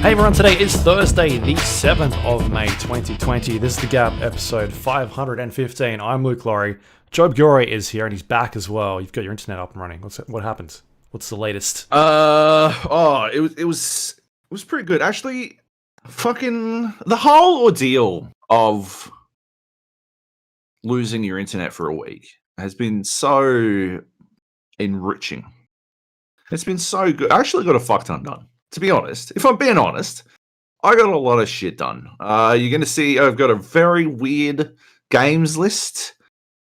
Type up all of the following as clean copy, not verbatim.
Hey everyone, today is Thursday, the 7th of May 2020. This is The Gap, episode 515. I'm Luke Lawrie. Joab Gilroy is here and he's back as well. You've got your internet up and running. What happened? What's the latest? It was pretty good. Actually, fucking the whole ordeal of losing your internet for a week has been so enriching. It's been so good. I actually got a fuck ton done. To be honest, if I'm being honest, I got a lot of shit done. You're going to see I've got a very weird games list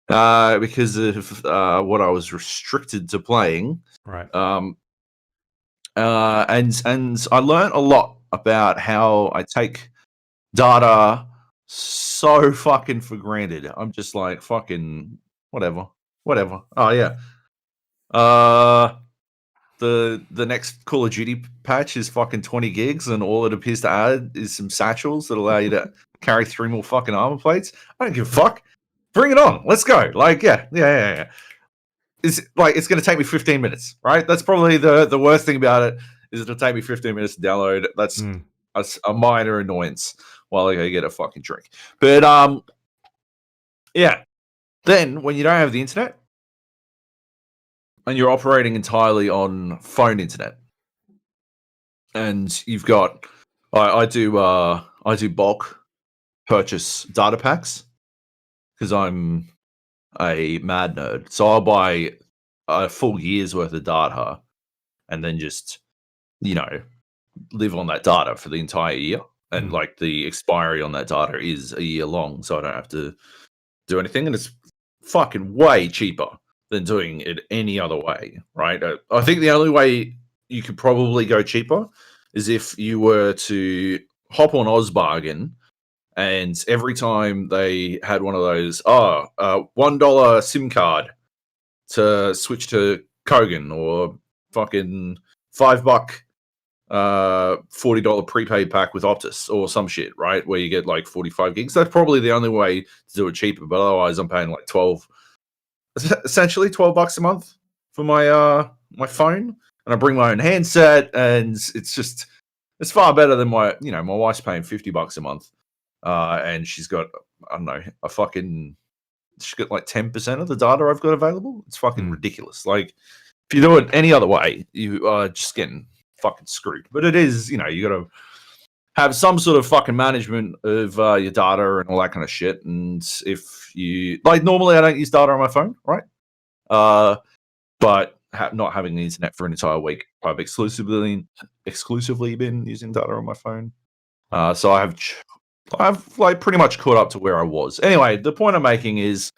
because of what I was restricted to playing. Right. And I learned a lot about how I take data so fucking for granted. I'm just like, fucking whatever. Oh yeah. The next Call of Duty patch is fucking 20 gigs, and all it appears to add is some satchels that allow you to carry 3 more fucking armor plates. I don't give a fuck. Bring it on. Let's go. Like, yeah. It's going to take me 15 minutes, right? That's probably the worst thing about it, is it'll take me 15 minutes to download. That's a minor annoyance while I go get a fucking drink. But, yeah. Then, when you don't have the internet, and you're operating entirely on phone internet, and you've got, I do bulk purchase data packs because I'm a mad nerd. So I'll buy a full year's worth of data, and then just live on that data for the entire year. And like the expiry on that data is a year long, so I don't have to do anything, and it's fucking way cheaper than doing it any other way, right? I think the only way you could probably go cheaper is if you were to hop on OzBargain, and every time they had one of those, $1 SIM card to switch to Kogan, or fucking $5 $40 prepaid pack with Optus or some shit, right? Where you get like 45 gigs. That's probably the only way to do it cheaper, but otherwise I'm paying like essentially $12 a month for my my phone, and I bring my own handset, and it's far better than my wife's paying $50 a month, and she's got, I don't know, she's got like 10% of the data I've got available. It's fucking ridiculous. Like, if you do it any other way, you are just getting fucking screwed. But it is, you got to have some sort of fucking management of your data and all that kind of shit. And if you normally I don't use data on my phone, right? But not having the internet for an entire week, I've exclusively been using data on my phone. So I've like pretty much caught up to where I was. Anyway, the point I'm making is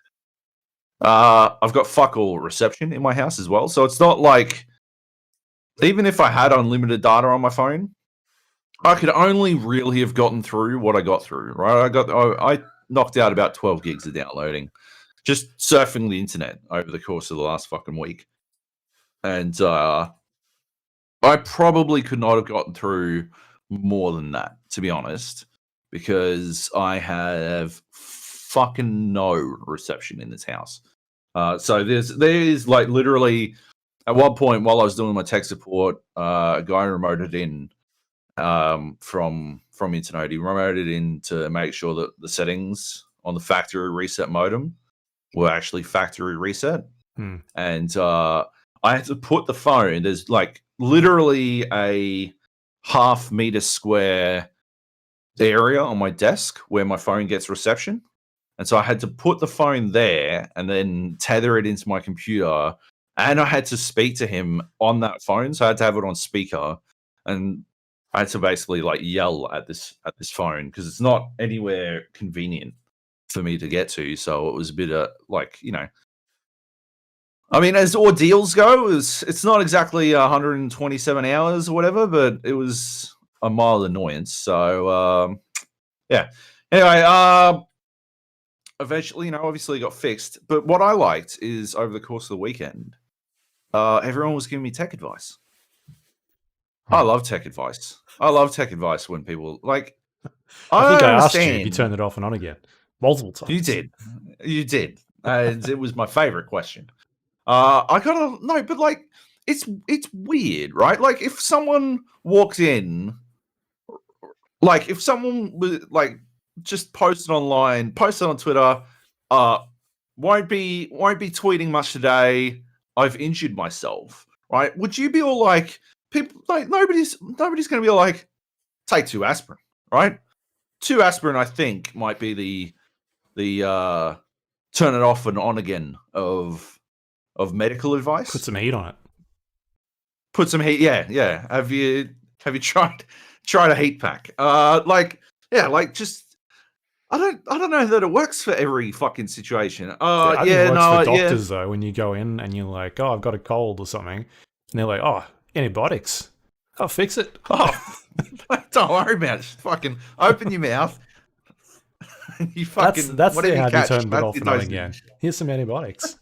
I've got fuck all reception in my house as well. So it's not like, even if I had unlimited data on my phone, I could only really have gotten through what I got through, right? I knocked out about 12 gigs of downloading, just surfing the internet over the course of the last fucking week. And I probably could not have gotten through more than that, to be honest, because I have fucking no reception in this house. So there's like literally, at one point while I was doing my tech support, a guy remoted in from internet. He remoted in to make sure that the settings on the factory reset modem were actually factory reset. And I had to put the phone, there's like literally a half-meter square area on my desk where my phone gets reception. And so I had to put the phone there and then tether it into my computer, and I had to speak to him on that phone. So I had to have it on speaker, and I had to basically like yell at this phone because it's not anywhere convenient for me to get to. So it was a bit of like, I mean, as ordeals go, it's not exactly 127 hours or whatever, but it was a mild annoyance. So yeah. Anyway, eventually, obviously it got fixed. But what I liked is over the course of the weekend, everyone was giving me tech advice. I love tech advice. I love tech advice when people like. I think I asked you if you turned it off and on again multiple times. You did, and it was my favorite question. I gotta no, but like it's weird, right? Like if someone walked in like if someone was like just posted online, posted on Twitter, won't be tweeting much today. I've injured myself, right? Would you be all like, people like nobody's going to be all like, take 2 aspirin, right? 2 aspirin, I think, might be the turn it off and on again of medical advice. Put some heat on it. Put some heat, yeah. Have you tried a heat pack? Just I don't know that it works for every fucking situation. I think it works for doctors though. When you go in and you're like, oh, I've got a cold or something, and they're like, oh, antibiotics. I'll fix it. Oh, don't worry about it. Just fucking open your mouth. You fucking that's how you turn it off and on again. Here's some antibiotics.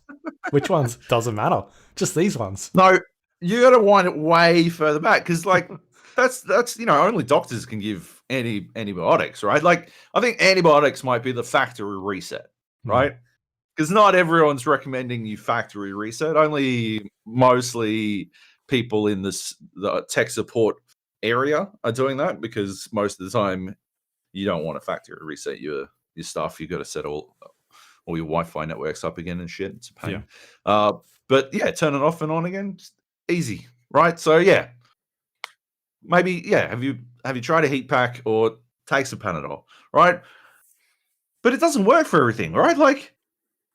Which ones? Doesn't matter. Just these ones. No, you got to wind it way further back because, like, that's only doctors can give antibiotics, right? Like, I think antibiotics might be the factory reset, right? Because not everyone's recommending you factory reset. Only mostly people in the tech support area are doing that because most of the time you don't want to factory reset your stuff. You've got to set all your Wi-Fi networks up again and shit. It's a pain. Yeah. But yeah, turn it off and on again, just easy, right? So yeah, maybe have you tried a heat pack or take some Panadol, right? But it doesn't work for everything, right? Like,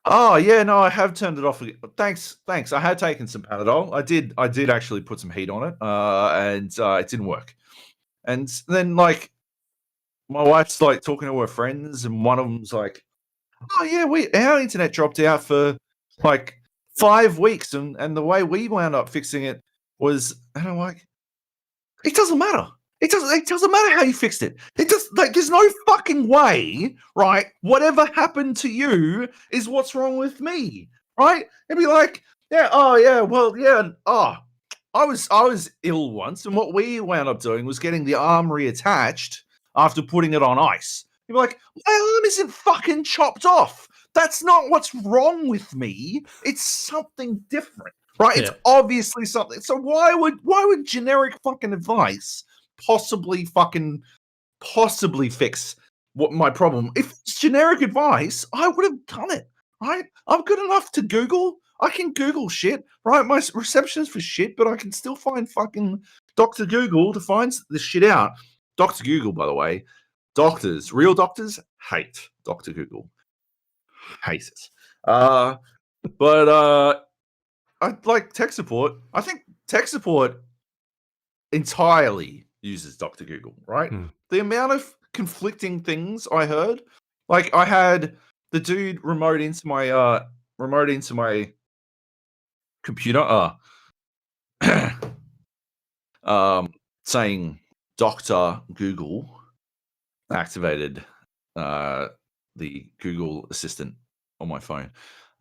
oh yeah, no, I have turned it off again. Thanks. I had taken some Panadol. I did actually put some heat on it, and it didn't work. And then like my wife's like talking to her friends, and one of them's like, "Oh yeah, our internet dropped out for like 5 weeks, and the way we wound up fixing it was," and I'm like, "It doesn't matter. It doesn't matter how you fixed it. It just like there's no fucking way, right? Whatever happened to you is what's wrong with me, right? It'd be like, I was ill once, and what we wound up doing was getting the arm reattached after putting it on ice. You'd be like, my arm isn't fucking chopped off. That's not what's wrong with me. It's something different, right? Yeah. It's obviously something. So why would generic fucking advice possibly fix what my problem? If it's generic advice, I would have done it, right? I'm good enough to Google. I can Google shit, right? My reception's for shit, but I can still find fucking Dr. Google to find this shit out. Dr. Google, by the way, real doctors hate Dr. Google. Hate it. But I like tech support. I think tech support entirely uses Dr. Google, right? The amount of conflicting things I heard, like I had the dude remote into my computer, saying Dr. Google activated the Google Assistant on my phone,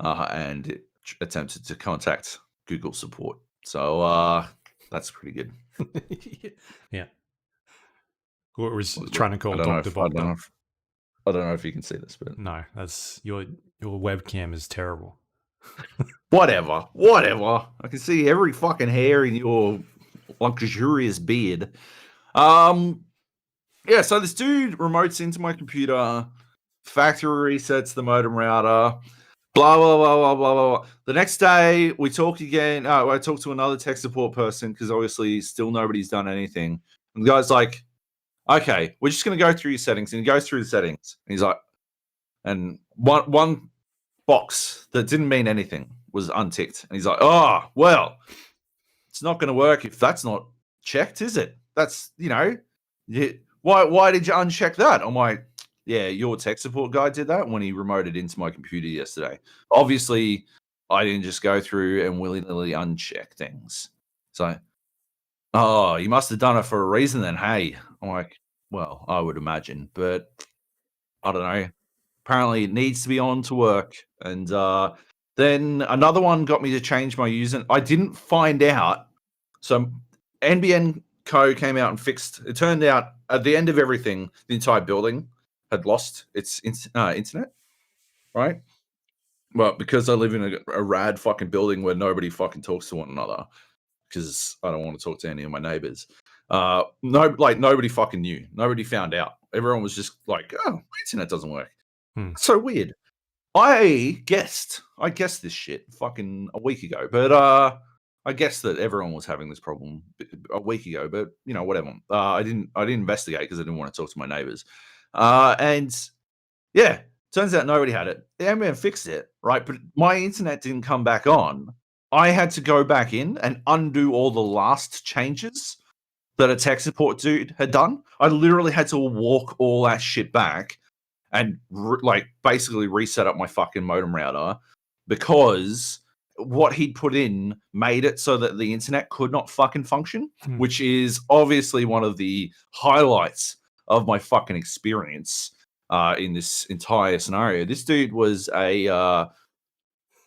and it attempted to contact Google support. So that's pretty good. Yeah. Or was trying to call Dr. Bob. I don't know if you can see this, but no, that's your webcam is terrible. Whatever. I can see every fucking hair in your luxurious beard. Yeah, so this dude remotes into my computer, factory resets the modem router, blah, blah, blah, blah, blah, blah. The next day, we talk again. I talk to another tech support person because obviously still nobody's done anything. And the guy's like, okay, we're just going to go through your settings. And he goes through the settings. And he's like, and one box that didn't mean anything was unticked. And he's like, oh, well, it's not going to work if that's not checked, is it? That's, why did you uncheck that? I'm like, yeah, your tech support guy did that when he remoted into my computer yesterday. Obviously, I didn't just go through and willy-nilly uncheck things. So, oh, you must have done it for a reason then, hey. I'm like, well, I would imagine, but I don't know. Apparently, it needs to be on to work. And then another one got me to change my user. I didn't find out. So, NBN Co. came out and fixed. It turned out at the end of everything, the entire building had lost its internet, right? Well, because I live in a rad fucking building where nobody fucking talks to one another, because I don't want to talk to any of my neighbors. Nobody fucking knew. Nobody found out. Everyone was just like, "Oh, my internet doesn't work." So weird. I guessed this shit fucking a week ago, but I guessed that everyone was having this problem a week ago, but whatever. I didn't investigate because I didn't want to talk to my neighbors. And yeah, turns out nobody had it. The MBN fixed it, right? But my internet didn't come back on. I had to go back in and undo all the last changes that a tech support dude had done. I literally had to walk all that shit back and basically reset up my fucking modem router because what he'd put in made it so that the internet could not fucking function, which is obviously one of the highlights of my fucking experience in this entire scenario. This dude was a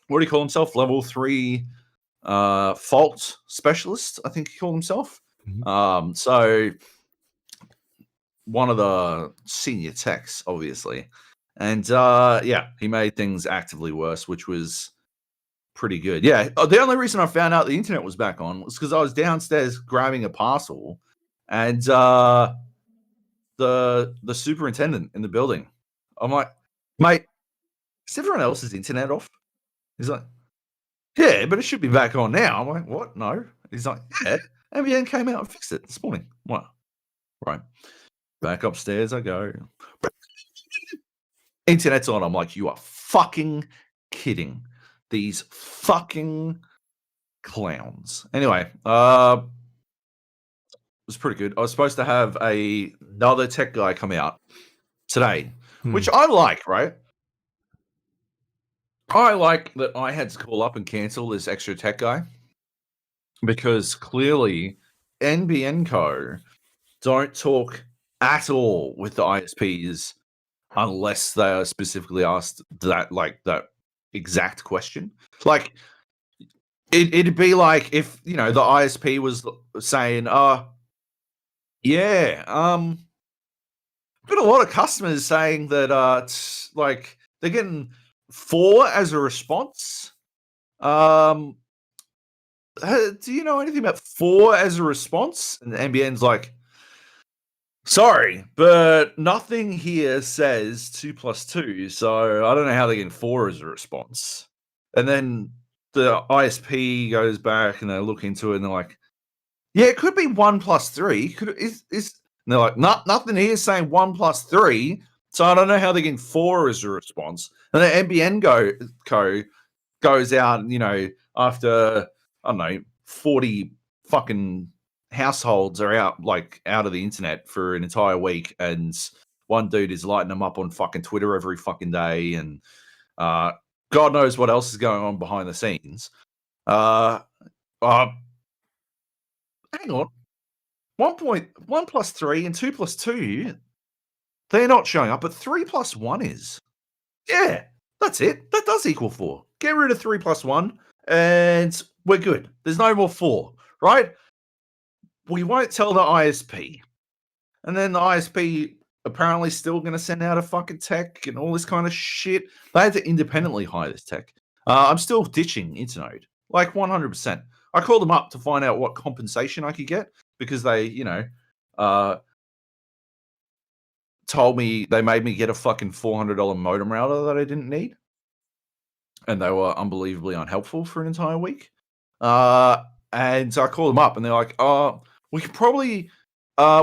what do you call himself? Level 3 fault specialist, I think he called himself. So one of the senior techs, obviously. And yeah, he made things actively worse, which was pretty good. Yeah, the only reason I found out the internet was back on was because I was downstairs grabbing a parcel, and the superintendent in the building, I'm like, "Mate, is everyone else's internet off?" He's like, "Yeah, but it should be back on now." I'm like, "What? No." He's like, "Yeah, NBN came out and fixed it this morning." What? Right. Back upstairs I go. Internet's on. I'm like, "You are fucking kidding. These fucking clowns." Anyway, it was pretty good. I was supposed to have another tech guy come out today, which I like, right? I like that I had to call up and cancel this extra tech guy because clearly NBN Co. don't talk at all with the ISPs unless they are specifically asked that exact question. Like it'd be like if the ISP was saying, yeah, got a lot of customers saying that like they're getting 4 as a response. Do you know anything about 4 as a response? And the NBN's like, "Sorry, but nothing here says 2 + 2, so I don't know how they're getting 4 as a response." And then the ISP goes back and they look into it and they're like, "Yeah, it could be 1 + 3. And they're like, nothing here is saying 1 + 3, so I don't know how they're getting 4 as a response." And then NBN goes out, after, I don't know, 40 fucking households are out of the internet for an entire week, and one dude is lighting them up on fucking Twitter every fucking day, and God knows what else is going on behind the scenes. Hang on. 1 + 3 and 2 + 2, they're not showing up, but 3 + 1 is. Yeah, that's it. That does equal 4. Get rid of 3 + 1, and we're good. There's no more 4, right? We won't tell the ISP. And then the ISP apparently still going to send out a fucking tech and all this kind of shit. They had to independently hire this tech. I'm still ditching Internode, like 100%. I called them up to find out what compensation I could get because they, told me they made me get a fucking $400 modem router that I didn't need. And they were unbelievably unhelpful for an entire week. And so I called them up and they're like, we can probably,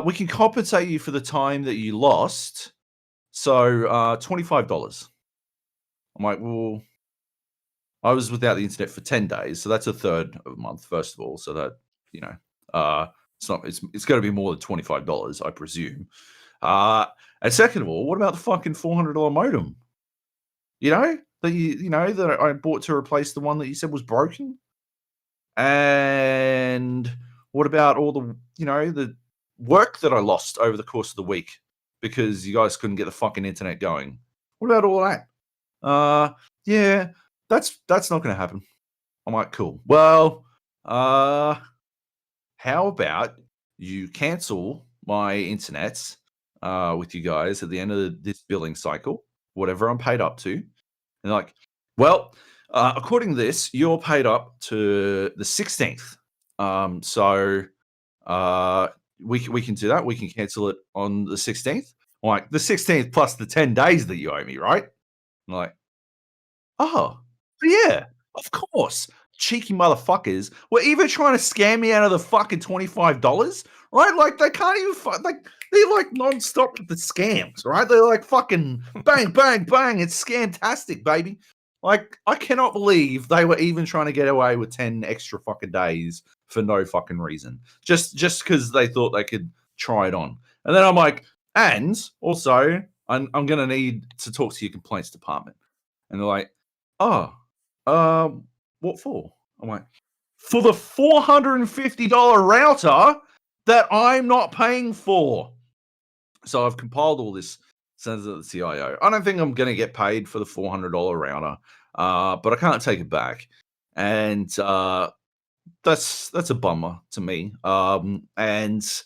we can compensate you for the time that you lost. So $25. I'm like, well, I was without the internet for 10 days. So that's a third of a month, first of all. So that, it's going to be more than $25, I presume. And second of all, what about the fucking $400 modem? That I bought to replace the one that you said was broken? And what about all the, the work that I lost over the course of the week because you guys couldn't get the fucking internet going? What about all that? Yeah, that's not going to happen. I'm like, cool. Well, how about you cancel my internet with you guys at the end of this billing cycle, whatever I'm paid up to. And they're like, well, according to this, you're paid up to the 16th So we can do that. We can cancel it on the 16th. I'm like, the 16th plus the 10 days that you owe me, right? I'm like, oh, yeah, of course. Cheeky motherfuckers were either trying to scam me out of the fucking $25, right? Like, they can't even, they're like non-stop with the scams, right? They're like fucking bang, bang, bang. It's scamtastic, baby. Like, I cannot believe they were even trying to get away with 10 extra fucking days for no fucking reason. Just because they thought they could try it on. And then I'm like, and also, I'm going to need to talk to your complaints department. And they're like, oh, what for? I'm like, for the $450 router that I'm not paying for. So I've compiled all this, sends it to the CIO. I don't think I'm going to get paid for the $400 router, but I can't take it back. And that's a bummer to me. And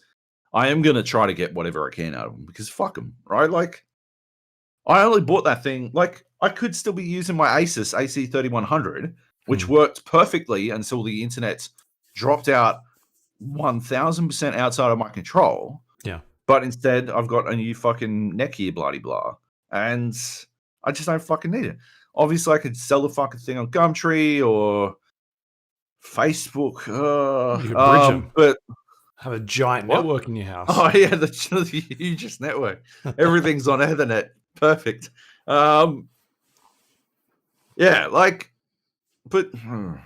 I am going to try to get whatever I can out of them because fuck them, right? Like, I only bought that thing, like, I could still be using my Asus AC3100, which worked perfectly until the internet dropped out 1000% outside of my control. Yeah. But instead, I've got a new fucking Netgear bloody blah. And I just don't fucking need it. Obviously, I could sell the fucking thing on Gumtree or Facebook. You could bridge them. But have a giant network in your house. Oh, yeah, the hugest network. Everything's on Ethernet. Perfect. Yeah, like, but the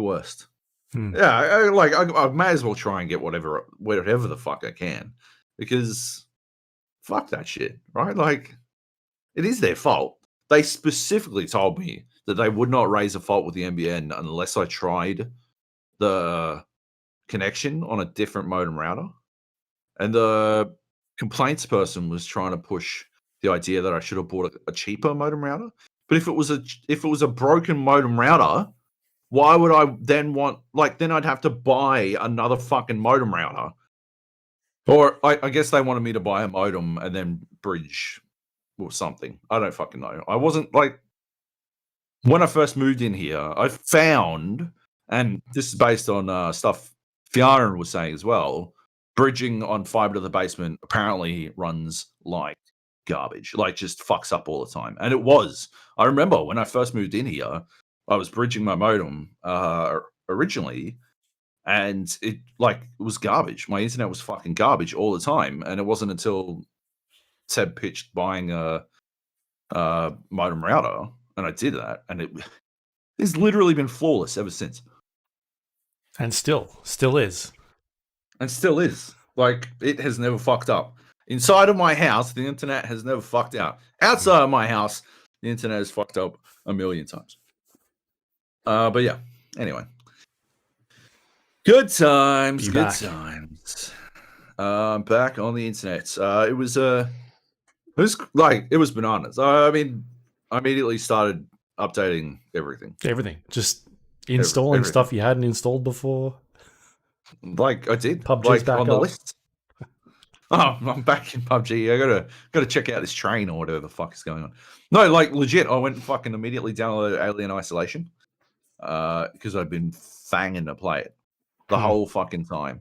worst. Yeah, I may as well try and get whatever the fuck I can, because fuck that shit, right? Like, it is their fault. They specifically told me that they would not raise a fault with the NBN unless I tried the connection on a different modem router, and the complaints person was trying to push the idea that I should have bought a cheaper modem router. But if it was a broken modem router, why would I then want, like, then I'd have to buy another fucking modem router. Or I guess they wanted me to buy a modem and then bridge or something. I don't fucking know. I wasn't, like, when I first moved in here, I found, and this is based on stuff Fiona was saying as well, bridging on fiber to the basement apparently runs like garbage, like just fucks up all the time. And it was. I remember when I first moved in here, I was bridging my modem originally, and it was garbage. My internet was fucking garbage all the time. And it wasn't until Seb pitched buying a modem router, and I did that, and it's literally been flawless ever since. And still is. And still is. Like, it has never fucked up. Inside of my house, the internet has never fucked out. Outside of my house, the internet has fucked up a million times. But yeah, anyway. Good times, good times. Back on the internet. It was bananas. I mean, I immediately started updating everything. Just installing stuff you hadn't installed before. Like, I did. PUBG's back on up. the list. Oh, I'm back in PUBG. I gotta check out this train or whatever the fuck is going on. No, like, legit, I went and fucking immediately downloaded Alien Isolation because I've been fanging to play it the whole fucking time.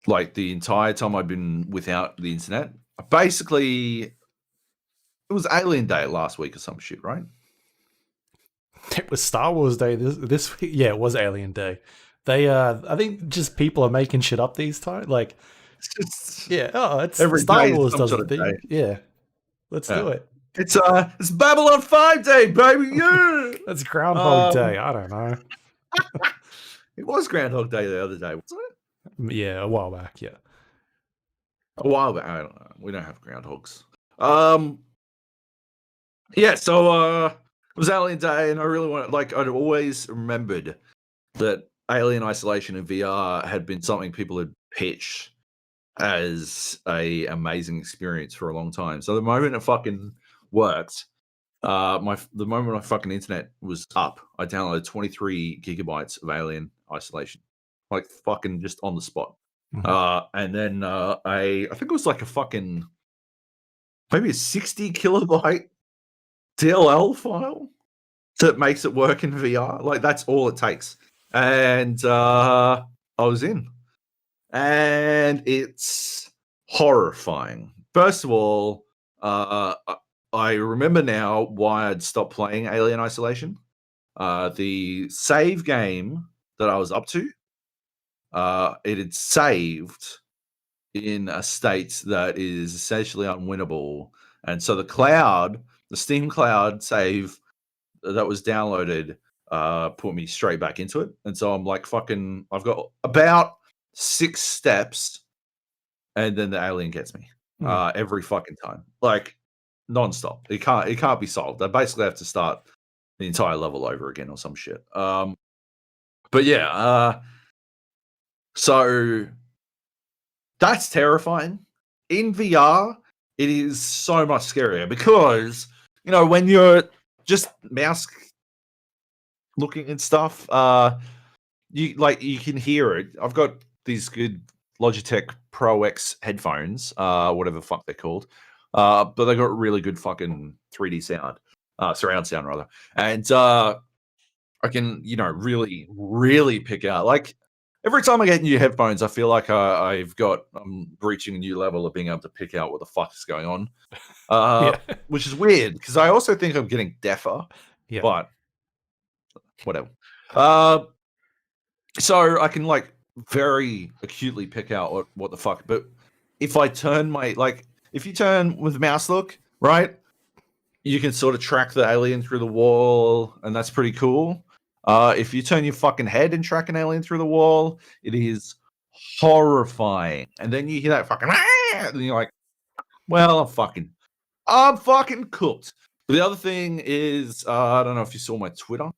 Like, the entire time I've been without the internet. Basically, it was Alien Day last week or some shit, right? It was Star Wars Day this week. Yeah, it was Alien Day. They, I think just people are making shit up these times. Like, it's every Star day Wars does sort the of thing. day. Yeah, let's do it. It's Babylon 5 Day, baby. Yeah, that's Groundhog Day. I don't know. It was Groundhog Day the other day, wasn't it? Yeah, a while back. Yeah, a while back. I don't know. We don't have groundhogs. Yeah. So it was Alien Day, and I really wanted, like, I'd always remembered that Alien Isolation and VR had been something people had pitched as a amazing experience for a long time. So the moment it fucking worked, the moment my fucking internet was up, I downloaded 23 gigabytes of Alien Isolation, like, fucking just on the spot. And then I think it was like a fucking maybe a 60 kilobyte DLL file that makes it work in VR. Like, that's all it takes. and I was in, and it's horrifying. First of all, I remember now why I'd stopped playing Alien Isolation. The save game that I was up to, it had saved in a state that is essentially unwinnable. And so the Steam cloud save that was downloaded, put me straight back into it. And so I'm like, I've got about 6 steps, and then the alien gets me every fucking time, like nonstop. It can't be solved. I basically have to start the entire level over again or some shit. But yeah, so that's terrifying. In VR, it is so much scarier because, when you're just mouse looking and stuff, you can hear it. I've got these good Logitech Pro X headphones, whatever the fuck they're called. But they got really good fucking 3D sound, surround sound rather. And I can, really, really pick out. Like every time I get new headphones, I feel like I'm reaching a new level of being able to pick out what the fuck is going on. Which is weird because I also think I'm getting deafer. Yeah. But whatever. So I can very acutely pick out what the fuck. But if I turn if you turn with mouse look, right, you can sort of track the alien through the wall, and that's pretty cool. If you turn your fucking head and track an alien through the wall, it is horrifying. And then you hear that fucking, and you're like, well, I'm fucking cooked. But the other thing is, I don't know if you saw my Twitter,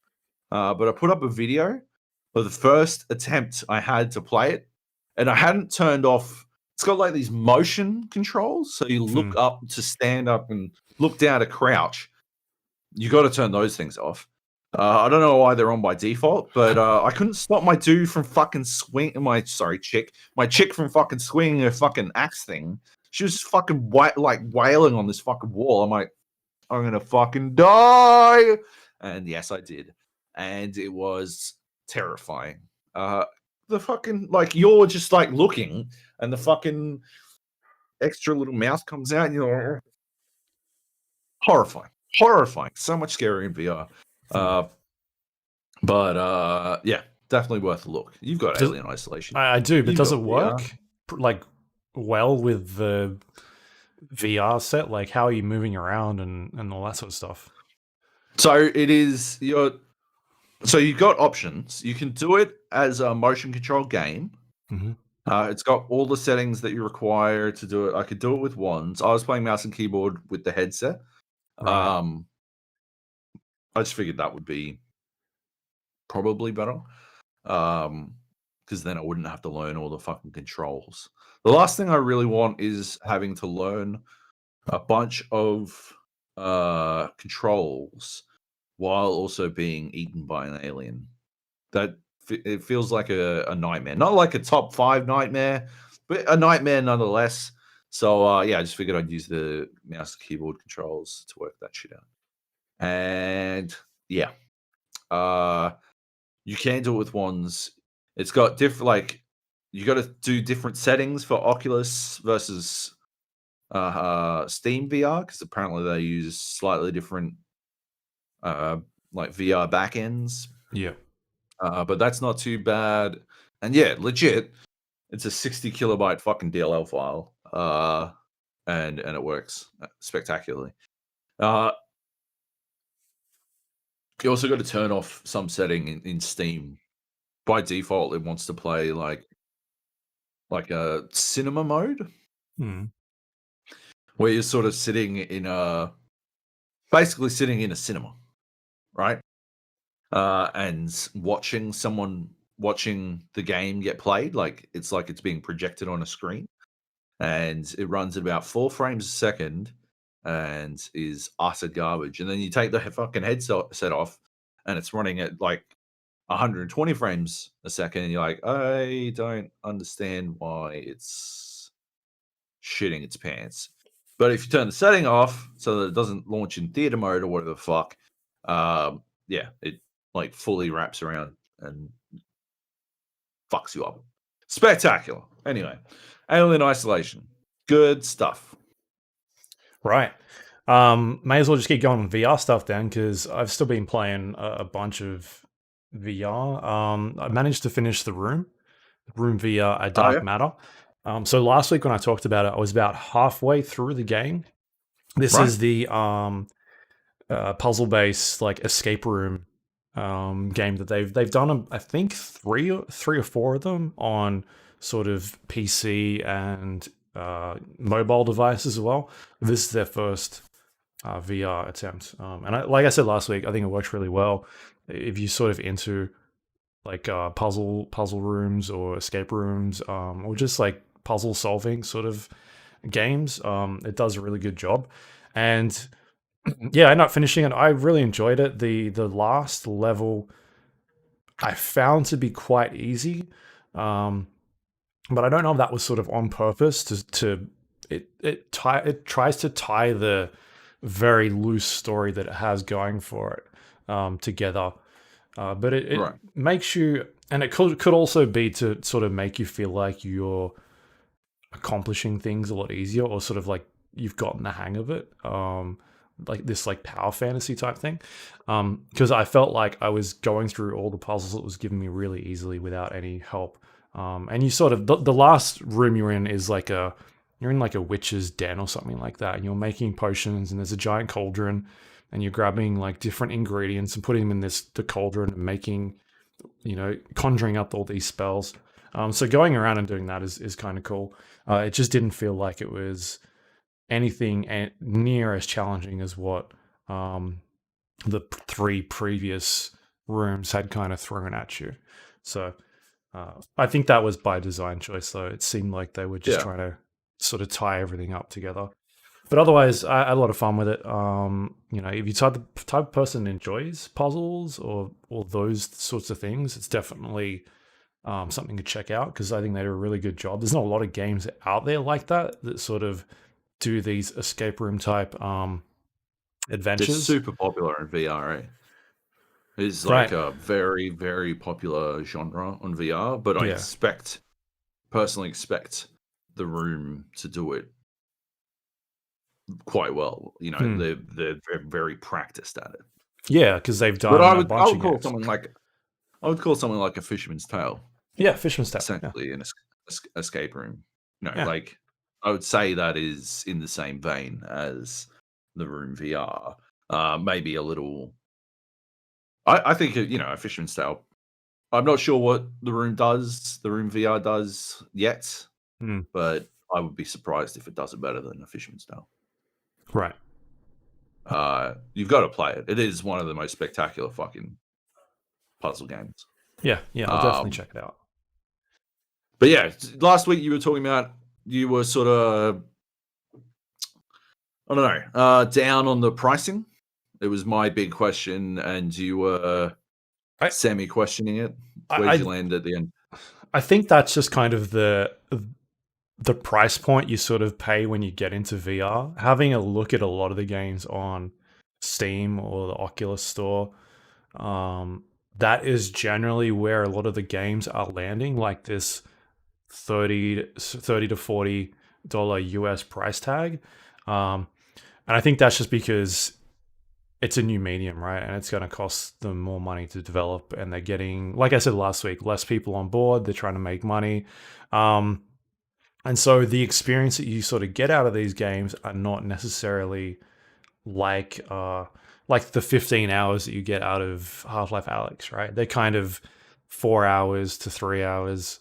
but I put up a video for the first attempt I had to play it, and I hadn't turned off. It's got these motion controls, so you look up to stand up and look down to crouch. You got to turn those things off. I don't know why they're on by default, but I couldn't stop my dude from fucking my chick from fucking swinging her fucking axe thing. She was fucking wailing on this fucking wall. I'm like, I'm gonna fucking die, and yes, I did, and it was terrifying. The fucking you're just looking, and the fucking extra little mouth comes out, and you're horrifying, so much scarier in VR. But yeah, definitely worth a look. You've got Alien Isolation. I do, but does it work well with the VR set? Like, how are you moving around and all that sort of stuff? So it is so you've got options. You can do it as a motion control game. Mm-hmm. It's got all the settings that you require to do it. I could do it with wands. I was playing mouse and keyboard with the headset. Right. I just figured that would be probably better, because then I wouldn't have to learn all the fucking controls. The last thing I really want is having to learn a bunch of controls while also being eaten by an alien. It feels like a nightmare. Not like a top 5 nightmare, but a nightmare nonetheless. So yeah, I just figured I'd use the mouse and keyboard controls to work that shit out. And yeah, you can do it with wands. It's got different, you got to do different settings for Oculus versus Steam VR, because apparently they use slightly different VR backends. Yeah. But that's not too bad. And yeah, legit, it's a 60 kilobyte fucking DLL file. And it works spectacularly. You also got to turn off some setting in Steam. By default, it wants to play like a cinema mode, where you're sort of basically sitting in a cinema, right? And watching the game get played, it's being projected on a screen, and it runs at about 4 frames a second and is utter garbage. And then you take the fucking headset off, and it's running at 120 frames a second, and you're like, I don't understand why it's shitting its pants. But if you turn the setting off so that it doesn't launch in theater mode or whatever the fuck, yeah, it fully wraps around and fucks you up. Spectacular. Anyway, Alien Isolation. Good stuff. Right. May as well just keep going on VR stuff then, because I've still been playing a bunch of VR. I managed to finish The Room VR, A Dark Matter. So last week when I talked about it, I was about halfway through the game. This is the puzzle-based like escape room game that they've done. I think three or four of them on sort of PC and mobile devices as well. This is their first VR attempt, and like I said last week, I think it works really well if you sort of into like puzzle rooms or escape rooms, or just like puzzle solving sort of games. It does a really good job, and yeah, I ended up finishing it. I really enjoyed it. The last level I found to be quite easy, but I don't know if that was sort of on purpose it tries to tie the very loose story that it has going for it together. But it makes you, and it could also be to sort of make you feel like you're accomplishing things a lot easier, or sort of like you've gotten the hang of it, like this like power fantasy type thing. Because I felt like I was going through all the puzzles that was giving me really easily without any help. And you sort of the last room you're in is like you're in like a witch's den or something like that, and you're making potions, and there's a giant cauldron, and you're grabbing like different ingredients and putting them in the cauldron and making, conjuring up all these spells. So going around and doing that is kind of cool. It just didn't feel like it was anything near as challenging as what the three previous rooms had kind of thrown at you. So I think that was by design choice, though. It seemed like they were just trying to sort of tie everything up together. But otherwise, I had a lot of fun with it. If you're the type of person that enjoys puzzles or those sorts of things, it's definitely something to check out, because I think they do a really good job. There's not a lot of games out there like that sort of do these escape room type adventures. It's super popular in VR. It's like a very, very popular genre on VR, but I personally expect The Room to do it quite well. They're very practiced at it. Yeah, because they've done. But I would call something like a Fisherman's Tale. Yeah, Fisherman's Tale. Essentially, an escape room. Like I would say that is in the same vein as The Room VR. Maybe a little. I think a Fisherman's Tale. I'm not sure what The Room VR does yet, but I would be surprised if it does it better than a Fisherman's Tale. Right. You've got to play it. It is one of the most spectacular fucking puzzle games. Yeah, I'll definitely check it out. But yeah, last week you were talking about you were sort of, I don't know, down on the pricing. It was my big question, and you were semi-questioning it. Where did you land at the end? I think that's just kind of the price point you sort of pay when you get into VR. Having a look at a lot of the games on Steam or the Oculus Store, that is generally where a lot of the games are landing, like this $30 to $40 US price tag. And I think that's just because it's a new medium, right? And it's going to cost them more money to develop. And they're getting, like I said last week, less people on board. They're trying to make money. And so the experience that you sort of get out of these games are not necessarily like the 15 hours that you get out of Half-Life Alyx, right? They're kind of 4 hours to 3 hours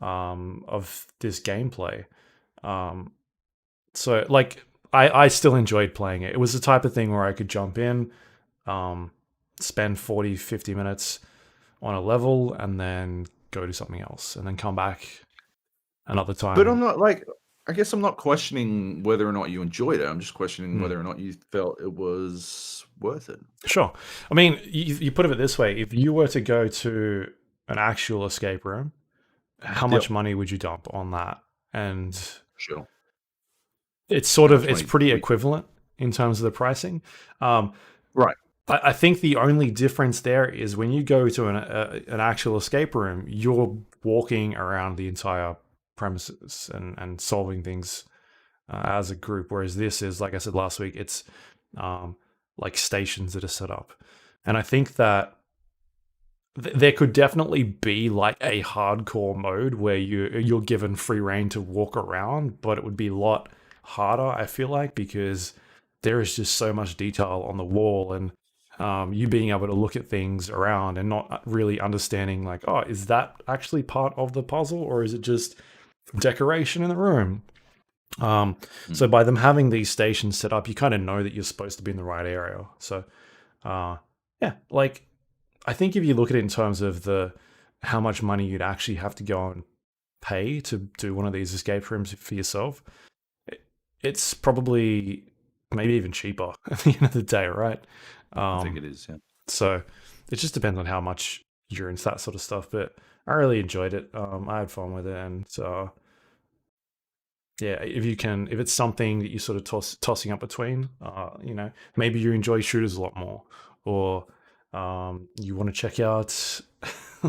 of this gameplay. So like I still enjoyed playing it. It was the type of thing where I could jump in, spend 40, 50 minutes on a level, and then go do something else, and then come back another time. But I'm not I guess I'm not questioning whether or not you enjoyed it. I'm just questioning whether or not you felt it was worth it. Sure. I mean, you put it this way. If you were to go to an actual escape room, how much money would you dump on that? And sure. It's sort of, it's pretty equivalent in terms of the pricing. Right. I think the only difference there is when you go to an actual escape room, you're walking around the entire premises and solving things as a group. Whereas this is, like I said last week, it's like stations that are set up. And I think that there could definitely be like a hardcore mode where you're given free reign to walk around, but it would be a lot harder, I feel like, because there is just so much detail on the wall, and you being able to look at things around and not really understanding like, oh, is that actually part of the puzzle or is it just decoration in the room? So by them having these stations set up, you kind of know that you're supposed to be in the right area. So yeah, like I think if you look at it in terms of how much money you'd actually have to go and pay to do one of these escape rooms for yourself, it's probably maybe even cheaper at the end of the day, right? I think it is, yeah. So it just depends on how much you're into that sort of stuff. But I really enjoyed it. I had fun with it, and so yeah, if it's something that you're sort of tossing up between, maybe you enjoy shooters a lot more, or you want to check out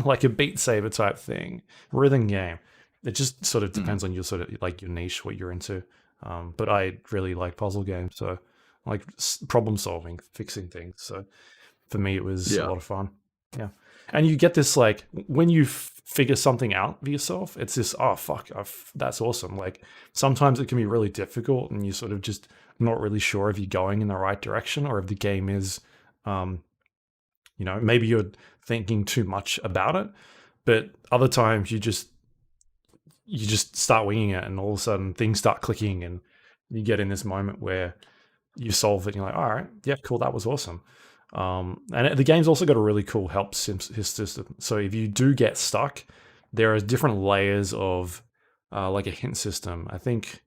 like a Beat Saber type thing, rhythm game. It just sort of depends on your sort of like your niche, what you're into. But I really like puzzle games, so like problem solving, fixing things. So for me, it was a lot of fun. Yeah. And you get this, like, when you figure something out for yourself, it's this, oh, fuck, that's awesome. Like, sometimes it can be really difficult and you sort of just not really sure if you're going in the right direction or if the game is, maybe you're thinking too much about it. But other times you just start winging it and all of a sudden things start clicking and you get in this moment where you solve it and you're like, all right, yeah, cool, that was awesome. And the game's also got a really cool help system. So if you do get stuck, there are different layers of like a hint system. I think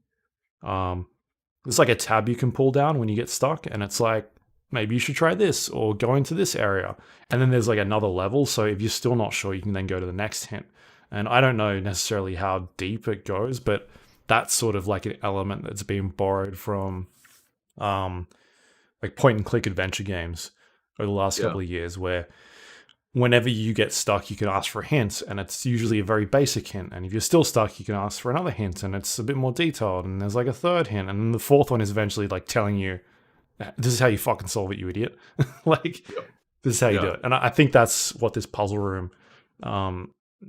there's like a tab you can pull down when you get stuck, and it's like, maybe you should try this or go into this area. And then there's like another level. So if you're still not sure, you can then go to the next hint. And I don't know necessarily how deep it goes, but that's sort of like an element that's been borrowed from like point and click adventure games over the last couple of years, where whenever you get stuck, you can ask for a hint, and it's usually a very basic hint. And if you're still stuck, you can ask for another hint, and it's a bit more detailed, and there's like a third hint, and then the fourth one is eventually like telling you, this is how you fucking solve it, you idiot. Like, this is how you do it. And I think that's what this puzzle room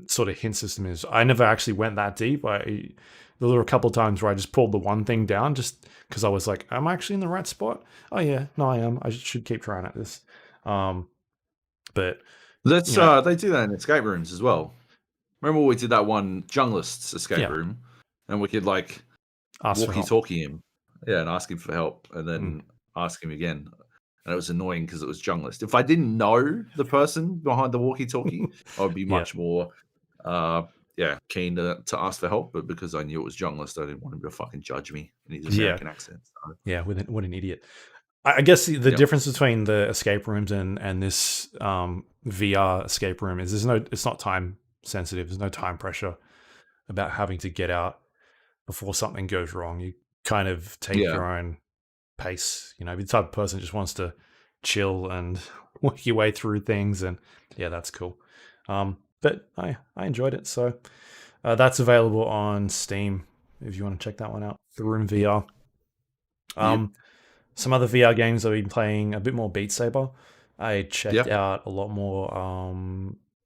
sort of hint system is. I never actually went that deep. There were a couple of times where I just pulled the one thing down just because I was like, am I actually in the right spot? Oh yeah, no, I am. I should keep trying at this. But that's they do that in escape rooms as well. Remember we did that one junglist's escape room, and we could like walkie-talkie him, and ask him for help, and then ask him again. And it was annoying because it was junglist. If I didn't know the person behind the walkie-talkie, I would be much more keen to ask for help. But because I knew it was junglist, I didn't want him to fucking judge me in his American accent. So. Yeah, what an idiot. I guess the difference between the escape rooms and this VR escape room is it's not time sensitive. There's no time pressure about having to get out before something goes wrong. You kind of take your own pace. If you're the type of person who just wants to chill and work your way through things, and that's cool. But I enjoyed it. So that's available on Steam if you want to check that one out. The Room VR. Some other VR games I've been playing, a bit more Beat Saber. I checked out a lot more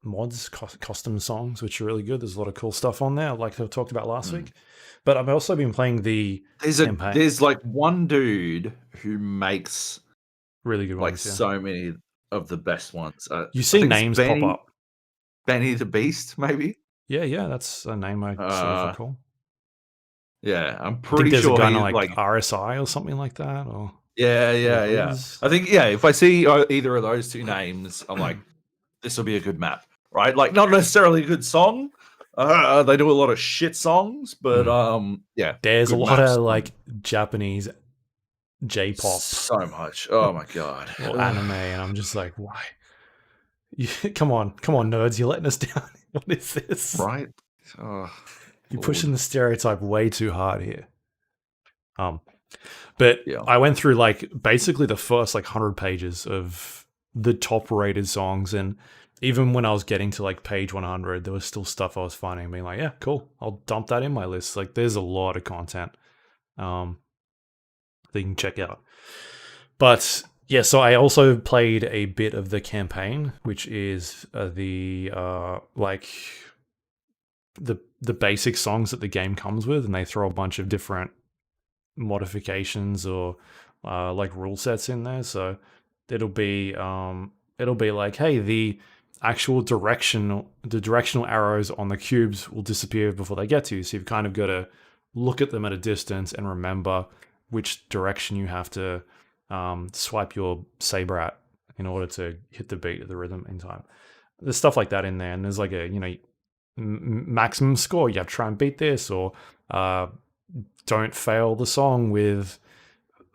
mods, custom songs, which are really good. There's a lot of cool stuff on there, like I talked about last week. But I've also been playing the campaign. There's like one dude who makes really good ones, like so many of the best ones. You see names pop up. Benny the Beast, maybe? Yeah, that's a name I sort of recall. Yeah, I'm pretty there's sure a guy he's like RSI or something like that. Or yeah. I think if I see either of those two names, I'm like, this will be a good map, right? Like, not necessarily a good song. They do a lot of shit songs, but there's a lot of like Japanese J-pop, so much. Oh my god, or anime, and I'm just like, why? Come on, nerds! You're letting us down. What is this? Right? You're pushing the stereotype way too hard here. But I went through like basically the first like 100 pages of the top rated songs, and even when I was getting to like page 100, there was still stuff I was finding and being like, yeah, cool, I'll dump that in my list. Like there's a lot of content that you can check out. But yeah, so I also played a bit of the campaign, which is like the basic songs that the game comes with, and they throw a bunch of different modifications or like rule sets in there. So it'll be like, hey, the directional arrows on the cubes will disappear before they get to you. So you've kind of got to look at them at a distance and remember which direction you have to swipe your saber at in order to hit the beat of the rhythm in time. There's stuff like that in there, and there's like a maximum score. You have to try and beat this, or don't fail the song with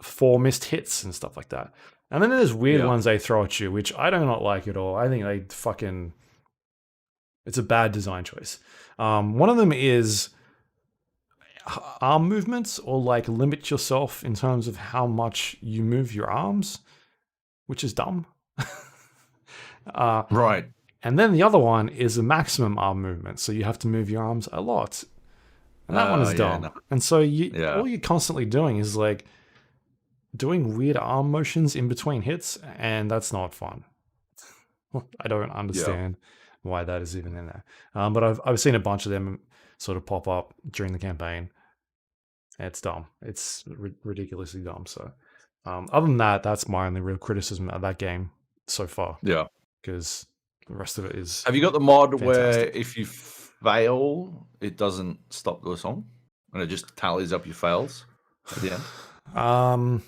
4 missed hits and stuff like that. And then there's weird ones they throw at you, which I do not like at all. I think it's a bad design choice. One of them is arm movements, or like limit yourself in terms of how much you move your arms, which is dumb. Right. And then the other one is a maximum arm movement, so you have to move your arms a lot. And that one is dumb. No. And so all you're constantly doing is like doing weird arm motions in between hits, and that's not fun. I don't understand why that is even in there. But I've seen a bunch of them sort of pop up during the campaign. It's dumb. It's ridiculously dumb. So other than that, that's my only real criticism of that game so far. Yeah. Because the rest of it is... Have you got the mod where if you fail, it doesn't stop the song? And it just tallies up your fails at the end?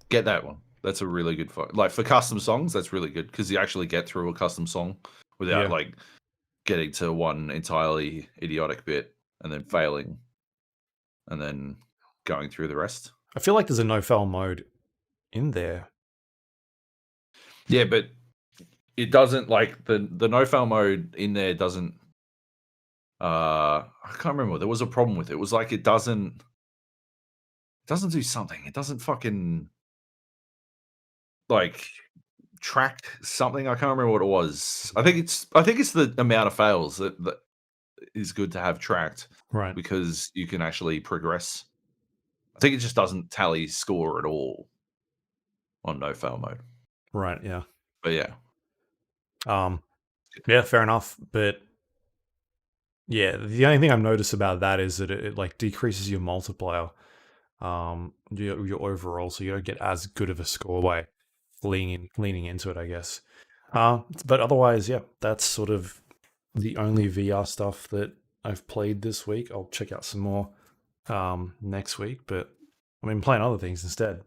Get that one. That's a really good like for custom songs, that's really good because you actually get through a custom song without like getting to one entirely idiotic bit and then failing and then going through the rest. I feel like there's a no-fail mode in there. Yeah, but it doesn't, like the no-fail mode in there doesn't I can't remember. There was a problem with it. It was like it doesn't do something. It doesn't fucking like track something. I can't remember what it was. I think it's the amount of fails that is good to have tracked, right? Because you can actually progress. I think it just doesn't tally score at all on no fail mode. Right. Yeah. But yeah. Yeah. Fair enough. But yeah, the only thing I've noticed about that is that it like decreases your multiplier, your overall, so you don't get as good of a score by leaning into it, I guess. But otherwise, yeah, that's sort of the only VR stuff that I've played this week. I'll check out some more next week, but I've been playing other things instead.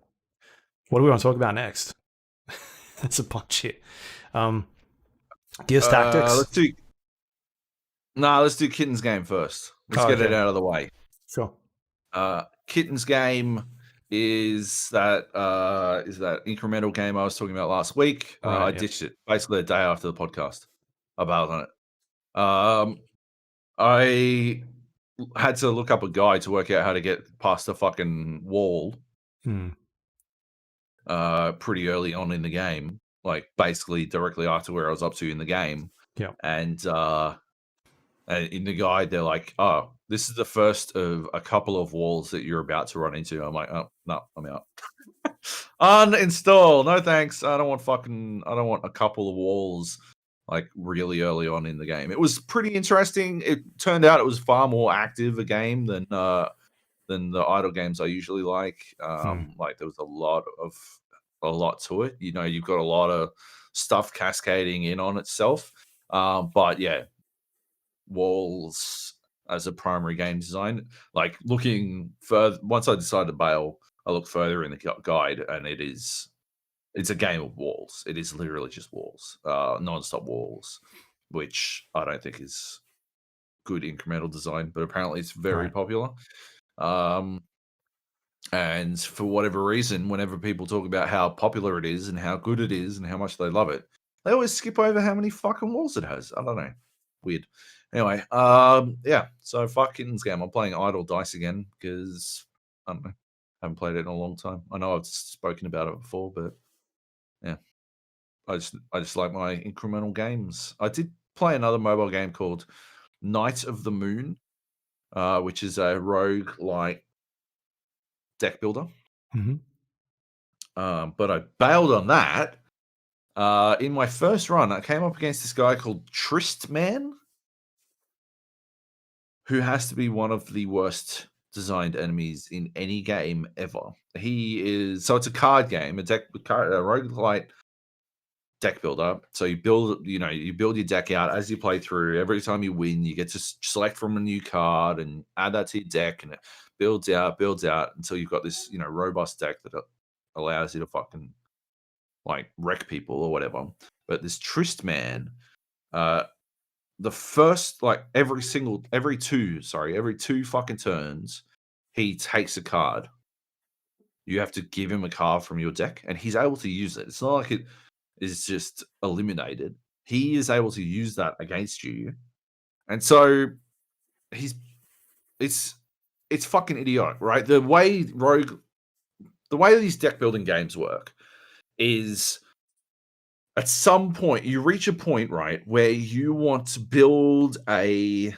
What do we want to talk about next? That's a bunch here. Gibbs Tactics. Let's do Kittens Game first. Let's get it out of the way. Sure. Kittens Game is that incremental game I was talking about last week. I ditched it basically the day after the podcast about it. I had to look up a guide to work out how to get past the fucking wall pretty early on in the game, like basically directly after where I was up to in the game. Yeah. And in the guide, they're like, "Oh, this is the first of a couple of walls that you're about to run into." I'm like, "Oh no, I'm out." Uninstall. No thanks. I don't want a couple of walls like really early on in the game. It was pretty interesting. It turned out it was far more active a game than the idle games I usually like. Like there was a lot to it. You know, you've got a lot of stuff cascading in on itself. But yeah, walls as a primary game design, like looking further, once I decided to bail, I looked further in the guide, and it's a game of walls. It is literally just walls, non-stop walls, which I don't think is good incremental design, but apparently it's very popular. And for whatever reason, whenever people talk about how popular it is and how good it is and how much they love it, they always skip over how many fucking walls it has. I don't know. Weird. Anyway, yeah. So fuck Kittens Game. I'm playing Idle Dice again because I don't know. I haven't played it in a long time. I know I've spoken about it before, but yeah. I just like my incremental games. I did play another mobile game called Night of the Moon, which is a rogue like deck builder. Mm-hmm. But I bailed on that. In my first run, I came up against this guy called Tristman, who has to be one of the worst designed enemies in any game ever. He is so it's a card game, a roguelite deck builder. So you build your deck out as you play through. Every time you win, you get to select from a new card and add that to your deck, and it builds out until you've got this robust deck that allows you to fucking like wreck people or whatever. But this Tristman, the first like every two fucking turns, he takes a card. You have to give him a card from your deck, and he's able to use it. It's not like it is just eliminated. He is able to use that against you, and so it's fucking idiotic, right? The way these deck building games work is at some point you reach a point, right, where you want to build the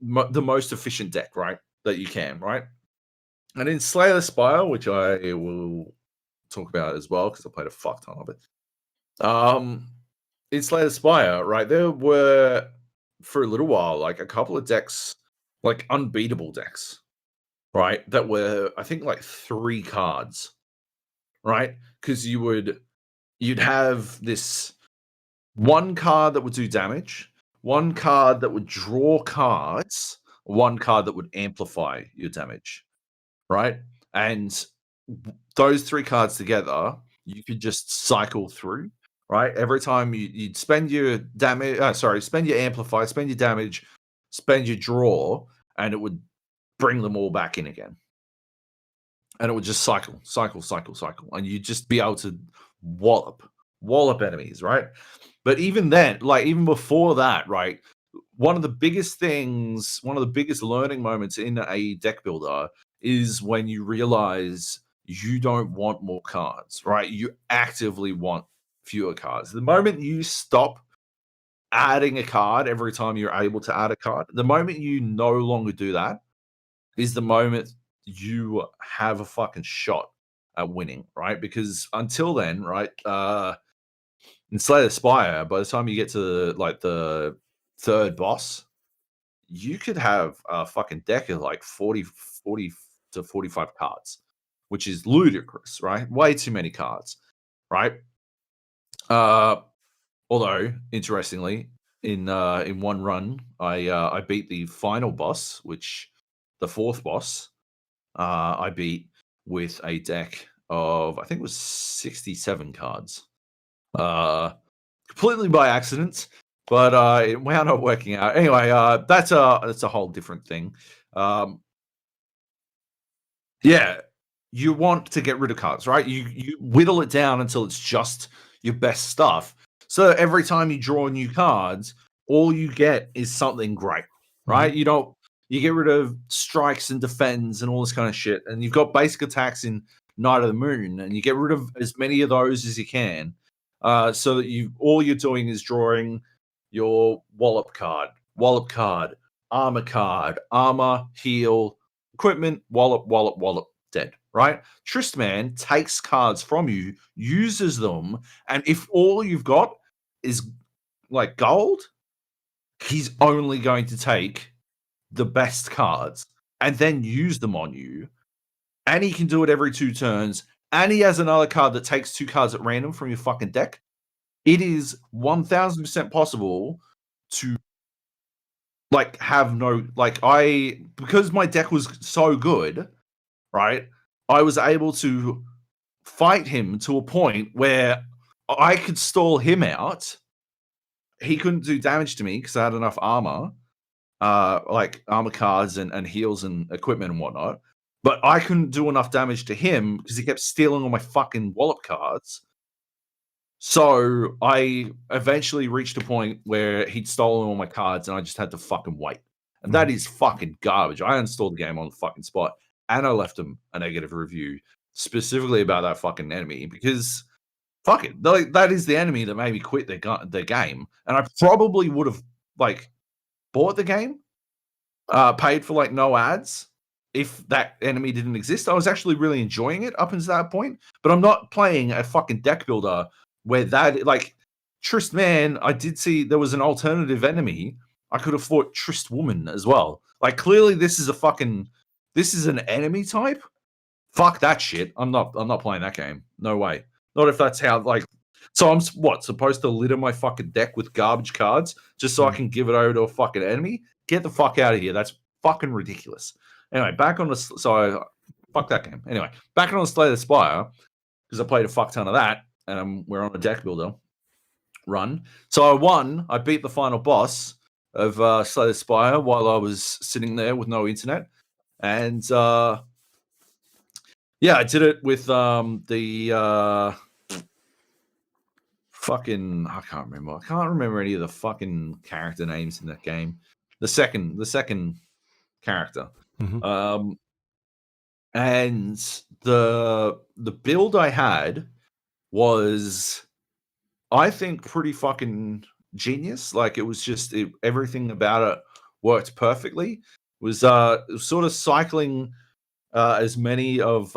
most efficient deck, right, that you can, right? And in Slay the Spire, which I will talk about as well because I played a fuck ton of it. In Slay the Spire, right, there were for a little while like a couple of decks, like unbeatable decks, right, that were I think like 3 cards, right? Because you'd have this one card that would do damage, one card that would draw cards, one card that would amplify your damage, right? And those 3 cards together, you could just cycle through, right? Every time you'd spend your damage, spend your amplify, spend your damage, spend your draw, and it would bring them all back in again. And it would just cycle, and you'd just be able to wallop enemies, right? But even then, like even before that, right, one of the biggest learning moments in a deck builder is when you realize you don't want more cards, right? You actively want fewer cards. The moment you stop adding a card every time you're able to add a card, the moment you no longer do that is the moment you have a fucking shot at winning, right? Because until then, right, in Slay the Spire, by the time you get to like the 3rd boss, you could have a fucking deck of like 40 to 45 cards, which is ludicrous, right? Way too many cards, right? Although interestingly, in one run, I beat the final boss, which the 4th boss, I beat with a deck of I think it was 67 cards. Completely by accident, but it wound up working out. Anyway, that's a whole different thing. Yeah, you want to get rid of cards, right? You whittle it down until it's just your best stuff. So every time you draw new cards, all you get is something great, right? Mm-hmm. You get rid of strikes and defends and all this kind of shit, and you've got basic attacks in Night of the Moon, and you get rid of as many of those as you can, so that all you're doing is drawing your wallop card, armor, heal, equipment, wallop, dead, right? Tristman takes cards from you, uses them, and if all you've got is like gold, he's only going to take the best cards and then use them on you. And he can do it every 2 turns. And he has another card that takes 2 cards at random from your fucking deck. It is 1000% possible to like have no because my deck was so good, right? I was able to fight him to a point where I could stall him out. He couldn't do damage to me because I had enough armor, like armor cards and heals and equipment and whatnot. But I couldn't do enough damage to him because he kept stealing all my fucking wallop cards. So I eventually reached a point where he'd stolen all my cards and I just had to fucking wait. And that is fucking garbage. I uninstalled the game on the fucking spot and I left him a negative review specifically about that fucking enemy because fuck it. Like, that is the enemy that made me quit their game. And I probably would have like bought the game, paid for like no ads if that enemy didn't exist. I was actually really enjoying it up until that point. But I'm not playing a fucking deck builder where that like Trist Man, I did see there was an alternative enemy. I could have fought Trist Woman as well. Like clearly this is an enemy type. Fuck that shit. I'm not playing that game. No way. Not if that's how like so I'm supposed to litter my fucking deck with garbage cards just so I can give it over to a fucking enemy? Get the fuck out of here. That's fucking ridiculous. Anyway, back on the fuck that game. Anyway, back on the Slay the Spire because I played a fuck ton of that and we're on a deck builder run. So I won. I beat the final boss of Slay the Spire while I was sitting there with no internet. And yeah, I did it with the fucking I can't remember any of the fucking character names in that game. The second character. Mm-hmm. And the build I had was I think pretty fucking genius. Like it was just everything about it worked perfectly. It was sort of cycling as many of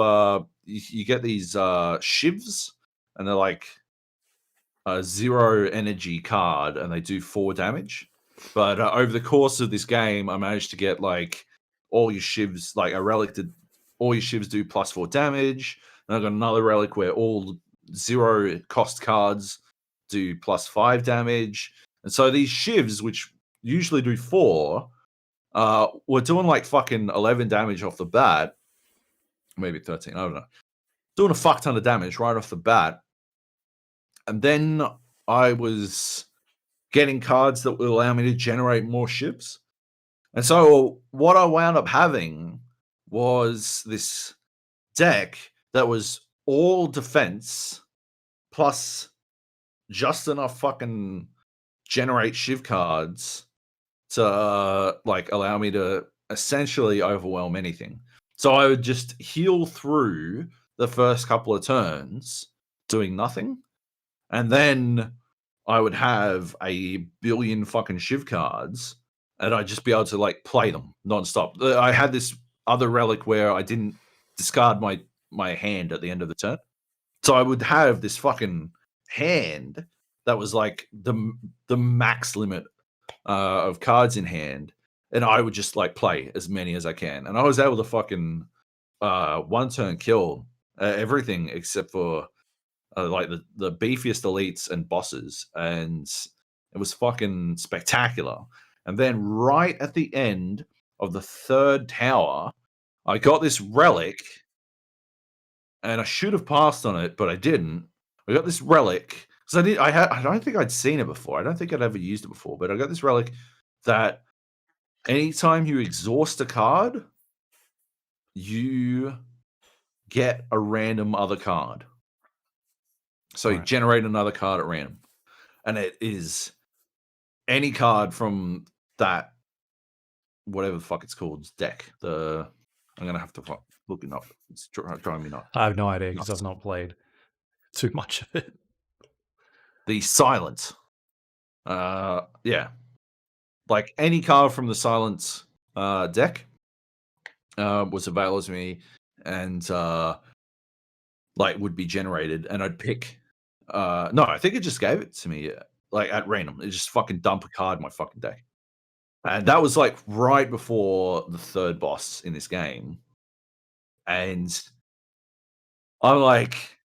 you get these shivs and they're like a 0 energy card and they do 4 damage. But over the course of this game, I managed to get like all your shivs, like a relic did all your shivs do +4 damage. And I got another relic where all 0 cost cards do +5 damage. And so these shivs, which usually do 4, were doing like fucking 11 damage off the bat. Maybe 13, I don't know. Doing a fuck ton of damage right off the bat. And then I was getting cards that would allow me to generate more shivs. And so what I wound up having was this deck that was all defense plus just enough fucking generate shiv cards to like allow me to essentially overwhelm anything. So I would just heal through the first couple of turns doing nothing. And then I would have a billion fucking shiv cards and I'd just be able to like play them nonstop. I had this other relic where I didn't discard my hand at the end of the turn. So I would have this fucking hand that was like the max limit of cards in hand. And I would just like play as many as I can. And I was able to fucking one turn kill everything except for like the beefiest elites and bosses. And it was fucking spectacular. And then right at the end of the 3rd tower, I got this relic and I should have passed on it, but I didn't. I got this relic because I don't think I'd seen it before. I don't think I'd ever used it before, but I got this relic that anytime you exhaust a card, you get a random other card. So you generate another card at random. And it is any card from that, whatever the fuck it's called, deck. I'm going to have to look it up. It's driving me nuts. I have no idea because I've not played too much of it. The Silence. Yeah. Like any card from the Silence deck was available to me and like would be generated and I'd pick no, I think it just gave it to me like at random. It just fucking dump a card in my fucking deck. And that was like right before the 3rd boss in this game. And I'm like,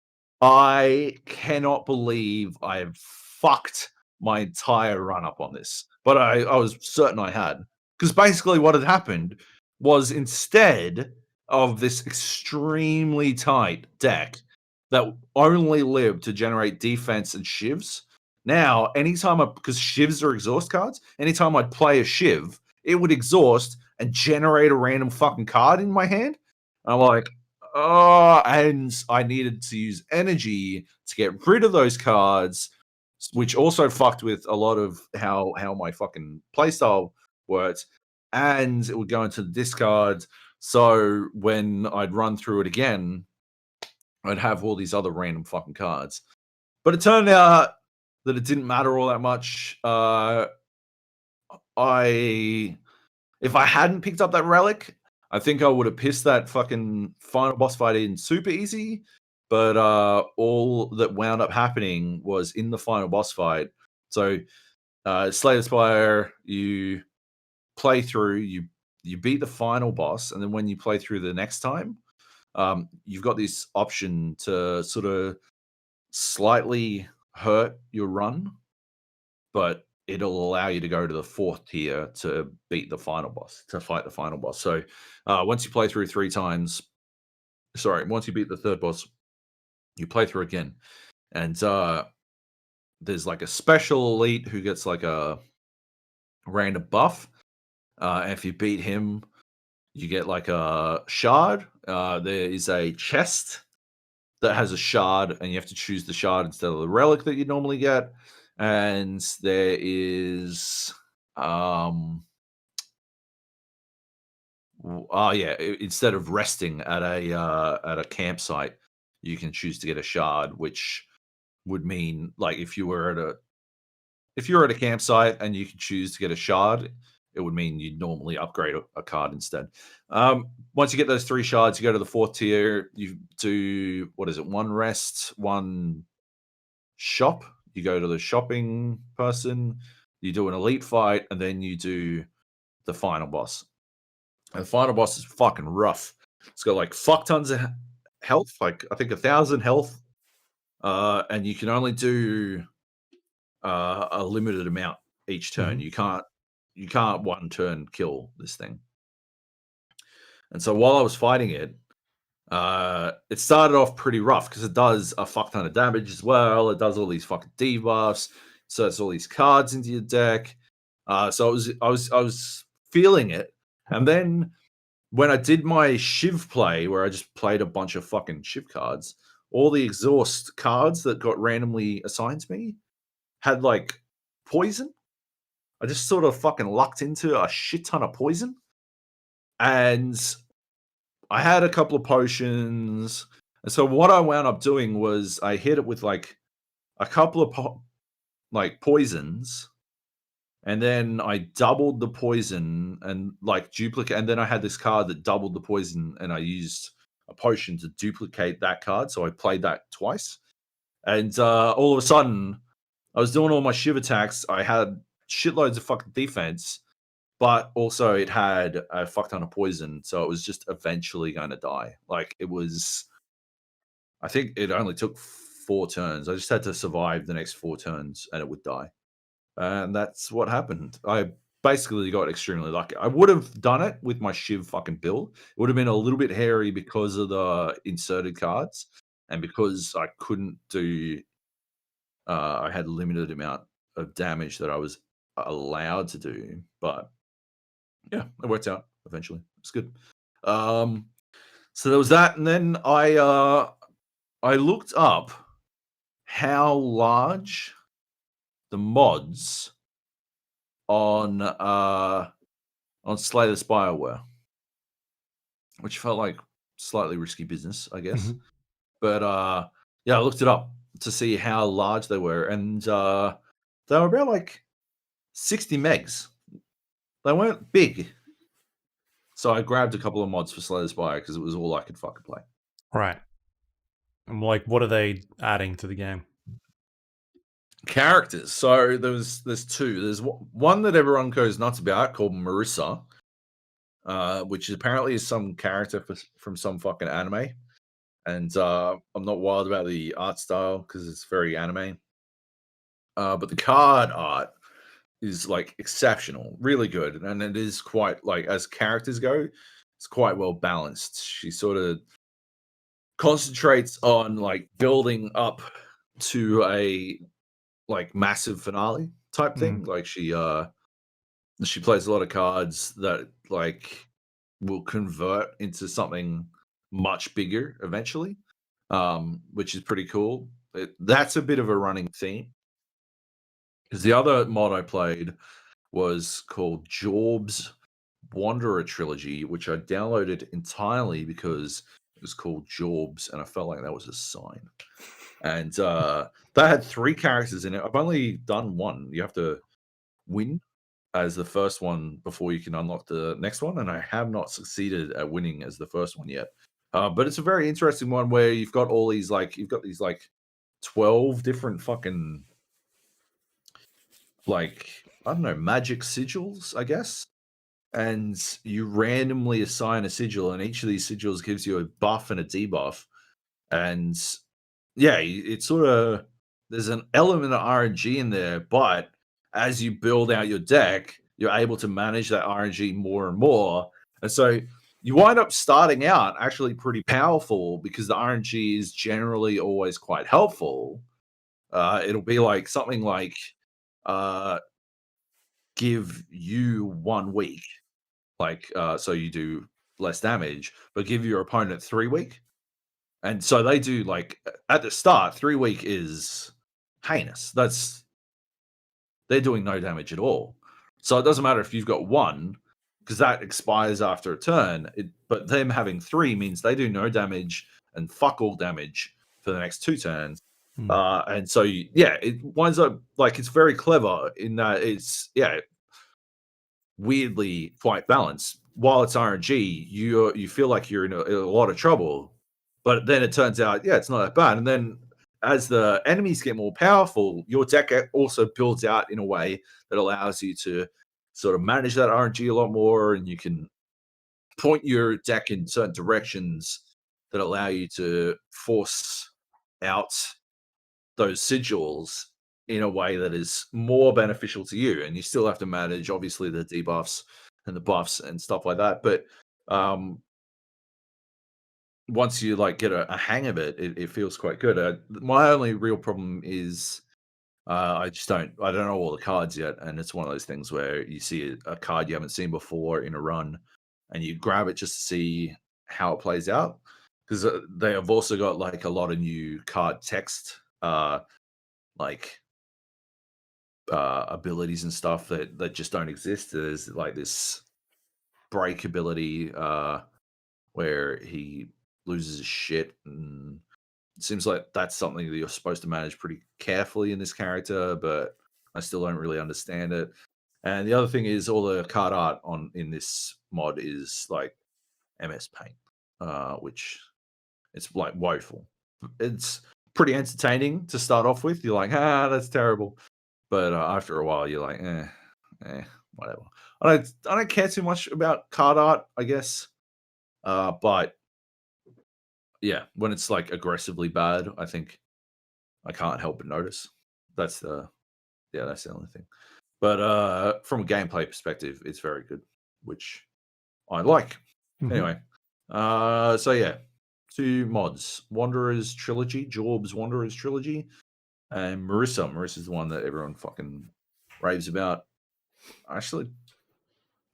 I cannot believe I have fucked my entire run up on this. But I was certain I had. Because basically what had happened was instead of this extremely tight deck that only lived to generate defense and shivs, now anytime because shivs are exhaust cards, anytime I'd play a shiv, it would exhaust and generate a random fucking card in my hand. And I'm like, oh, and I needed to use energy to get rid of those cards, which also fucked with a lot of how my fucking playstyle worked. And it would go into the discard. So when I'd run through it again, I'd have all these other random fucking cards. But it turned out that it didn't matter all that much. If I hadn't picked up that relic, I think I would have pissed that fucking final boss fight in super easy. But all that wound up happening was in the final boss fight. So Slay the Spire, you play through, you beat the final boss, and then when you play through the next time, you've got this option to sort of slightly hurt your run, but it'll allow you to go to the 4th tier to beat the final boss, to fight the final boss. So once you play through 3 times, once you beat the 3rd boss, you play through again. And there's like a special elite who gets like a random buff. And if you beat him, you get like a shard. There is a chest that has a shard, and you have to choose the shard instead of the relic that you normally get. And there is instead of resting at a campsite, you can choose to get a shard, which would mean like if you were at a campsite and you could choose to get a shard, it would mean you'd normally upgrade a card instead. Once you get those 3 shards, you go to the 4th tier. You do, 1 rest, 1 shop. You go to the shopping person. You do an elite fight, and then you do the final boss. And the final boss is fucking rough. It's got like fuck tons of health, like I think 1,000 health, and you can only do a limited amount each turn. Mm-hmm. You can't one turn kill this thing. And so while I was fighting it, it started off pretty rough because it does a fuck ton of damage as well. It does all these fucking debuffs, so it's all these cards into your deck. So I was feeling it, and then when I did my Shiv play, where I just played a bunch of fucking Shiv cards, all the exhaust cards that got randomly assigned to me had like poison. I just sort of fucking lucked into a shit ton of poison. And I had a couple of potions. And so what I wound up doing was I hit it with like a couple of poisons. And then I doubled the poison and like duplicate. And then I had this card that doubled the poison, and I used a potion to duplicate that card. So I played that twice. And all of a sudden, I was doing all my Shiv attacks. I had shitloads of fucking defense, but also it had a fuck ton of poison. So it was just eventually going to die. Like it was, I think it only took 4 turns. I just had to survive the next 4 turns and it would die. And that's what happened. I basically got extremely lucky. I would have done it with my Shiv fucking build. It would have been a little bit hairy because of the inserted cards and because I couldn't do. I had a limited amount of damage that I was allowed to do, but yeah, it worked out eventually. It's good. So there was that, and then I looked up how large the mods on Slay the Spire were, which felt like slightly risky business, I guess. Mm-hmm. But yeah, I looked it up to see how large they were, and they were about like 60 megs. They weren't big. So I grabbed a couple of mods for Slay the Spire because it was all I could fucking play. Right. I'm like, what are they adding to the game? Characters. So there's 2. There's one that everyone goes nuts about called Marissa, which apparently is some character from some fucking anime. And I'm not wild about the art style because it's very anime. But the card art is like exceptional, really good, and it is quite like as characters go, it's quite well balanced. She sort of concentrates on like building up to a like massive finale type thing. Like she plays a lot of cards that like will convert into something much bigger eventually, which is pretty cool. That's a bit of a running theme. Because the other mod I played was called Joab's Wanderer Trilogy, which I downloaded entirely because it was called Joab's, and I felt like that was a sign. And they had 3 characters in it. I've only done 1. You have to win as the first one before you can unlock the next one, and I have not succeeded at winning as the first one yet. But it's a very interesting one where you've got all these you've got these 12 different fucking I don't know, magic sigils, I guess. And you randomly assign a sigil, and each of these sigils gives you a buff and a debuff. And yeah, it's sort of, there's an element of RNG in there, but as you build out your deck, you're able to manage that RNG more and more. And so you wind up starting out actually pretty powerful because the RNG is generally always quite helpful. It'll be something like give you 1 week, so you do less damage, but give your opponent 3 week. And so they do at the start, 3 week is heinous. They're doing no damage at all. So it doesn't matter if you've got 1, because that expires after a turn. But them having 3 means they do no damage and fuck all damage for the next 2 turns. And so it winds up it's very clever in that it's weirdly quite balanced. While it's RNG, you feel like you're in a lot of trouble, but then it turns out it's not that bad. And then as the enemies get more powerful, your deck also builds out in a way that allows you to sort of manage that RNG a lot more, and you can point your deck in certain directions that allow you to force out those sigils in a way that is more beneficial to you. And you still have to manage, obviously, the debuffs and the buffs and stuff like that. But once you get a hang of it, it feels quite good. My only real problem is I don't know all the cards yet, and it's one of those things where you see a card you haven't seen before in a run, and you grab it just to see how it plays out, because they have also got a lot of new card text, abilities and stuff that just don't exist. There's this break ability where he loses his shit, and it seems like that's something that you're supposed to manage pretty carefully in this character, but I still don't really understand it. And the other thing is all the card art in this mod is MS Paint, which it's woeful. It's pretty entertaining to start off with. You're that's terrible. But after a while, you're whatever. I don't care too much about card art, I guess. But yeah, when it's aggressively bad, I think I can't help but notice. That's the only thing. But from a gameplay perspective, it's very good, which I like. Anyway, so yeah, 2 mods: Wanderer's Trilogy, Joab's Wanderer's Trilogy, and Marissa's the one that everyone fucking raves about. Actually,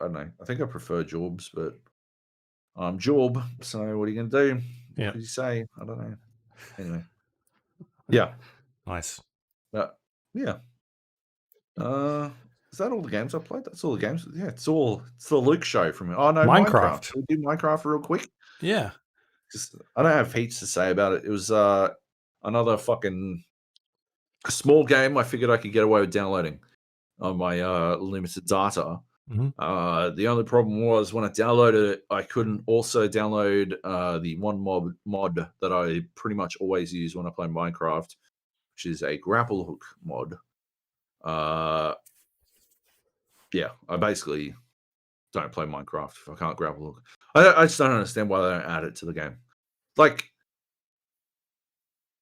I don't know. I think I prefer Joab's, but I'm Joab, so what are you going to do? What did you say? I don't know. Anyway. Yeah. Nice. Yeah. Is that all the games I played? That's all the games. Yeah, it's the Luke show from it. Oh no, Minecraft. Can we do Minecraft real quick? Yeah. I don't have heaps to say about it. It was another fucking small game I figured I could get away with downloading on my limited data. The only problem was when I downloaded it, I couldn't also download the one mod that I pretty much always use when I play Minecraft, which is a grapple hook mod. Yeah, I basically don't play Minecraft if I can't grapple hook. I just don't understand why they don't add it to the game.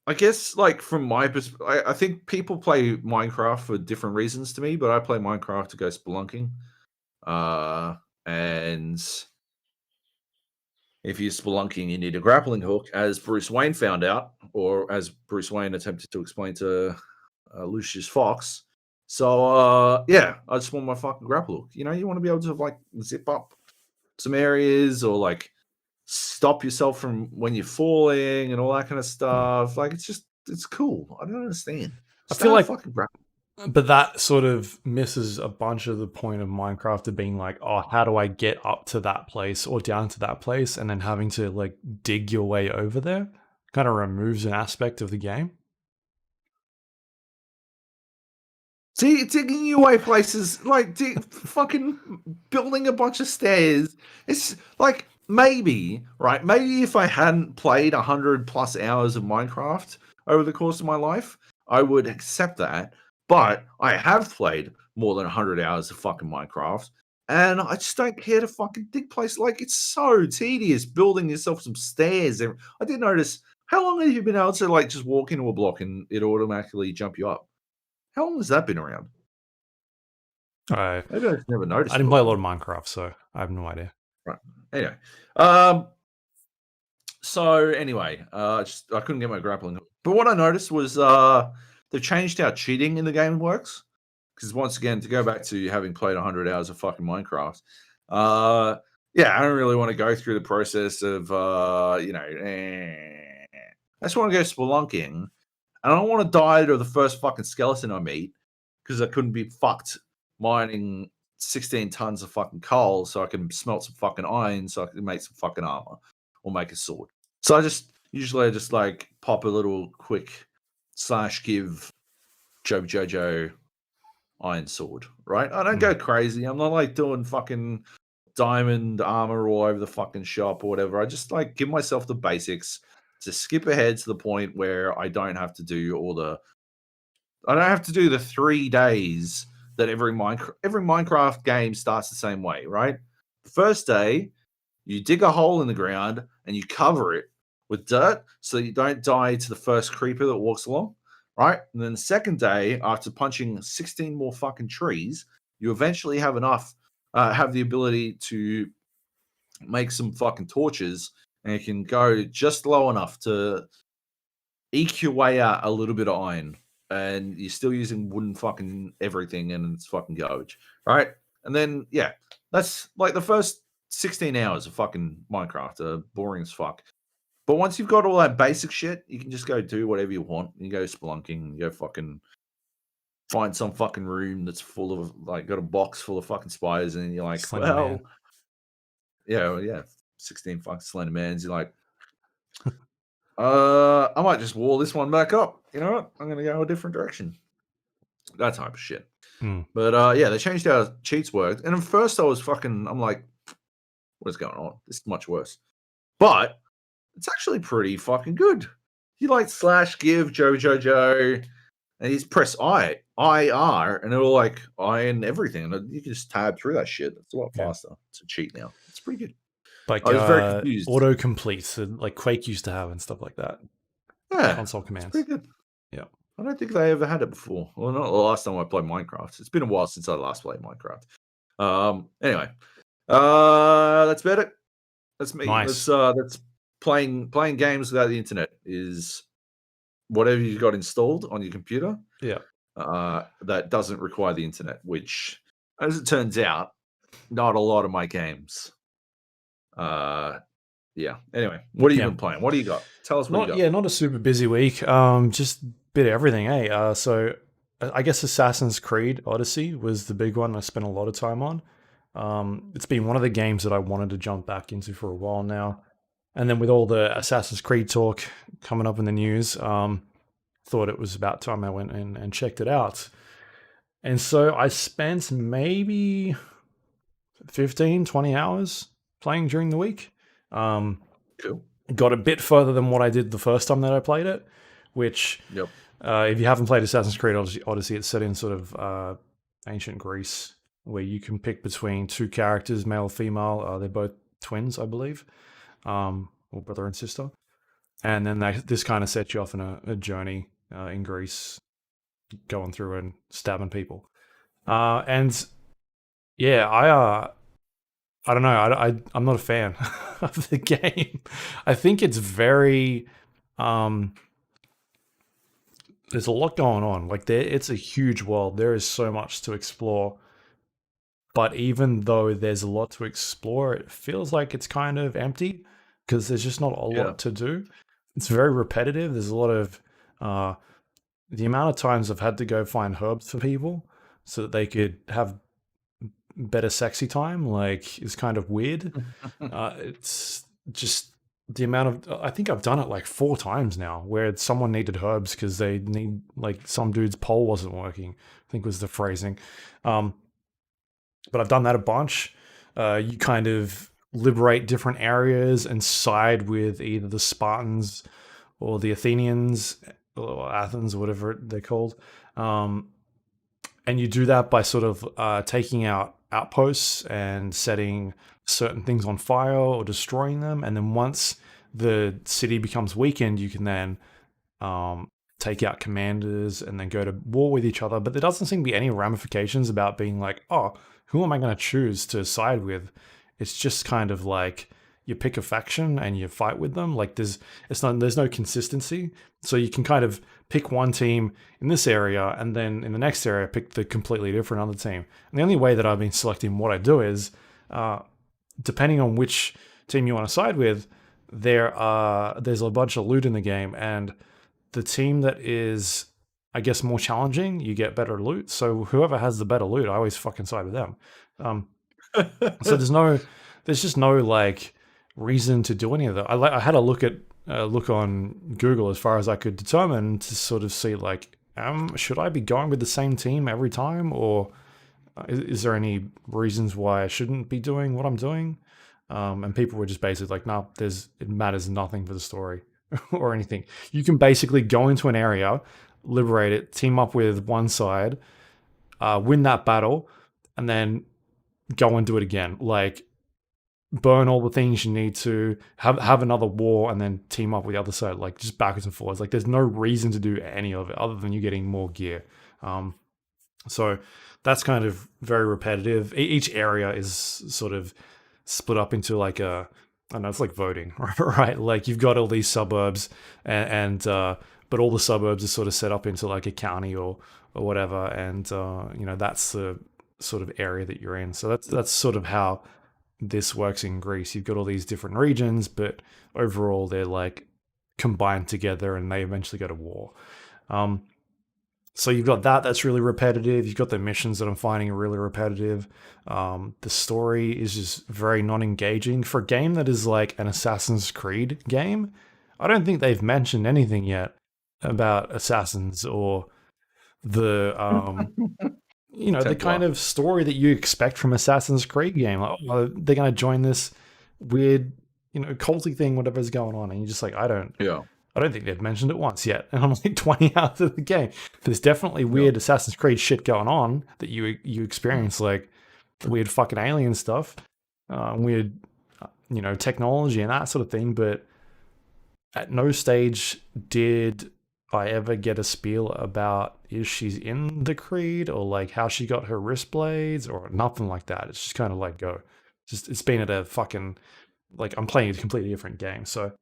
I guess, from my perspective, I think people play Minecraft for different reasons to me, but I play Minecraft to go spelunking. And if you're spelunking, you need a grappling hook, as Bruce Wayne found out, or as Bruce Wayne attempted to explain to Lucius Fox. So, yeah, I just want my fucking grapple hook. You want to be able to, zip up some areas or, stop yourself from when you're falling and all that kind of stuff. It's cool. I don't understand. I feel like fucking grapple. But that sort of misses a bunch of the point of Minecraft of being how do I get up to that place or down to that place, and then having to dig your way over there kind of removes an aspect of the game. See, digging your way places, like fucking building a bunch of stairs. It's like maybe, right? Maybe if I hadn't played 100+ hours of Minecraft over the course of my life, I would accept that. But I have played more than 100 hours of fucking Minecraft, and I just don't care to fucking dig places. Like, it's so tedious building yourself some stairs. I did notice, how long have you been able to, like, just walk into a block and it automatically jump you up? How long has that been around? I Maybe I just never noticed I it didn't play a lot before. of Minecraft, so I have no idea. Right. Anyway. Um, I couldn't get my grappling hook. But what I noticed was they've changed how cheating in the game works. Because once again, to go back to having played 100 hours of fucking Minecraft, I don't really want to go through the process of, I just want to go spelunking. And I don't want to die to the first fucking skeleton I meet because I couldn't be fucked mining 16 tons of fucking coal so I can smelt some fucking iron so I can make some fucking armor or make a sword. So I just like pop a little quick / give Jojo iron sword, right? I don't go crazy. I'm not like doing fucking diamond armor all over the fucking shop or whatever. I just like give myself the basics to skip ahead to the point where I don't have to do the 3 days that every Minecraft game starts the same way, right? The first day, you dig a hole in the ground and you cover it with dirt so you don't die to the first creeper that walks along, right? And then the second day, after punching 16 more fucking trees, you eventually have the ability to make some fucking torches, and you can go just low enough to eke your way out a little bit of iron, and you're still using wooden fucking everything, and it's fucking garbage, right? And then that's like the first 16 hours of fucking Minecraft are boring as fuck. But once you've got all that basic shit, you can just go do whatever you want. You go spelunking, you go fucking find some fucking room that's full of, like, got a box full of fucking spiders, and you're like, Slender Man. yeah, 16 fucking Slender Mans. You're like, I might just wall this one back up. You know what? I'm gonna go a different direction. That type of shit. But they changed how cheats worked. And at first I'm like, what's going on? This is much worse. But it's actually pretty fucking good. You like / give Jojo, and you just press IR, and it'll like iron everything. And you can just tab through that shit. It's a lot faster to cheat now. It's pretty good. Like I was very confused. Autocomplete, like Quake used to have and stuff like that. Yeah, console commands. It's pretty good. Yeah. I don't think they ever had it before. Well, not the last time I played Minecraft. It's been a while since I last played Minecraft. Anyway, that's about it. That's me. Nice. That's playing games without the internet is whatever you got installed on your computer. Yeah. That doesn't require the internet, which, as it turns out, not a lot of my games. Anyway, what have you been playing? What do you got? Tell us what you got. Yeah, not a super busy week. Just a bit of everything, eh? So I guess Assassin's Creed Odyssey was the big one I spent a lot of time on. It's been one of the games that I wanted to jump back into for a while now. And then with all the Assassin's Creed talk coming up in the news, thought it was about time I went in and checked it out. And so I spent maybe 15, 20 hours playing during the week. Cool. Got a bit further than what I did the first time that I played it, which, if you haven't played Assassin's Creed Odyssey, it's set in sort of ancient Greece, where you can pick between 2 characters, male or female. They're both twins, I believe, or brother and sister. And then this kind of sets you off on a journey in Greece, going through and stabbing people. I don't know. I'm not a fan of the game. I think it's very. There's a lot going on. Like it's a huge world. There is so much to explore. But even though there's a lot to explore, it feels like it's kind of empty because there's just not a lot to do. It's very repetitive. There's a lot of the amount of times I've had to go find herbs for people so that they could have better sexy time, like, is kind of weird. It's just the amount of, I think I've done it like 4 times now, where someone needed herbs because they need, like, some dude's pole wasn't working, I think was the phrasing. Um, but I've done that a bunch. You kind of liberate different areas and side with either the Spartans or the Athenians or Athens, or whatever they're called. Um, and you do that by sort of taking out outposts and setting certain things on fire or destroying them. And then once the city becomes weakened, you can then take out commanders and then go to war with each other. But there doesn't seem to be any ramifications about being like, oh, who am I going to choose to side with? It's just kind of like you pick a faction and you fight with them. Like there's no consistency. So you can kind of pick one team in this area and then in the next area pick the completely different other team. And the only way that I've been selecting what I do is depending on which team you want to side with, there's a bunch of loot in the game, and the team that is, I guess, more challenging, you get better loot. So whoever has the better loot, I always fucking side with them. So there's just no like reason to do any of that. I had a look on Google as far as I could determine to sort of see like, should I be going with the same team every time, or is there any reasons why I shouldn't be doing what I'm doing? And people were just basically like, no, it matters nothing for the story or anything. You can basically go into an area, liberate it, team up with one side, win that battle, and then go and do it again. Like, burn all the things you need to, have another war, and then team up with the other side, like just backwards and forwards. Like there's no reason to do any of it other than you getting more gear. So that's kind of very repetitive. Each area is sort of split up into like I don't know, it's like voting, right? Like you've got all these suburbs, and but all the suburbs are sort of set up into like a county or whatever, and that's the sort of area that you're in. So that's sort of how this works in Greece. You've got all these different regions, but overall they're like combined together and they eventually go to war. So you've got that's really repetitive. You've got the missions that I'm finding are really repetitive. The story is just very non-engaging. For a game that is like an Assassin's Creed game, I don't think they've mentioned anything yet about assassins or the the kind of story that you expect from Assassin's Creed game. Like, oh, they're going to join this weird, culty thing, whatever's going on. And you're just like, I don't think they've mentioned it once yet. And I'm like 20 hours of the game. There's definitely weird Assassin's Creed shit going on that you experience, like weird fucking alien stuff, weird, technology and that sort of thing. But at no stage did I ever get a spiel about if she's in the Creed or like how she got her wrist blades or nothing like that. It's just kind of like it's been at a fucking, like, I'm playing a completely different game. So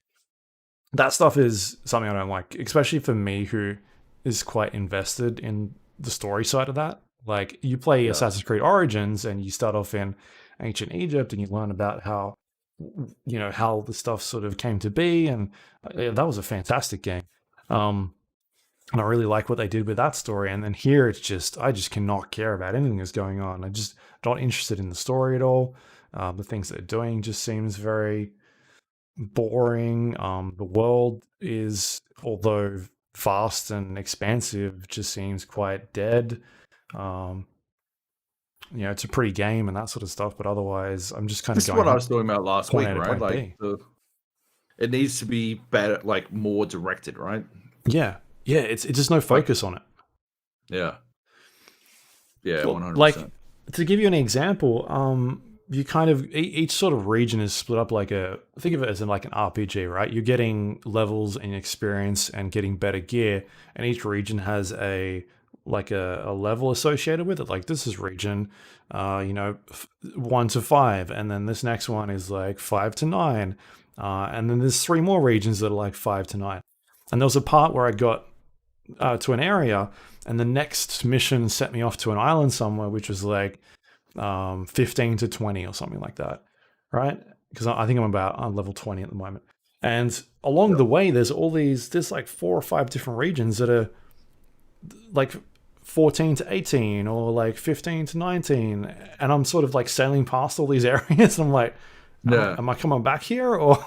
that stuff is something I don't like, especially for me who is quite invested in the story side of that. Like you play Assassin's Creed Origins and you start off in ancient Egypt and you learn about how the stuff sort of came to be, and that was a fantastic game. And I really like what they did with that story. And then here it's just, I just cannot care about anything that's going on. I'm just not interested in the story at all. The things they're doing just seems very boring. The world is, although vast and expansive, just seems quite dead. It's a pretty game and that sort of stuff, but otherwise I'm just kind of going. This is what I was talking about last week, right? Like it needs to be better, like more directed, right? Yeah, it's just no focus on it. Yeah, 100%. Like, to give you an example, you kind of, each sort of region is split up like think of it as in like an RPG, right? You're getting levels and experience and getting better gear, and each region has a level associated with it. Like this is region 1 to 5, and then this next one is like 5 to 9, and then there's 3 more regions that are like 5 to 9. And there was a part where I got to an area, and the next mission sent me off to an island somewhere, which was like 15 to 20 or something like that, right? Because I think I'm about on level 20 at the moment. And along the way, there's like 4 or 5 different regions that are like 14 to 18 or like 15 to 19. And I'm sort of like sailing past all these areas. And I'm like, Yeah. am I coming back here, or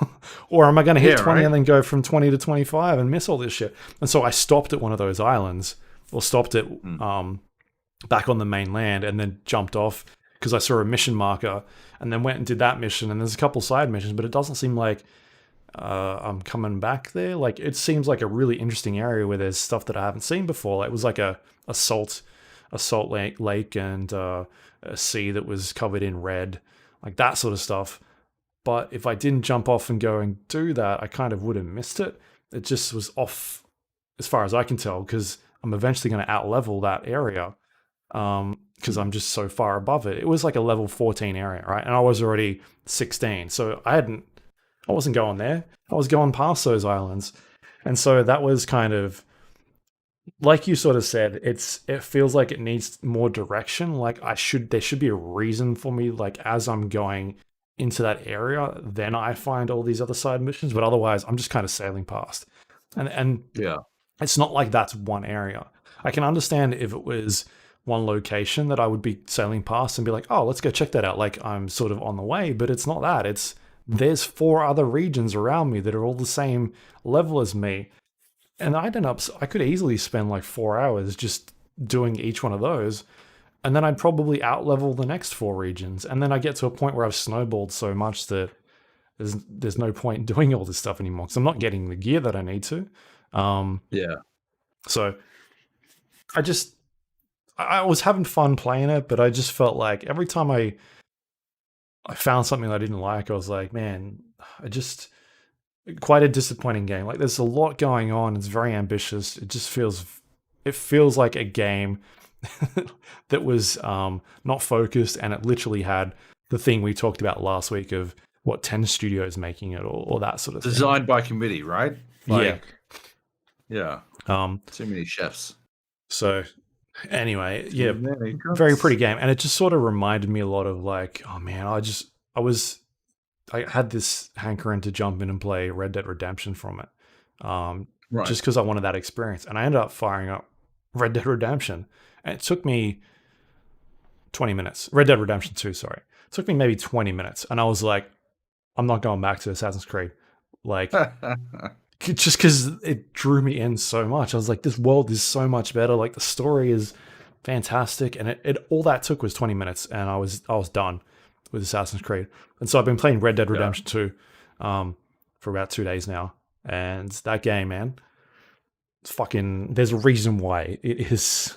am I going to hit 20 right. and then go from 20 to 25 and miss all this shit? And so I stopped at one of those islands, or stopped at back on the mainland, and then jumped off because I saw a mission marker, and then went and did that mission. And there's a couple side missions, but it doesn't seem like I'm coming back there. Like, it seems like a really interesting area where there's stuff that I haven't seen before. Like, it was like a salt lake and a sea that was covered in red, like that sort of stuff. But if I didn't jump off and go and do that, I kind of would have missed it. It just was off as far as I can tell, because I'm eventually going to out-level that area because I'm just so far above it. It was like a level 14 area, right? And I was already 16. So I wasn't going there. I was going past those islands. And so that was kind of, like you sort of said, it feels like it needs more direction. Like there should be a reason for me, like as I'm going into that area, then I find all these other side missions. But otherwise, I'm just kind of sailing past. And Yeah. it's not like that's one area. I can understand if it was one location that I would be sailing past and be like, oh, let's go check that out. Like, I'm sort of on the way, but it's not that. There's 4 other regions around me that are all the same level as me. And I could easily spend like 4 hours just doing each one of those. And then I'd probably out-level the next 4 regions. And then I get to a point where I've snowballed so much that there's no point in doing all this stuff anymore, because I'm not getting the gear that I need to. Yeah. So I was having fun playing it, but I just felt like every time I found something I didn't like, I was like, man, quite a disappointing game. Like, there's a lot going on. It's very ambitious. It feels like a game that was not focused, and it literally had the thing we talked about last week of 10 studios making it, or that sort of thing. Designed by committee, right? Yeah. Too many chefs. So anyway, yeah, very pretty game. And it just sort of reminded me a lot of like, oh man, I had this hankering to jump in and play Red Dead Redemption from it. Right. Just because I wanted that experience. And I ended up firing up Red Dead Redemption. And it took me 20 minutes. Red Dead Redemption 2, sorry. It took me maybe 20 minutes. And I was like, I'm not going back to Assassin's Creed. Like, just because it drew me in so much. I was like, this world is so much better. Like, the story is fantastic. And it all that took was 20 minutes. And I was done with Assassin's Creed. And so I've been playing Red Dead Redemption 2 for about 2 days now. And that game, man, there's a reason why it is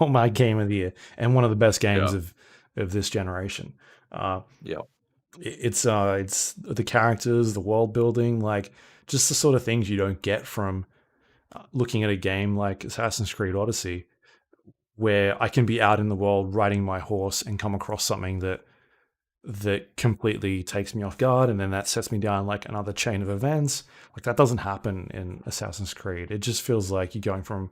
my game of the year and one of the best games of this generation. It's the characters, the world building, like just the sort of things you don't get from looking at a game like Assassin's Creed Odyssey, where I can be out in the world riding my horse and come across something that completely takes me off guard, and then that sets me down like another chain of events. Like, that doesn't happen in Assassin's Creed. It just feels like you're going from,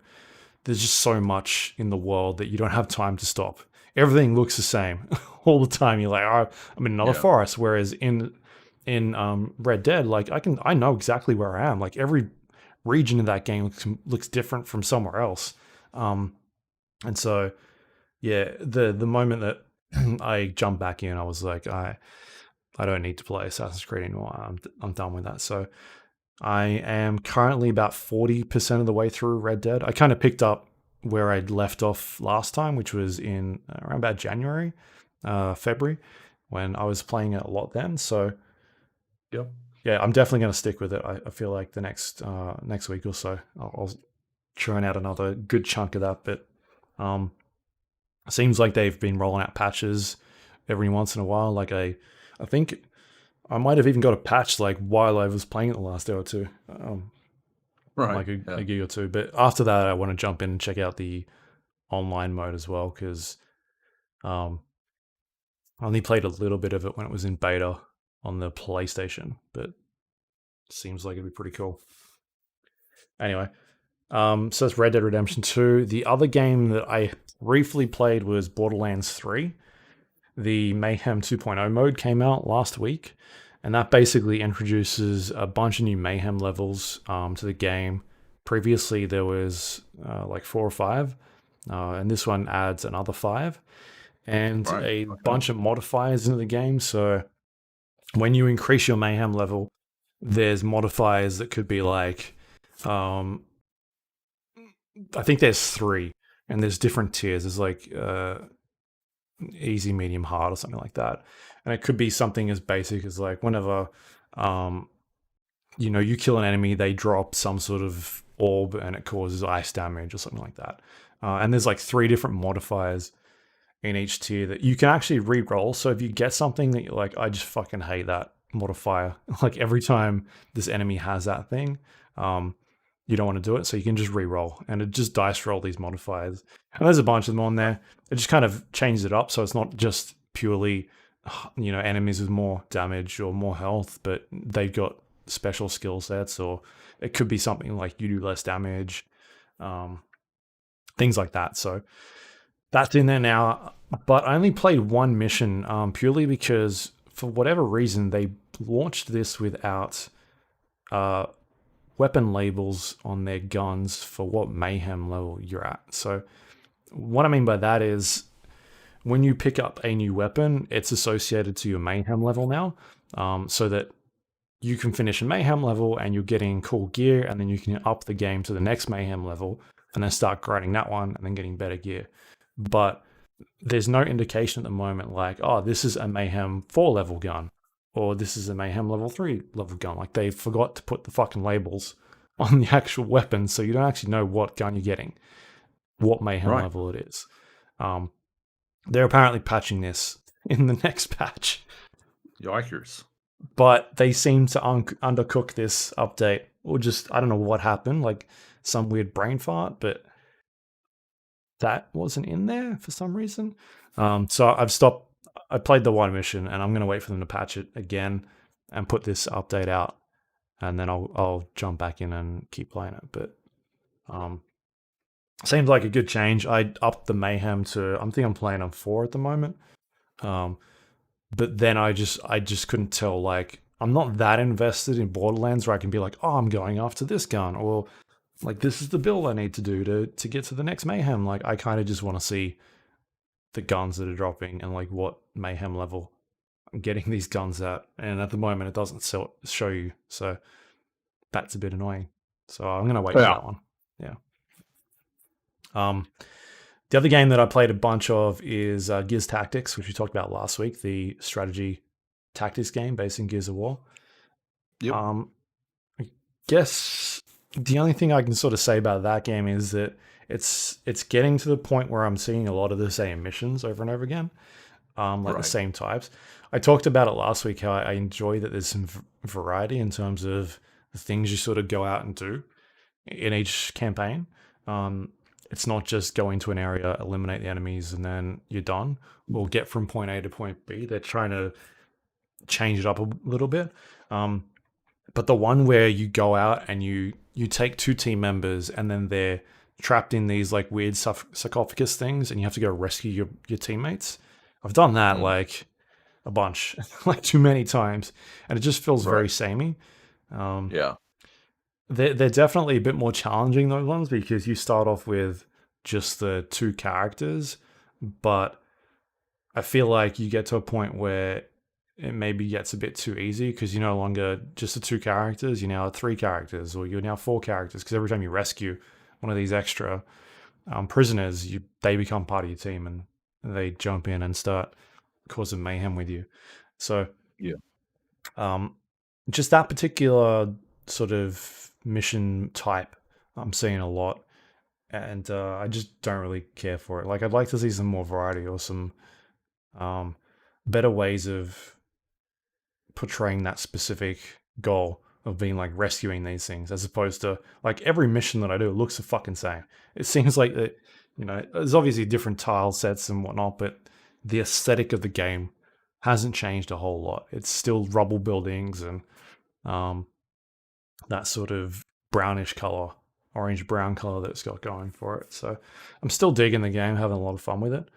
there's just so much in the world that you don't have time to stop. Everything looks the same all the time. You're like, oh, I'm in another forest. Whereas in Red Dead, like I know exactly where I am. Like, every region in that game looks different from somewhere else. And so, yeah, the moment that I jumped back in, I was like, I don't need to play Assassin's Creed anymore. I'm done with that. So I am currently about 40% of the way through Red Dead. I kind of picked up where I'd left off last time, which was in around about January, February, when I was playing it a lot then. So yeah, I'm definitely going to stick with it. I feel like the next week or so, I'll churn out another good chunk of that. But seems like they've been rolling out patches every once in a while. Like I think I might have even got a patch like while I was playing it the last day or two, right? Like a gig or two. But after that, I want to jump in and check out the online mode as well, because I only played a little bit of it when it was in beta on the PlayStation, but it seems like it'd be pretty cool. Anyway, so it's Red Dead Redemption 2. The other game that I briefly played was Borderlands 3. The Mayhem 2.0 mode came out last week, and that basically introduces a bunch of new Mayhem levels to the game. Previously, there was like 4 or 5, and this one adds another 5, and a bunch of modifiers into the game. So when you increase your mayhem level, there's modifiers that could be like, I think there's 3, and there's different tiers. There's like easy, medium, hard, or something like that. And it could be something as basic as like whenever, you kill an enemy, they drop some sort of orb and it causes ice damage or something like that. And there's like 3 different modifiers in each tier that you can actually re-roll. So if you get something that you're like, I just fucking hate that modifier, like every time this enemy has that thing, you don't want to do it, so you can just re-roll, and it just dice roll these modifiers. And there's a bunch of them on there. It just kind of changes it up, so it's not just purely, enemies with more damage or more health, but they've got special skill sets, or it could be something like you do less damage, things like that. So that's in there now, but I only played one mission purely because for whatever reason they launched this without weapon labels on their guns for what mayhem level you're at. So what I mean by that is when you pick up a new weapon, it's associated to your mayhem level now, so that you can finish a mayhem level and you're getting cool gear, and then you can up the game to the next mayhem level and then start grinding that one and then getting better gear. But there's no indication at the moment like, oh, this is a mayhem 4 level gun, or this is a mayhem level 3 level gun. Like they forgot to put the fucking labels on the actual weapon, so you don't actually know what gun you're getting, what mayhem level it is. They're apparently patching this in the next patch. Yikers. But they seem to undercook this update, or just, I don't know what happened, like some weird brain fart, but that wasn't in there for some reason. So I've stopped. I played the one mission, and I'm going to wait for them to patch it again and put this update out, and then I'll jump back in and keep playing it. But seems like a good change. I upped the mayhem to, I think I'm playing on 4 at the moment. But then I just couldn't tell, like, I'm not that invested in Borderlands where I can be like, oh, I'm going after this gun, or like this is the build I need to do to get to the next mayhem. Like I kind of just want to see the guns that are dropping and like what mayhem level I'm getting these guns at. And at the moment it doesn't show you, so that's a bit annoying. So I'm gonna wait for that one. Yeah. The other game that I played a bunch of is Gibbs Tactics, which we talked about last week, the strategy tactics game based in Gears of War. Yep. I guess the only thing I can sort of say about that game is that it's getting to the point where I'm seeing a lot of the same missions over and over again, like the same types. I talked about it last week, how I enjoy that there's some variety in terms of the things you sort of go out and do in each campaign. It's not just go into an area, eliminate the enemies, and then you're done. Or get from point A to point B. They're trying to change it up a little bit. But the one where you go out and you take 2 team members and then they're trapped in these like weird sarcophagus things and you have to go rescue your teammates. I've done that like a bunch, like too many times. And it just feels very samey. Yeah. They're definitely a bit more challenging, those ones, because you start off with just the 2 characters, but I feel like you get to a point where it maybe gets a bit too easy because you're no longer just the 2 characters, you're now 3 characters, or you're now 4 characters, because every time you rescue one of these extra prisoners, they become part of your team and they jump in and start causing mayhem with you. So yeah, just that particular sort of mission type I'm seeing a lot, and I just don't really care for it. Like I'd like to see some more variety or some better ways of portraying that specific goal of being like rescuing these things, as opposed to like every mission that I do looks the fucking same. It seems like that, there's obviously different tile sets and whatnot, but the aesthetic of the game hasn't changed a whole lot. It's still rubble buildings and that sort of brownish color, orange brown color that it's got going for it. So I'm still digging the game, having a lot of fun with it.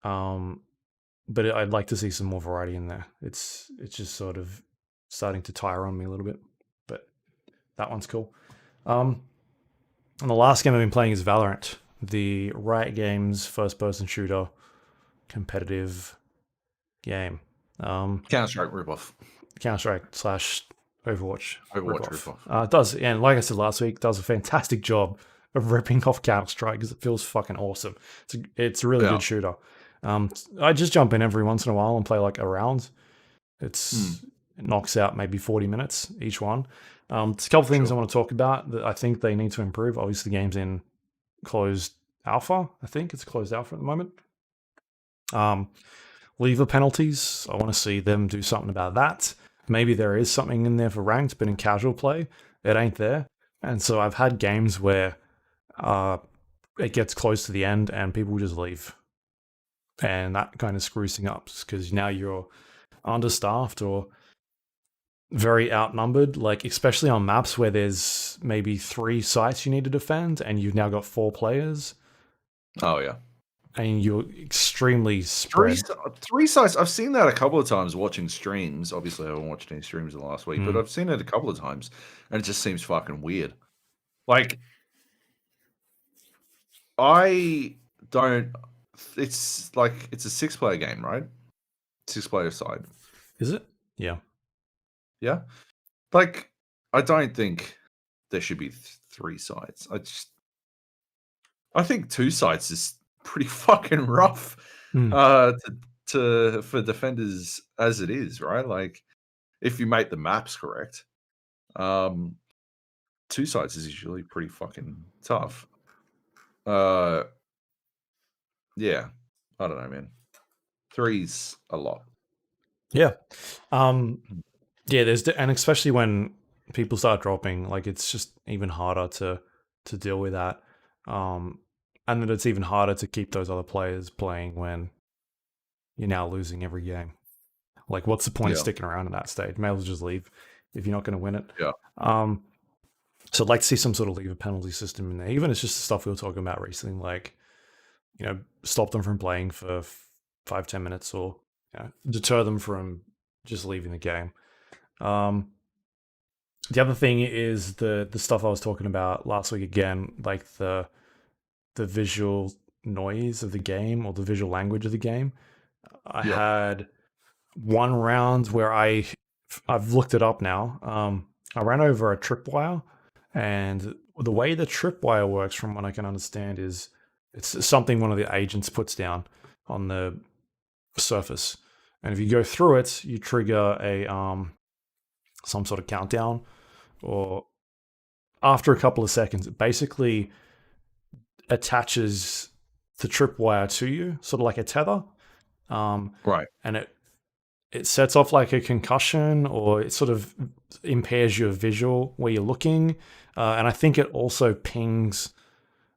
But I'd like to see some more variety in there. It's just sort of starting to tire on me a little bit, but that one's cool. And the last game I've been playing is Valorant, the Riot Games first-person shooter competitive game. Counter-Strike ripoff. Counter-Strike slash Overwatch Overwatch ripoff. ripoff. It does, and like I said last week, does a fantastic job of ripping off Counter-Strike because it feels fucking awesome. It's a really good shooter. I just jump in every once in a while and play like a round. It knocks out maybe 40 minutes each one. There's a couple things I want to talk about that I think they need to improve. Obviously, the game's in closed alpha. I think it's closed alpha at the moment. Lever penalties. I want to see them do something about that. Maybe there is something in there for ranked, but in casual play, it ain't there. And so I've had games where it gets close to the end and people just leave. And that kind of screws things up because now you're understaffed or very outnumbered, like especially on maps where there's maybe 3 sites you need to defend and you've now got 4 players. Oh, yeah. And you're extremely spread. 3 sites. I've seen that a couple of times watching streams. Obviously, I haven't watched any streams in the last week, but I've seen it a couple of times, and it just seems fucking weird. Like, I don't. It's like it's a 6-player game, right? 6-player side. Is it? Yeah. Yeah. Like, I don't think there should be 3 sides. I think 2 sides is pretty fucking rough for defenders as it is, right? Like, if you make the maps correct, 2 sides is usually pretty fucking tough. Yeah, I don't know, man. 3's a lot. Yeah. Yeah, and especially when people start dropping, like it's just even harder to deal with that. And then it's even harder to keep those other players playing when you're now losing every game. Like, what's the point of sticking around at that stage? May as well just leave if you're not going to win it. Yeah. So I'd like to see some sort of lever penalty system in there. Even it's just the stuff we were talking about recently, like, stop them from playing for 5-10 minutes or deter them from just leaving the game. The other thing is the stuff I was talking about last week again, like the visual noise of the game or the visual language of the game. I had one round where I've looked it up now. I ran over a tripwire, and the way the tripwire works, from what I can understand, is it's something one of the agents puts down on the surface, and if you go through it, you trigger a some sort of countdown, or after a couple of seconds, it basically attaches the tripwire to you, sort of like a tether. Right. And it sets off like a concussion, or it sort of impairs your visual where you're looking. And I think it also pings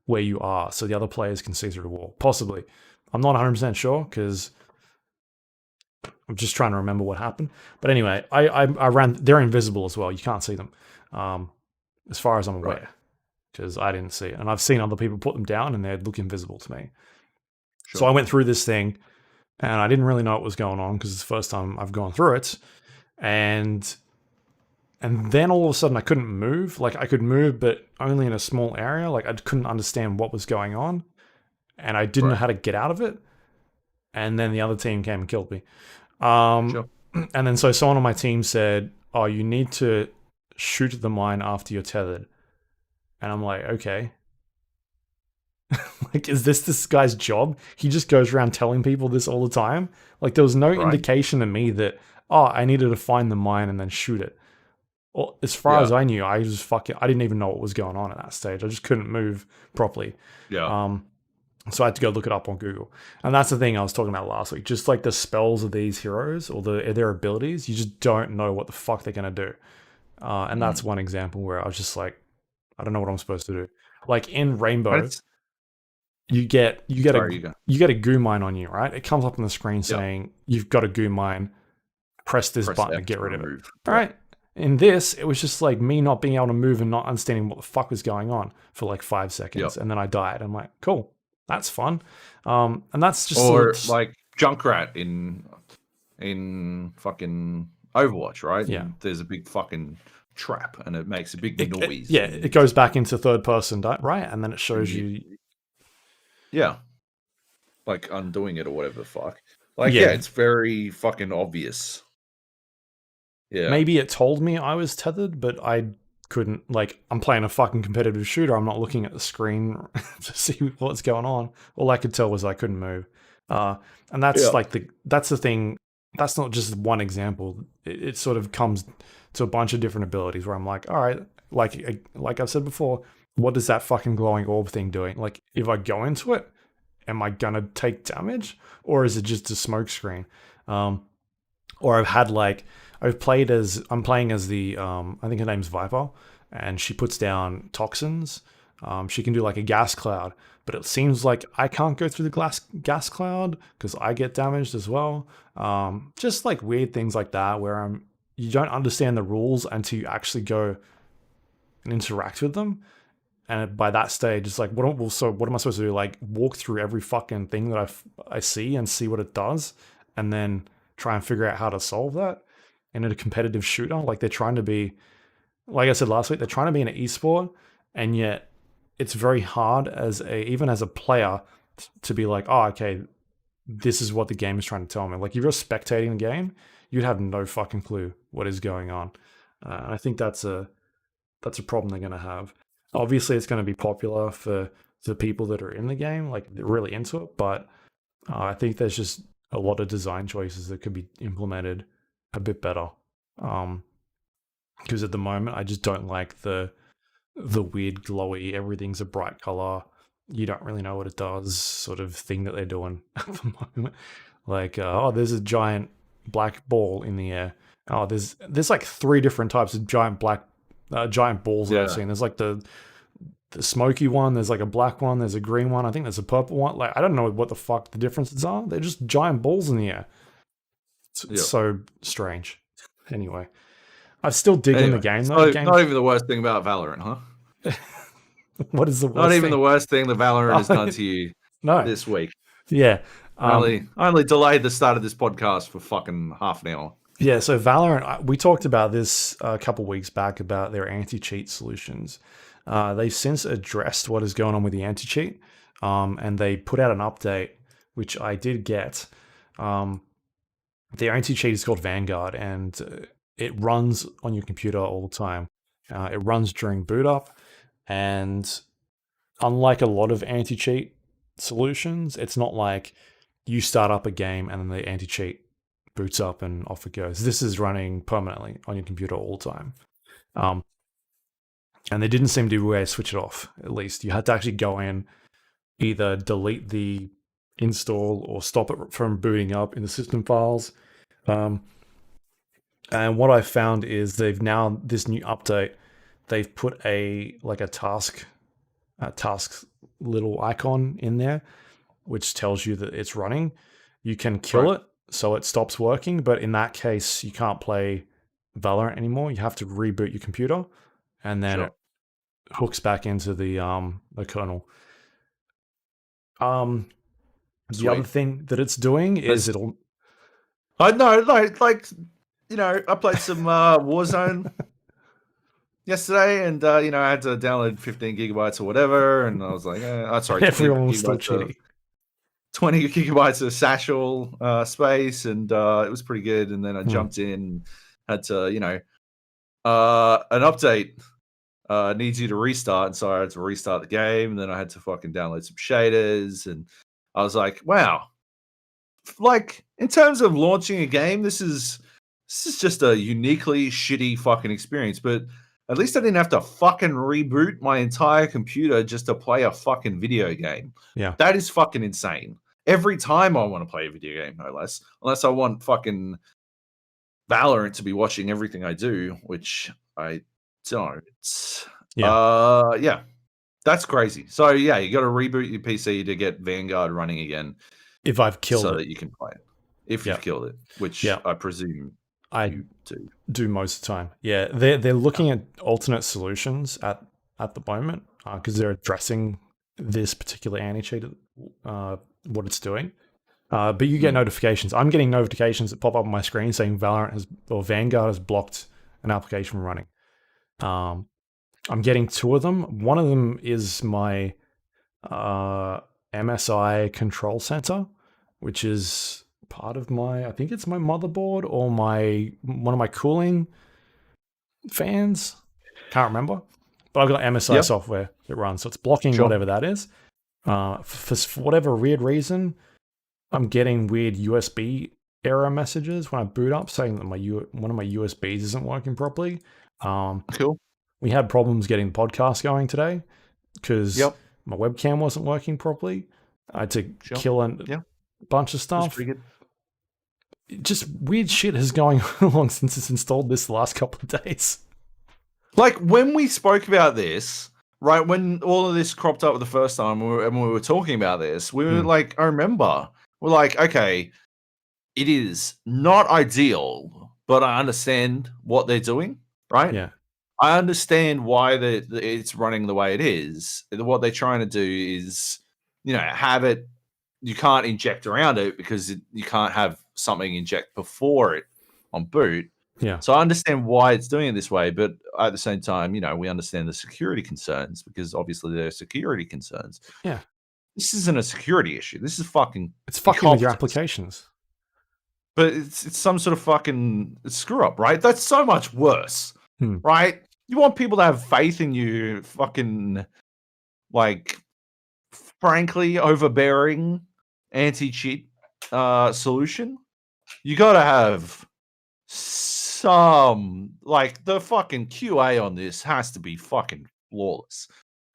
where you are, so the other players can see through the wall. Possibly. I'm not 100% sure, because I'm just trying to remember what happened. But anyway, I ran. They're invisible as well. You can't see them, as far as I'm aware, because I didn't see it. And I've seen other people put them down, and they look invisible to me. Sure. So I went through this thing, and I didn't really know what was going on because it's the first time I've gone through it. And then all of a sudden I couldn't move. Like, I could move, but only in a small area. Like, I couldn't understand what was going on, and I didn't know how to get out of it. And then the other team came and killed me. Sure. And then so someone on my team said, "Oh, you need to shoot the mine after you're tethered." And I'm like, okay. Like, is this guy's job? He just goes around telling people this all the time? Like, there was no indication to me that, I needed to find the mine and then shoot it. Well, as far as I knew, I didn't even know what was going on at that stage. I just couldn't move properly. Yeah. So I had to go look it up on Google. And that's the thing I was talking about last week. Just like the spells of these heroes or their abilities, you just don't know what the fuck they're going to do. And that's one example where I was just like, I don't know what I'm supposed to do. Like in Rainbow, you get a goo mine on you, right? It comes up on the screen saying you've got a goo mine. Press this button to get rid of it. All right. In this, it was just like me not being able to move and not understanding what the fuck was going on for like 5 seconds, and then I died. I'm like, cool, that's fun. And that's just like Junkrat in fucking Overwatch, right? Yeah. And there's a big fucking trap, and it makes a big noise. It goes back into third person, right? And then it shows you. Yeah. Like undoing it or whatever the fuck. Like, it's very fucking obvious. Yeah. Maybe it told me I was tethered, but I couldn't. Like, I'm playing a fucking competitive shooter. I'm not looking at the screen to see what's going on. All I could tell was I couldn't move. And that's Yeah. like that's the thing. That's not just one example. It sort of comes to a bunch of different abilities where I'm like, all right, like I've said before, what is that fucking glowing orb thing doing? Like, if I go into it, am I gonna take damage, or is it just a smoke screen? Or I'm playing as the I think her name's Viper, and she puts down toxins. She can do like a gas cloud, but it seems like I can't go through the gas cloud because I get damaged as well. Just like weird things like that where you don't understand the rules until you actually go and interact with them. And by that stage, it's like, what am I supposed to do? Like, walk through every fucking thing that I see and see what it does, and then try and figure out how to solve that. And in a competitive shooter, like they're trying to be, like I said last week, they're trying to be an esport, and yet it's very hard even as a player to be like, oh, okay, this is what the game is trying to tell me. Like, if you're spectating the game, you'd have no fucking clue what is going on. And I think that's a problem they're going to have. Obviously, it's going to be popular for the people that are in the game, like they're really into it. But I think there's just a lot of design choices that could be implemented a bit better. Because at the moment, I just don't like the weird glowy, everything's a bright color, you don't really know what it does sort of thing that they're doing at the moment. Like, oh, there's a giant black ball in the air. Oh, there's like 3 different types of giant balls that I've seen. There's like the smoky one, there's like a black one, there's a green one, I think there's a purple one. Like, I don't know what the fuck the differences are. They're just giant balls in the air. It's so strange. Anyway, I still dig in the game though. Not even the worst thing about Valorant, huh? What is the worst Not even thing? the worst thing that Valorant has done to you this week. Yeah. I only delayed the start of this podcast for fucking half an hour. Yeah, so Valorant, we talked about this a couple weeks back about their anti-cheat solutions. They've since addressed what is going on with the anti-cheat, and they put out an update, which I did get. Their anti-cheat is called Vanguard, and it runs on your computer all the time. It runs during boot up, and unlike a lot of anti-cheat solutions, it's not like you start up a game and then the anti-cheat boots up and off it goes. This is running permanently on your computer all the time. And they didn't seem to be a way to switch it off, at least. You had to actually go in, either delete the install or stop it from booting up in the system files. And what I found is this new update, they've put a task little icon in there, which tells you that it's running. You can kill it, so it stops working, but in that case, you can't play Valorant anymore. You have to reboot your computer, and then it hooks back into the kernel. The other thing that it's doing is I know, like I played some Warzone yesterday, and I had to download 15 gigabytes or whatever, and I was like, sorry, everyone was still cheating. 20 gigabytes of satchel space, and it was pretty good. And then I jumped in, had to, an update needs you to restart, and so I had to restart the game, and then I had to fucking download some shaders, and I was like, wow, like in terms of launching a game, this is just a uniquely shitty fucking experience. But at least I didn't have to fucking reboot my entire computer just to play a fucking video game. Yeah, that is fucking insane. Every time I want to play a video game, no less, unless I want fucking Valorant to be watching everything I do, which I don't. Yeah, that's crazy. So yeah, you got to reboot your PC to get Vanguard running again. If I've killed it, so that you can play it. If you've killed it, which I presume I do most of the time. Yeah, they're looking at alternate solutions at the moment because they're addressing this particular anti-cheat, what it's doing. But you get notifications. I'm getting notifications that pop up on my screen saying Vanguard has blocked an application from running. I'm getting 2 of them. One of them is my MSI control center, which is part of I think it's my motherboard or one of my cooling fans. Can't remember. But I've got MSI Yep. software that runs, so it's blocking Sure. whatever that is. For whatever weird reason, I'm getting weird USB error messages when I boot up saying that one of my USBs isn't working properly. Cool. We had problems getting the podcast going today because Yep. my webcam wasn't working properly. I had to Sure. kill a Yeah. bunch of That's stuff. pretty good. Just weird shit is going along since it's installed this the last couple of days. Like when we spoke about this, right? When all of this cropped up the first time, and we were talking about this, we were like, I remember, we're like, okay, it is not ideal, but I understand what they're doing, right? Yeah. I understand why it's running the way it is. What they're trying to do is, have it. You can't inject around it because you can't have something inject before it on boot. Yeah. So I understand why it's doing it this way, but at the same time, we understand the security concerns because obviously there are security concerns. Yeah. This isn't a security issue. This is fucking. It's fucking with your applications. But it's some sort of fucking screw up, right? That's so much worse, right? You want people to have faith in you, fucking, like, frankly, overbearing anti-cheat solution. You got to have some, like, the fucking QA on this has to be fucking flawless.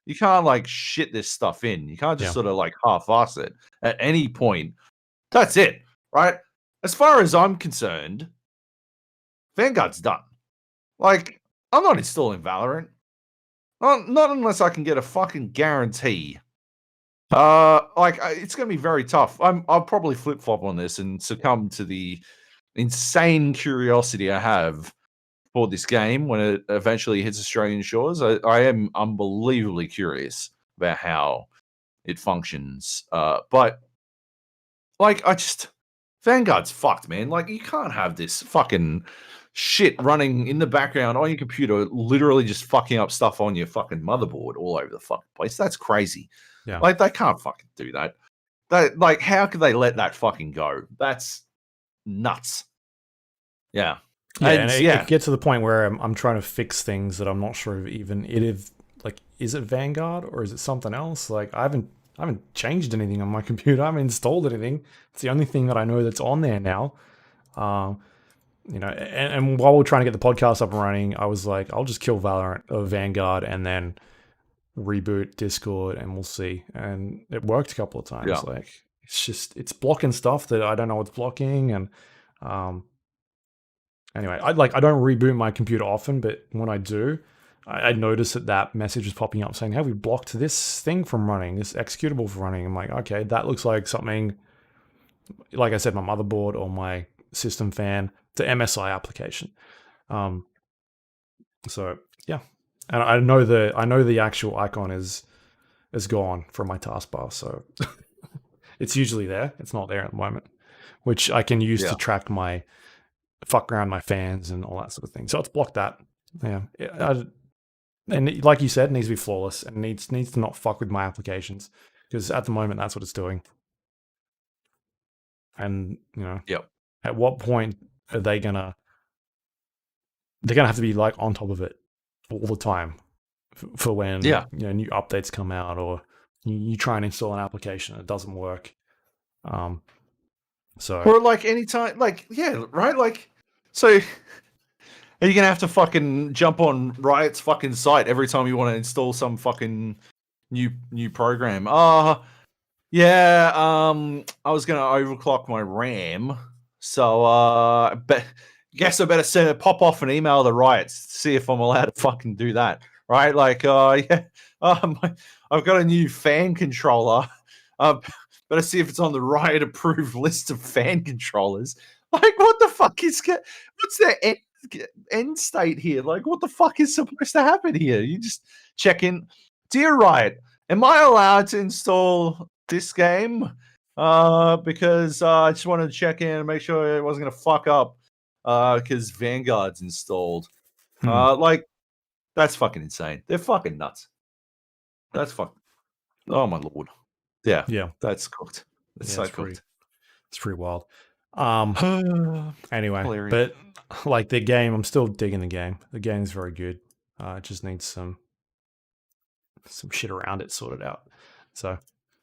You can't, like, shit this stuff in. You can't just sort of, like, half-ass it at any point. That's it, right? As far as I'm concerned, Vanguard's done. Like, I'm not installing Valorant. Not unless I can get a fucking guarantee. It's going to be very tough. I'll probably flip-flop on this and succumb to the insane curiosity I have for this game when it eventually hits Australian shores. I am unbelievably curious about how it functions. But, like, Vanguard's fucked, man. Like, you can't have this fucking shit running in the background on your computer, literally just fucking up stuff on your fucking motherboard all over the fucking place. That's crazy. Yeah. Like, they can't fucking do that. Like, how could they let that fucking go? That's nuts. Yeah. Yeah, and it gets to the point where I'm trying to fix things that I'm not sure if is it Vanguard or is it something else? Like, I haven't changed anything on my computer. I haven't installed anything. It's the only thing that I know that's on there now. And while we're trying to get the podcast up and running, I was like, I'll just kill Vanguard and then reboot Discord and we'll see. And it worked a couple of times. Yeah. Like, it's blocking stuff that I don't know what's blocking. And anyway, I don't reboot my computer often, but when I do, I notice that message is popping up saying, have we blocked this thing from running, this executable from running? I'm like, okay, that looks like something, like I said, my motherboard or my system fan, the MSI application. So yeah, and I know the actual icon is gone from my taskbar, so it's usually there. It's not there at the moment, which I can use to track my fuck around my fans and all that sort of thing. So it's blocked that. Yeah. And like you said, it needs to be flawless and needs to not fuck with my applications because at the moment that's what it's doing. And at what point are they're gonna have to be like on top of it all the time for when new updates come out or you try and install an application and it doesn't work. Or like anytime, like right, like so. Are you gonna have to fucking jump on Riot's fucking site every time you want to install some fucking new program? I was gonna overclock my RAM, so guess I better pop off an email to Riot to see if I'm allowed to fucking do that, right? Like, I've got a new fan controller. Better see if it's on the Riot approved list of fan controllers. Like, what the fuck what's their end state here? Like, what the fuck is supposed to happen here? You just check in, dear Riot, am I allowed to install this game? Because I just wanted to check in and make sure it wasn't gonna fuck up. Because Vanguard's installed. Like, that's fucking insane. They're fucking nuts. That's fucking. Oh my lord. Yeah. That's cooked. It's so cooked. It's pretty wild. Anyway, Hilarious. but like the game, I'm still digging the game. The game's very good. It just needs some shit around it sorted out. So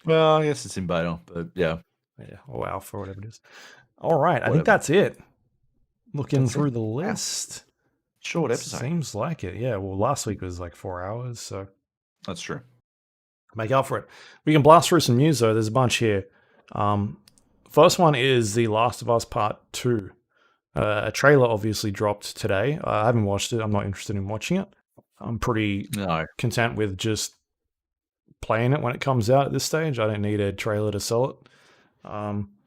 Well, I guess it's in beta, but yeah, yeah, or alpha or whatever it is. All right, I think whatever. that's it. Looking That's it. through the Wow. list, Short episode. seems like it. Yeah. Well, last week was like 4 hours, so That's true. make up for it. We can blast through some news though. There's a bunch here. First one is The Last of Us Part 2. A trailer obviously dropped today. I haven't watched it. I'm not interested in watching it. I'm pretty No. content with just playing it when it comes out at this stage. I don't need a trailer to sell it.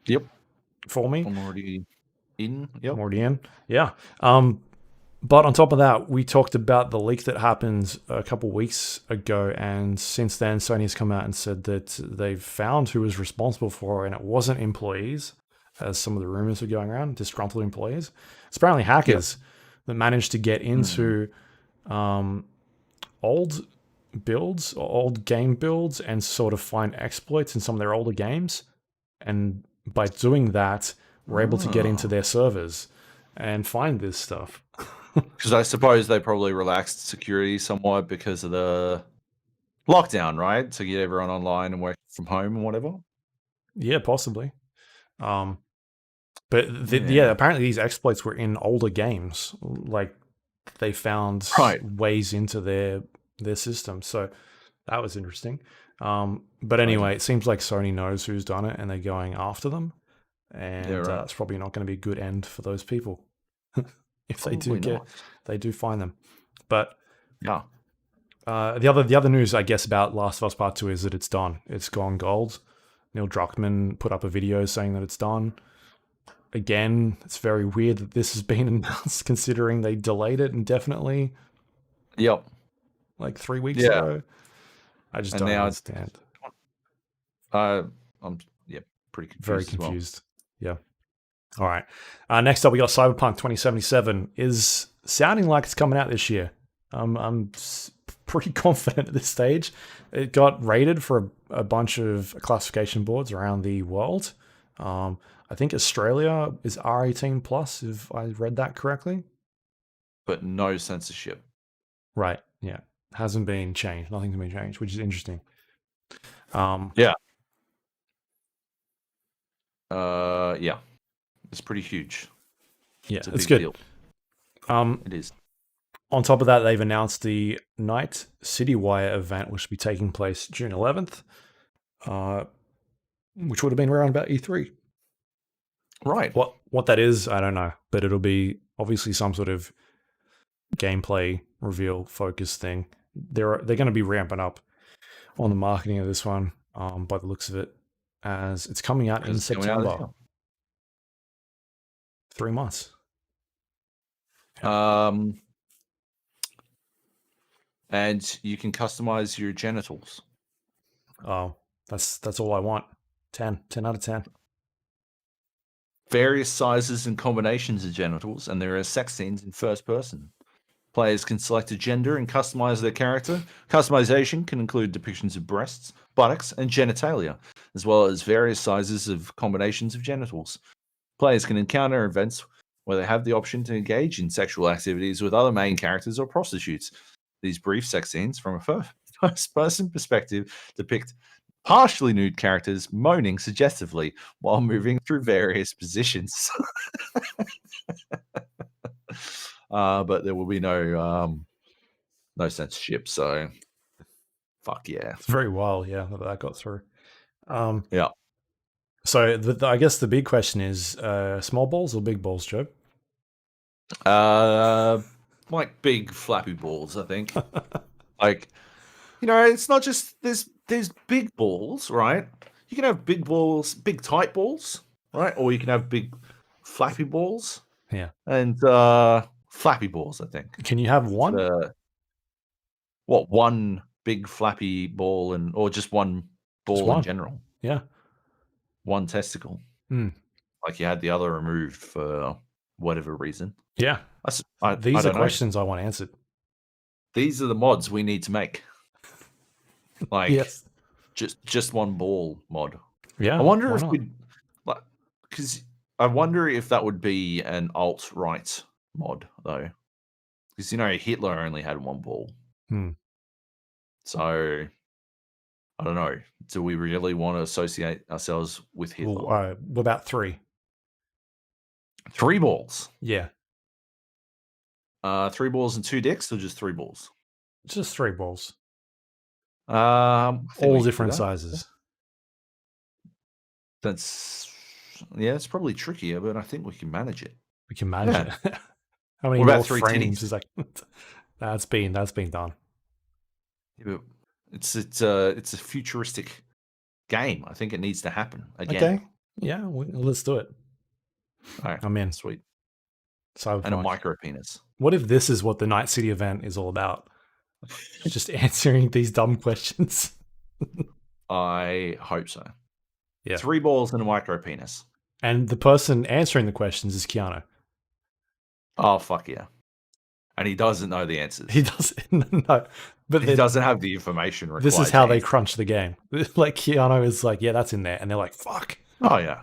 Yep. For me. I'm already in. Yep. I'm already in. Yeah. But on top of that, we talked about the leak that happened a couple weeks ago, and since then, Sony's come out and said that they've found who was responsible for it, and it wasn't employees, as some of the rumors were going around, disgruntled employees. It's apparently hackers that managed to get into old builds, or old game builds, and sort of find exploits in some of their older games. And by doing that, we're able to get into their servers and find this stuff. Because I suppose they probably relaxed security somewhat because of the lockdown, right? To get everyone online and working from home and whatever. Yeah, possibly. But yeah, apparently these exploits were in older games. Like they found ways into their system. So that was interesting. But anyway, it seems like Sony knows who's done it and they're going after them. And it's probably not going to be a good end for those people. If they they do find them. But yeah. The other news, I guess, about Last of Us Part 2 is that it's done. It's gone gold. Neil Druckmann put up a video saying that it's done. Again, it's very weird that this has been announced considering they delayed it indefinitely. Yep. Like 3 weeks ago. I just don't understand. I'm pretty confused. Very confused. Yeah. All right. Next up, we got Cyberpunk 2077. Is sounding like it's coming out this year. I'm pretty confident at this stage. It got rated for a bunch of classification boards around the world. I think Australia is R18 plus, if I read that correctly. But no censorship. Right. Yeah. Hasn't been changed. Nothing's been changed, which is interesting. Yeah. Yeah. It's pretty huge. Yeah, it's good. Deal. It is. On top of that, they've announced the Night Citywire event, which will be taking place June 11th, which would have been around about E3. Right. What that is, I don't know, but it'll be obviously some sort of gameplay reveal focus thing. They're going to be ramping up on the marketing of this one, by the looks of it, as it's coming out in September. 3 months. And you can customize your genitals. Oh, that's all I want. 10 out of 10. Various sizes and combinations of genitals, and there are sex scenes in first person. Players can select a gender and customize their character. Customization can include depictions of breasts, buttocks, and genitalia, as well as various sizes of combinations of genitals. Players can encounter events where they have the option to engage in sexual activities with other main characters or prostitutes. These brief sex scenes, from a first-person perspective, depict partially nude characters moaning suggestively while moving through various positions. But there will be no censorship, so fuck yeah. It's very wild, yeah, that got through. Yeah. So I guess the big question is, small balls or big balls, Joe? Like big flappy balls, I think. Like, it's not just there's big balls, right? You can have big balls, big tight balls, right? Or you can have big flappy balls. Yeah. And flappy balls, I think. Can you have one? One big flappy ball or just one ball in general? Yeah. One testicle. Like you had the other removed for whatever reason. Yeah. These are questions I want answered. These are the mods we need to make. Like, yes. just one ball mod. Yeah. I wonder if because I wonder if that would be an alt-right mod, though. Because, Hitler only had one ball. Hmm. So, I don't know. Do we really want to associate ourselves with Hitler? Well, what about 3? 3 balls. Yeah. 3 balls and 2 dicks, or just 3 balls? Just 3 balls. I think we All can do different that. sizes. It's probably trickier, but I think we can manage it. We can manage it. How many What about more 3 frames titties? is like? That's been done. Yeah, but it's a futuristic game. I think it needs to happen again. Okay. Yeah, let's do it. All right, I'm in. sweet. Cyberpunk. And a micro penis. What if this is what the Night City event is all about? Just answering these dumb questions. I hope so. Yeah. 3 balls and a micro penis. And the person answering the questions is Keanu. Oh, fuck yeah. And he doesn't know the answers. He doesn't. No, but He doesn't have the information required. This is how they crunch the game. Like Keanu is like, yeah, that's in there, and they're like, fuck. Oh yeah.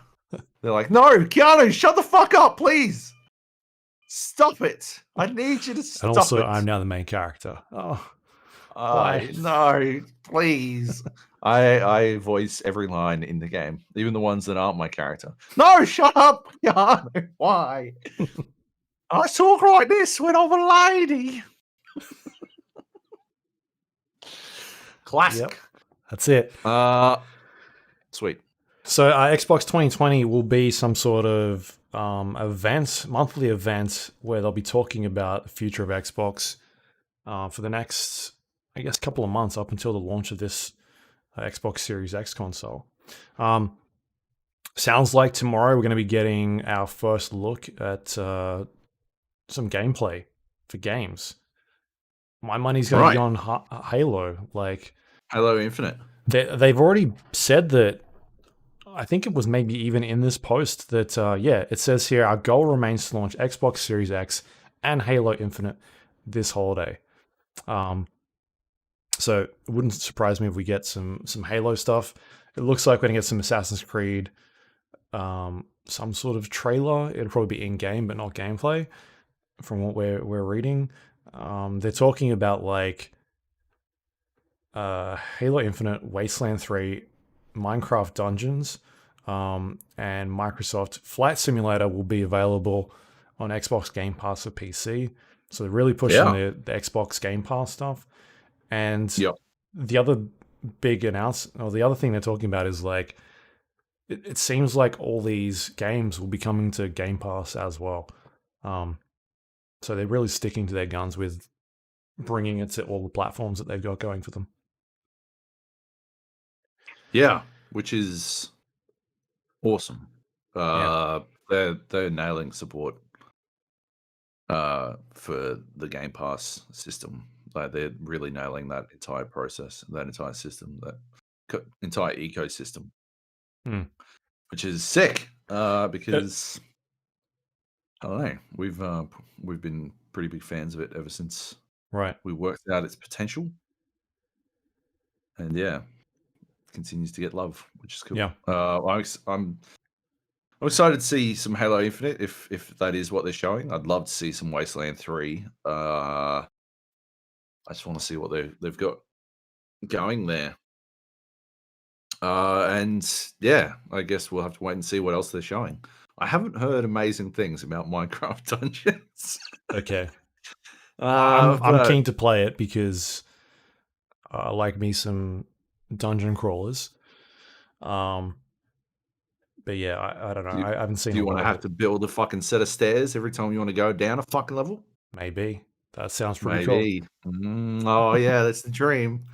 They're like, no, Keanu, shut the fuck up, please. Stop it. I need you to stop And also, it. I'm now the main character. Oh, no, please. I voice every line in the game, even the ones that aren't my character. No, shut up, Keanu. Why? I talk like this when I'm a lady. Classic. Yep. That's it. Sweet. So Xbox 2020 will be some sort of monthly event where they'll be talking about the future of Xbox for the next, I guess, couple of months up until the launch of this Xbox Series X console. Sounds like tomorrow we're going to be getting our first look at some gameplay for games. My money's going to be on Halo. Like Halo Infinite. They've already said that. I think it was maybe even in this post that, it says here, our goal remains to launch Xbox Series X and Halo Infinite this holiday. So it wouldn't surprise me if we get some Halo stuff. It looks like we're going to get some Assassin's Creed, some sort of trailer. It'll probably be in-game, but not gameplay, from what we're reading. They're talking about, like, Halo Infinite, Wasteland 3, Minecraft Dungeons, and Microsoft Flight Simulator will be available on Xbox Game Pass for PC. So they're really pushing the Xbox Game Pass stuff. And the other big announcement, or the other thing they're talking about is, like, it seems like all these games will be coming to Game Pass as well. So they're really sticking to their guns with bringing it to all the platforms that they've got going for them. Yeah, which is awesome. They're nailing support for the Game Pass system. Like, they're really nailing that entire process, that entire system, that entire ecosystem, which is sick. Because I don't know, we've been pretty big fans of it ever since we worked out its potential, and continues to get love, which is cool. I'm excited to see some Halo Infinite if that is what they're showing. I'd love to see some Wasteland 3. I just want to see what they've got going there. And I guess we'll have to wait and see what else they're showing. I haven't heard amazing things about Minecraft Dungeons. Okay. I'm keen to play it because I like me some dungeon crawlers. But yeah, I don't know. I haven't seen. Do you want to have to build a fucking set of stairs every time you want to go down a fucking level? Maybe. That sounds pretty cool. Oh yeah, that's the dream.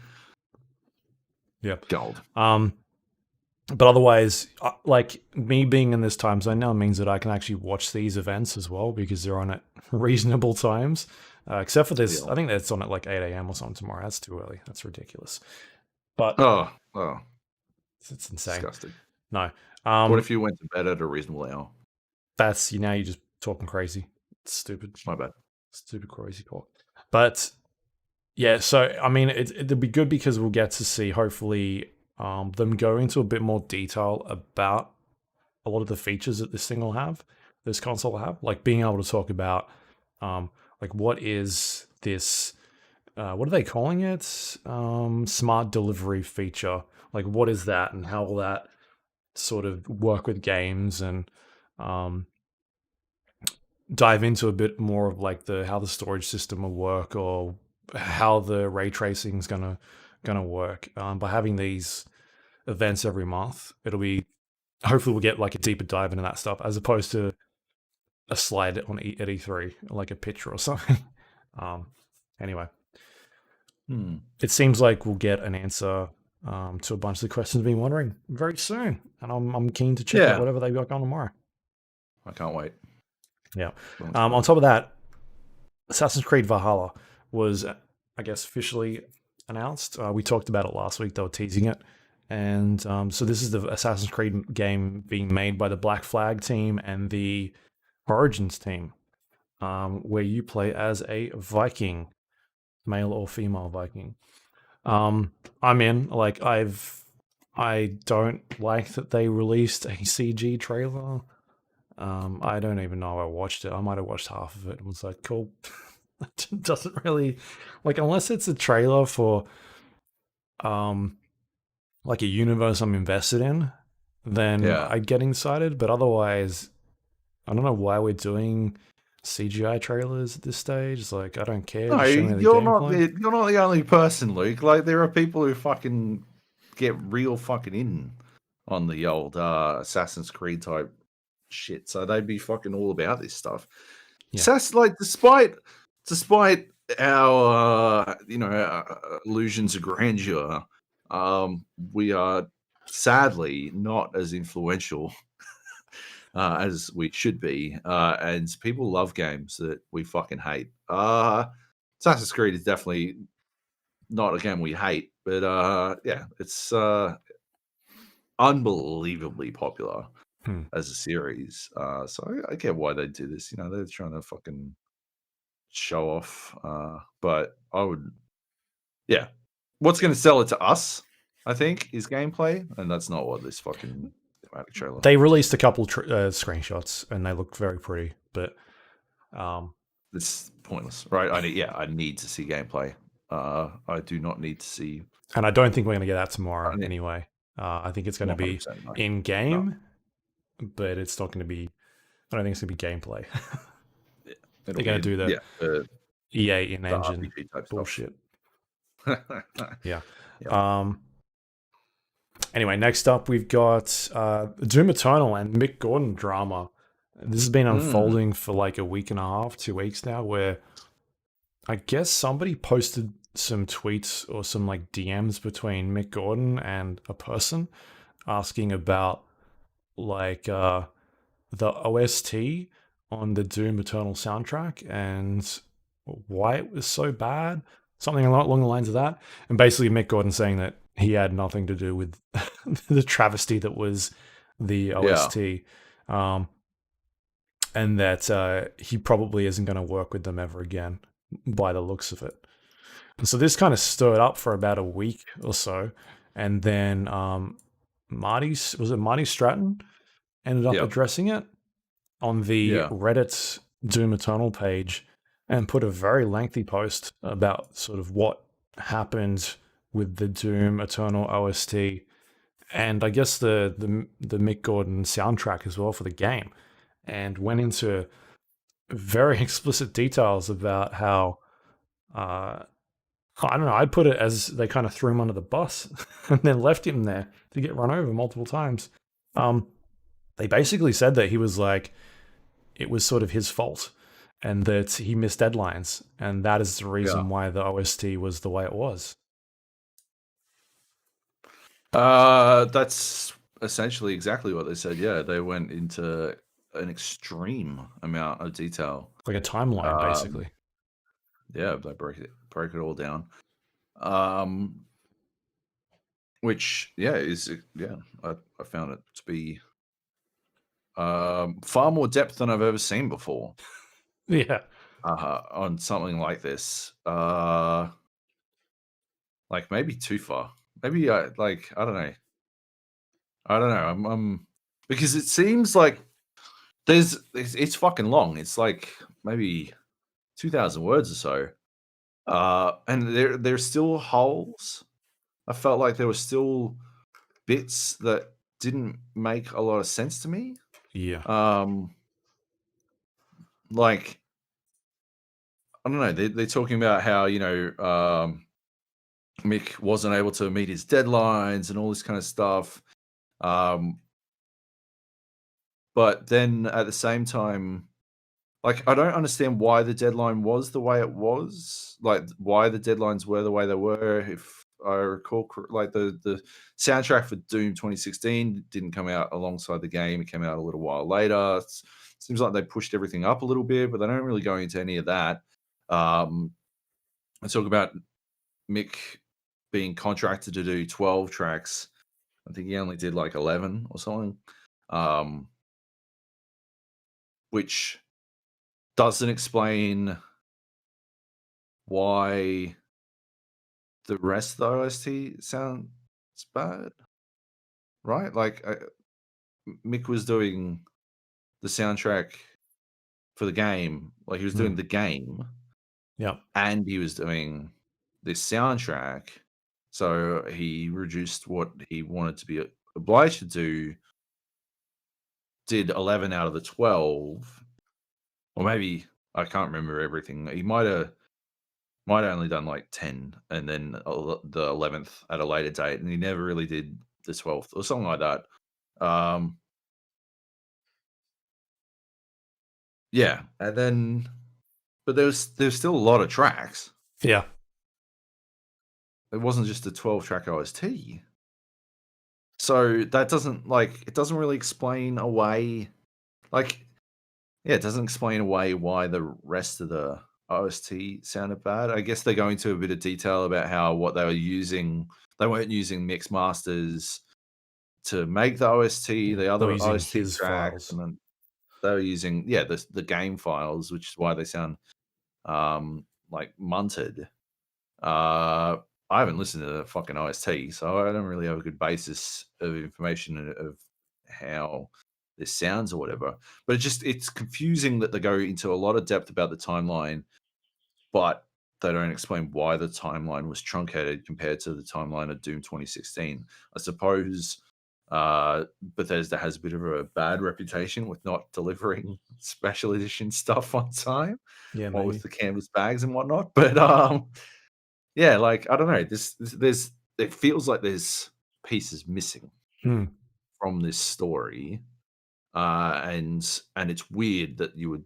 Yeah. Gold. But otherwise, like, me being in this time zone now means that I can actually watch these events as well because they're on at reasonable times. Except for this, I think that's on at like 8 a.m. or something tomorrow. That's too early. That's ridiculous. But it's insane. Disgusting. No. What if you went to bed at a reasonable hour? That's, you're just talking crazy. It's stupid. My bad. Stupid crazy talk. But yeah, so I mean, it'll be good because we'll get to see, hopefully, them go into a bit more detail about a lot of the features that this console will have, like being able to talk about, like what is this? What are they calling it? Smart delivery feature. Like, what is that, and how will that sort of work with games, and um, dive into a bit more of like how the storage system will work, or how the ray tracing is gonna work. By having these events every month, it'll be, hopefully we'll get like a deeper dive into that stuff as opposed to a slide on at E3, like a picture or something. Anyway, it seems like we'll get an answer to a bunch of the questions I've been wondering very soon, and I'm keen to check out whatever they've got going tomorrow. I can't wait. Yeah. On top of that, Assassin's Creed Valhalla was, I guess, officially announced. We talked about it last week. They were teasing it. And so this is the Assassin's Creed game being made by the Black Flag team and the Origins team, where you play as a Viking, male or female Viking. I'm in. Like, I don't like that they released a CG trailer. I don't even know I watched it. I might have watched half of it and was like, cool. It doesn't really, like, unless it's a trailer for like a universe I'm invested in, then I'd get excited. But otherwise, I don't know why we're doing CGI trailers at this stage. It's like, I don't care. No, you're not the only person, Luke. Like, there are people who fucking get real fucking in on the old Assassin's Creed type shit, so they'd be fucking all about this stuff. Yeah. Like, despite our illusions of grandeur, we are sadly not as influential as we should be, and people love games that we fucking hate. Assassin's Creed is definitely not a game we hate, but yeah, it's unbelievably popular as a series. So I get why they do this. You know, they're trying to fucking show off. But I would, yeah. What's going to sell it to us, I think, is gameplay, and that's not what this fucking trailer. They released a couple screenshots, and they look very pretty, but it's pointless, right? I need to see gameplay. I do not need to see, and I don't think we're going to get that tomorrow anyway. I think it's going to be in game, but it's not going to be. I don't think it's going to be gameplay. They're going to do the EA in-engine bullshit. Yeah. Anyway, next up we've got Doom Eternal and Mick Gordon drama. This has been unfolding for like a week and a half, 2 weeks now, where I guess somebody posted some tweets or some like DMs between Mick Gordon and a person asking about like the OST on the Doom Eternal soundtrack and why it was so bad, something along the lines of that. And basically Mick Gordon saying that he had nothing to do with the travesty that was the OST, and that he probably isn't going to work with them ever again by the looks of it. And so this kind of stirred up for about a week or so, and then Marty Stratton ended up addressing it on the Reddit Doom Eternal page and put a very lengthy post about sort of what happened with the Doom Eternal OST, and I guess the Mick Gordon soundtrack as well for the game, and went into very explicit details about how I don't know, I'd put it as they kind of threw him under the bus and then left him there to get run over multiple times. They basically said that he was like, it was sort of his fault and that he missed deadlines, and that is the reason why the OST was the way it was. That's essentially exactly what they said. Yeah, they went into an extreme amount of detail, like a timeline, basically. Yeah, they break it all down. Which is I found it to be far more depth than I've ever seen before. Yeah. On something like this, like maybe too far. Maybe I don't know. I'm because it seems like it's fucking long. It's like maybe 2,000 words or so. And there's still holes. I felt like there were still bits that didn't make a lot of sense to me. Yeah. Like I don't know. They're talking about how Mick wasn't able to meet his deadlines and all this kind of stuff. But then at the same time, like I don't understand why the deadline was the way it was. Like why the deadlines were the way they were. If I recall, like the soundtrack for Doom 2016 didn't come out alongside the game. It came out a little while later. Seems like they pushed everything up a little bit, but they don't really go into any of that. I talk about Mick being contracted to do 12 tracks. I think he only did like 11 or something, which doesn't explain why the rest of the OST sounds bad, right? Like Mick was doing the soundtrack for the game, like he was doing the game, Yeah. and he was doing this soundtrack. So he reduced what he wanted to be obliged to do, did 11 out of the 12, or maybe I can't remember everything. He might have only done like 10 and then the 11th at a later date, and he never really did the 12th or something like that. Yeah, and then but there's still a lot of tracks. Yeah. It wasn't just a 12-track OST. So that doesn't it doesn't really explain away it doesn't explain away why the rest of the OST sounded bad. I guess they go into a bit of detail about how what they were using. They weren't using mix masters to make the OST, the other using OST his tracks, files. and then they were using the game files, which is why they sound like munted. I haven't listened to the fucking OST, so I don't really have a good basis of information of how this sounds or whatever. But it's confusing that they go into a lot of depth about the timeline, but they don't explain why the timeline was truncated compared to the timeline of Doom 2016. I suppose Bethesda has a bit of a bad reputation with not delivering special edition stuff on time. Yeah, What maybe. with the canvas bags and whatnot. But yeah, like I don't know. There's it feels like there's pieces missing Hmm. from this story, and it's weird that you would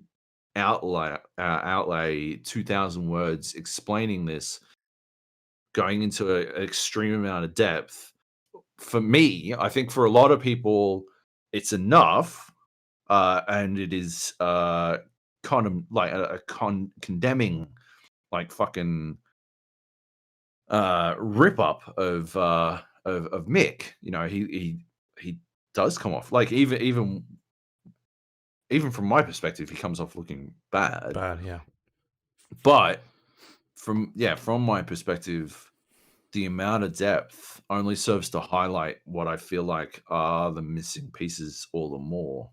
outlay 2,000 words explaining this, going into an extreme amount of depth. For me, I think for a lot of people, it's enough, and it is kind of like condemning, like fucking rip up of Mick. You know, he does come off like even from my perspective, he comes off looking bad. Bad, yeah. But from my perspective, the amount of depth only serves to highlight what I feel like are the missing pieces all the more.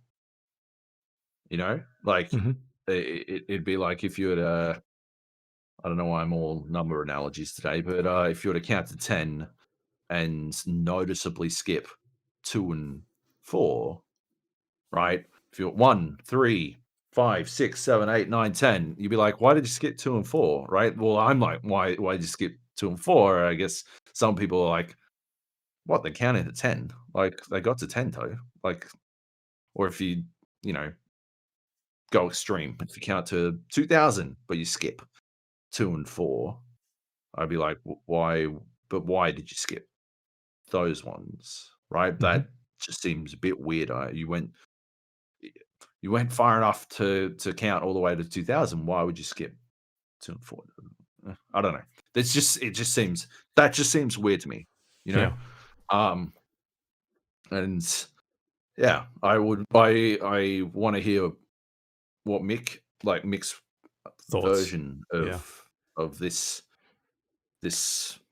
You know, like Mhm. it'd be like if you had I don't know why I'm all number analogies today, but if you were to count to 10 and noticeably skip 2 and 4, right? If you're 1, 3, 5, 6, 7, 8, 9, 10, you'd be like, why did you skip 2 and 4? Right? Well, I'm like, why did you skip 2 and 4? I guess some people are like, what? They counted to 10. Like they got to 10 though. Like, or if you know, go extreme, if you count to 2,000, but you skip 2 and 4, I'd be like, why? But why did you skip those ones? Right? Mhm. That just seems a bit weird. You went far enough to count all the way to 2,000. Why would you skip 2 and 4? I don't know. It just seems that just seems weird to me, you know? Yeah. Um, and yeah, I want to hear what Mick's Thoughts. version Yeah. of this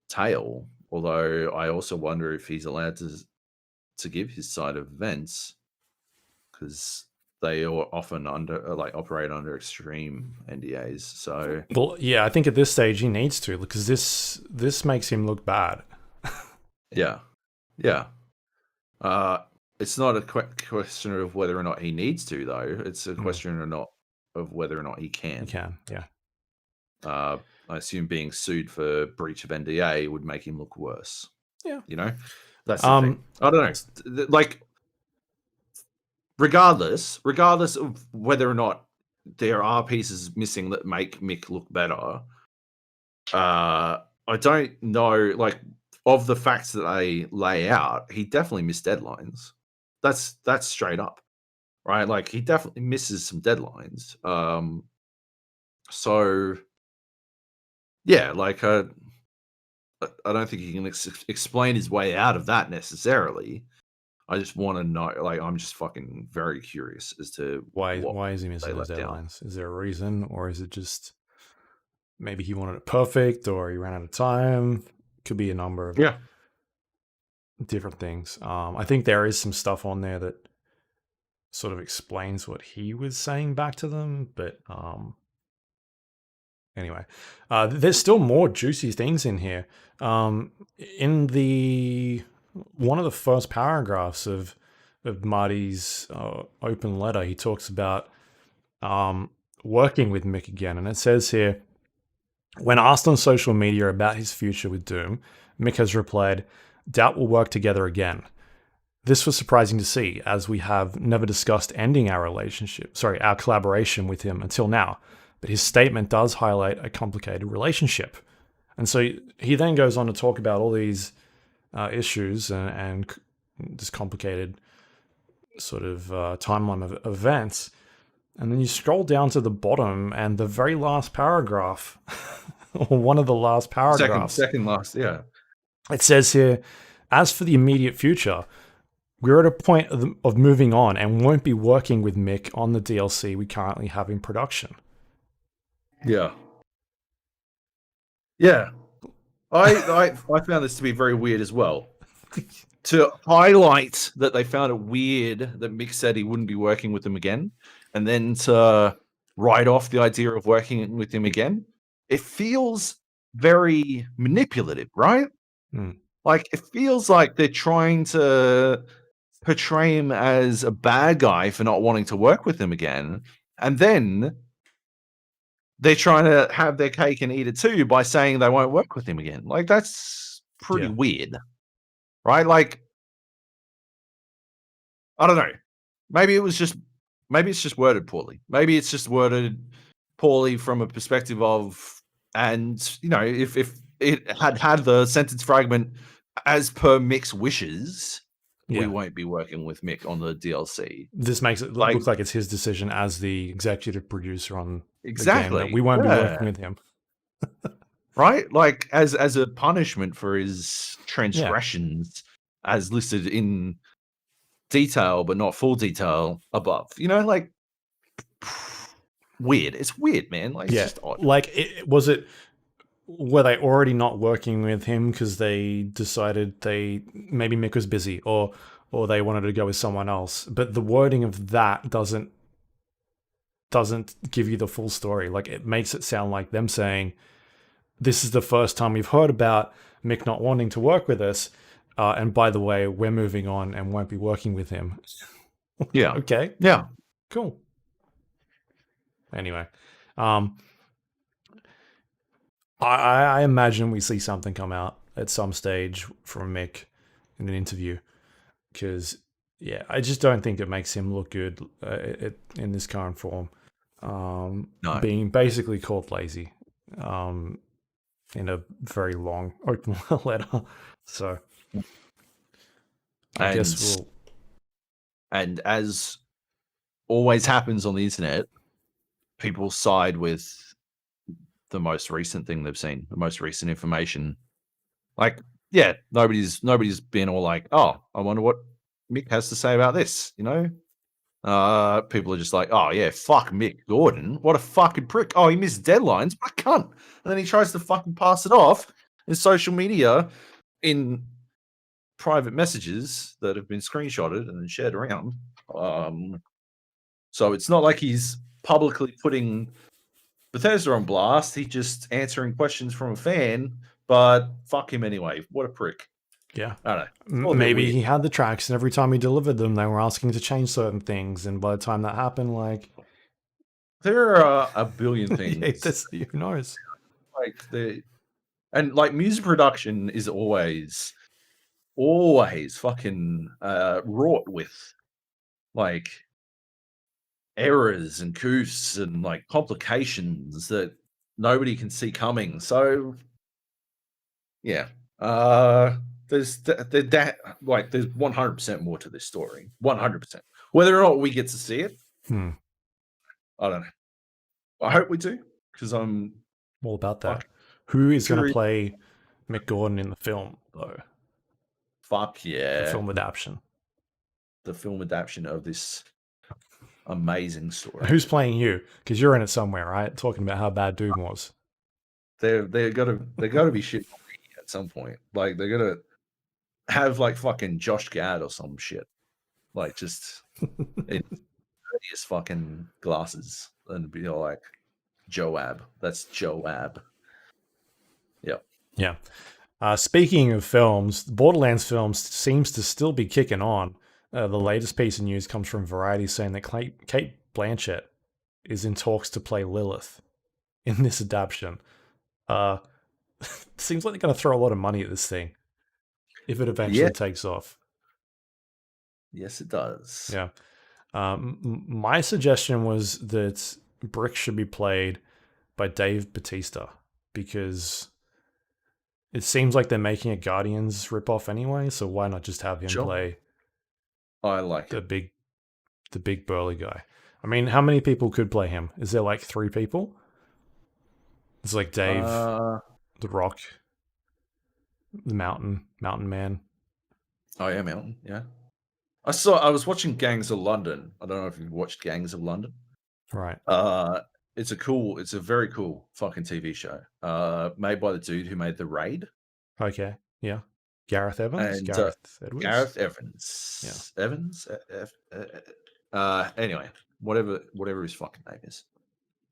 tale. Although I also wonder if he's allowed to give his side of events. because they are often operate under extreme NDAs. So Well, yeah, I think at this stage he needs to, because this makes him look bad. yeah. It's not a question of whether or not he needs to, though. It's a question of whether or not he can. He can, yeah. I assume being sued for breach of NDA would make him look worse. Yeah. That's the thing. I don't know. Like, regardless of whether or not there are pieces missing that make Mick look better, I don't know, like, of the facts that they lay out, he definitely missed deadlines. That's straight up, right? Like, he definitely misses some deadlines. So yeah, like, I don't think he can explain his way out of that necessarily. I just want to know, like, I'm just fucking very curious as to why is he missing those deadlines? Is there a reason, or is it just maybe he wanted it perfect, or he ran out of time? Could be a number of different things. I think there is some stuff on there that sort of explains what he was saying back to them, but anyway, there's still more juicy things in here. In the one of the first paragraphs of Marty's open letter, he talks about working with Mick again, and it says here, when asked on social media about his future with Doom, Mick has replied, "Doubt we'll work together again." This was surprising to see, as we have never discussed ending our collaboration with him until now. But his statement does highlight a complicated relationship. And so he then goes on to talk about all these issues and this complicated sort of timeline of events. And then you scroll down to the bottom, and the very last paragraph, or one of the last paragraphs. Second last, yeah. It says here, as for the immediate future, we're at a point of moving on and won't be working with Mick on the DLC we currently have in production. Yeah. I found this to be very weird as well. To highlight that they found it weird that Mick said he wouldn't be working with them again, and then to write off the idea of working with him again, it feels very manipulative, right? Like, it feels like they're trying to portray him as a bad guy for not wanting to work with him again, and then they're trying to have their cake and eat it too by saying they won't work with him again. Like, that's pretty weird, right? Like, I don't know. Maybe it's just worded poorly. Maybe it's just worded poorly from a perspective of, and if it had the sentence fragment as per Mick's wishes, we won't be working with Mick on the DLC. This makes it look like it's his decision as the executive producer on the game that we won't be working with him. Right? Like, as a punishment for his transgressions as listed in detail but not full detail above. Like, weird. It's weird, man. Like, it's just odd. Like, were they already not working with him because they decided maybe Mick was busy, or they wanted to go with someone else? But the wording of that doesn't give you the full story. Like, it makes it sound like them saying, this is the first time we've heard about Mick not wanting to work with us, and by the way, we're moving on and won't be working with him. Yeah. Okay. Yeah. Cool. Anyway, I imagine we see something come out at some stage from Mick in an interview, because I just don't think it makes him look good in this current form. No. Being basically called lazy in a very long open letter. So I guess we'll... And as always happens on the internet, people side with the most recent thing they've seen, the most recent information. Like, nobody's been all like, oh, I wonder what Mick has to say about this, People are just like, oh yeah, fuck Mick Gordon, what a fucking prick. Oh, he missed deadlines, what a cunt. And then he tries to fucking pass it off in social media in private messages that have been screenshotted and shared around. So it's not like he's publicly putting Bethesda on blast. He's just answering questions from a fan, but fuck him anyway. What a prick. Yeah. I don't know. It's all a bit Maybe weird. he had the tracks, and every time he delivered them, they were asking to change certain things. And by the time that happened, like, There are a billion things. who knows? Like like music production is always fucking wrought with like errors and goofs and like complications that nobody can see coming. So yeah, there's there's 100% more to this story. 100%. Whether or not we get to see it, I don't know. I hope we do, because I'm all about that. Who is going to curious. play Mick Gordon in the film, though? Fuck yeah. The film adaptation. The film adaptation of this amazing story. Who's playing you? Because you're in it somewhere, right? Talking about how bad Doom was. They gotta be shit at some point. Like they're gonna have like fucking Josh Gad or some shit. Like just in his fucking glasses and be like Joab. That's Joab. Yep. Yeah. Speaking of films, Borderlands Films seems to still be kicking on. The latest piece of news comes from Variety saying that Cate Blanchett is in talks to play Lilith in this adaptation. Seems like they're going to throw a lot of money at this thing if it eventually takes off. Yes, it does. Yeah. My suggestion was that Brick should be played by Dave Bautista because it seems like they're making a Guardians ripoff anyway, so why not just have him play I like the big burly guy? I mean, how many people could play him? Is there like 3 people? It's like Dave, the Rock, the Mountain Man. Oh yeah, Mountain, yeah. I was watching Gangs of London. I don't know if you've watched Gangs of London. Right. It's a very cool fucking TV show. Made by the dude who made The Raid. Okay. Yeah. Gareth Evans? And Gareth Edwards? Gareth Evans. Yeah. Evans? Anyway, whatever his fucking name is.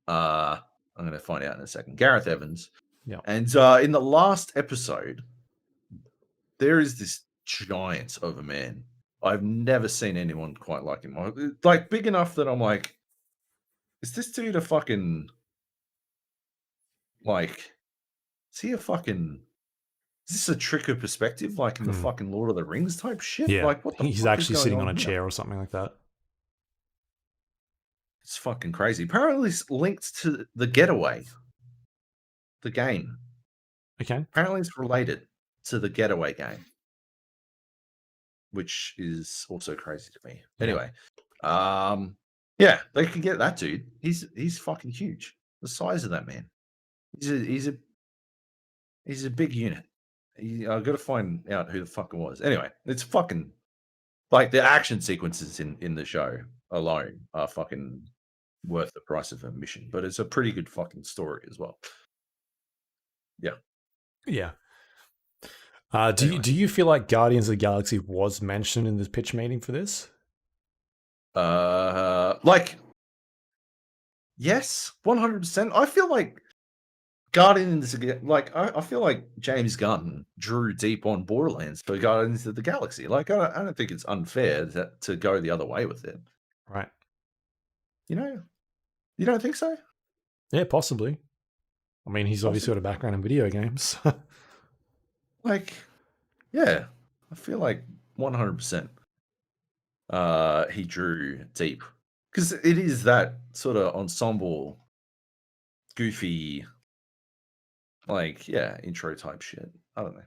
I'm gonna find out in a second. Gareth Evans. Yeah. And in the last episode, there is this giant of a man. I've never seen anyone quite like him. Like big enough that I'm like, is this dude a fucking like? Is this a trick of perspective, like in the fucking Lord of the Rings type shit? Yeah, like what the he's fuck actually is sitting going on a here? chair or something like that. It's fucking crazy. Apparently, it's linked to The Getaway, the game. Okay. Apparently, it's related to the Getaway game, which is also crazy to me. Yeah. Anyway, yeah, they can get that dude. He's fucking huge. The size of that man. He's a big unit. I've got to find out who the fuck it was. Anyway, it's fucking like the action sequences in the show alone are fucking worth the price of admission. But it's a pretty good fucking story as well. Yeah. Yeah. Do you feel like Guardians of the Galaxy was mentioned in the pitch meeting for this? Like, yes, 100%. I feel like Guardians, like, I feel like James Gunn drew deep on Borderlands for Guardians of the Galaxy. Like, I don't think it's unfair to go the other way with it. Right. You know, you don't think so? Yeah, possibly. I mean, he's obviously got a background in video games. Like, yeah, I feel like 100%. He drew deep because it is that sort of ensemble, goofy, like intro type shit. I don't know.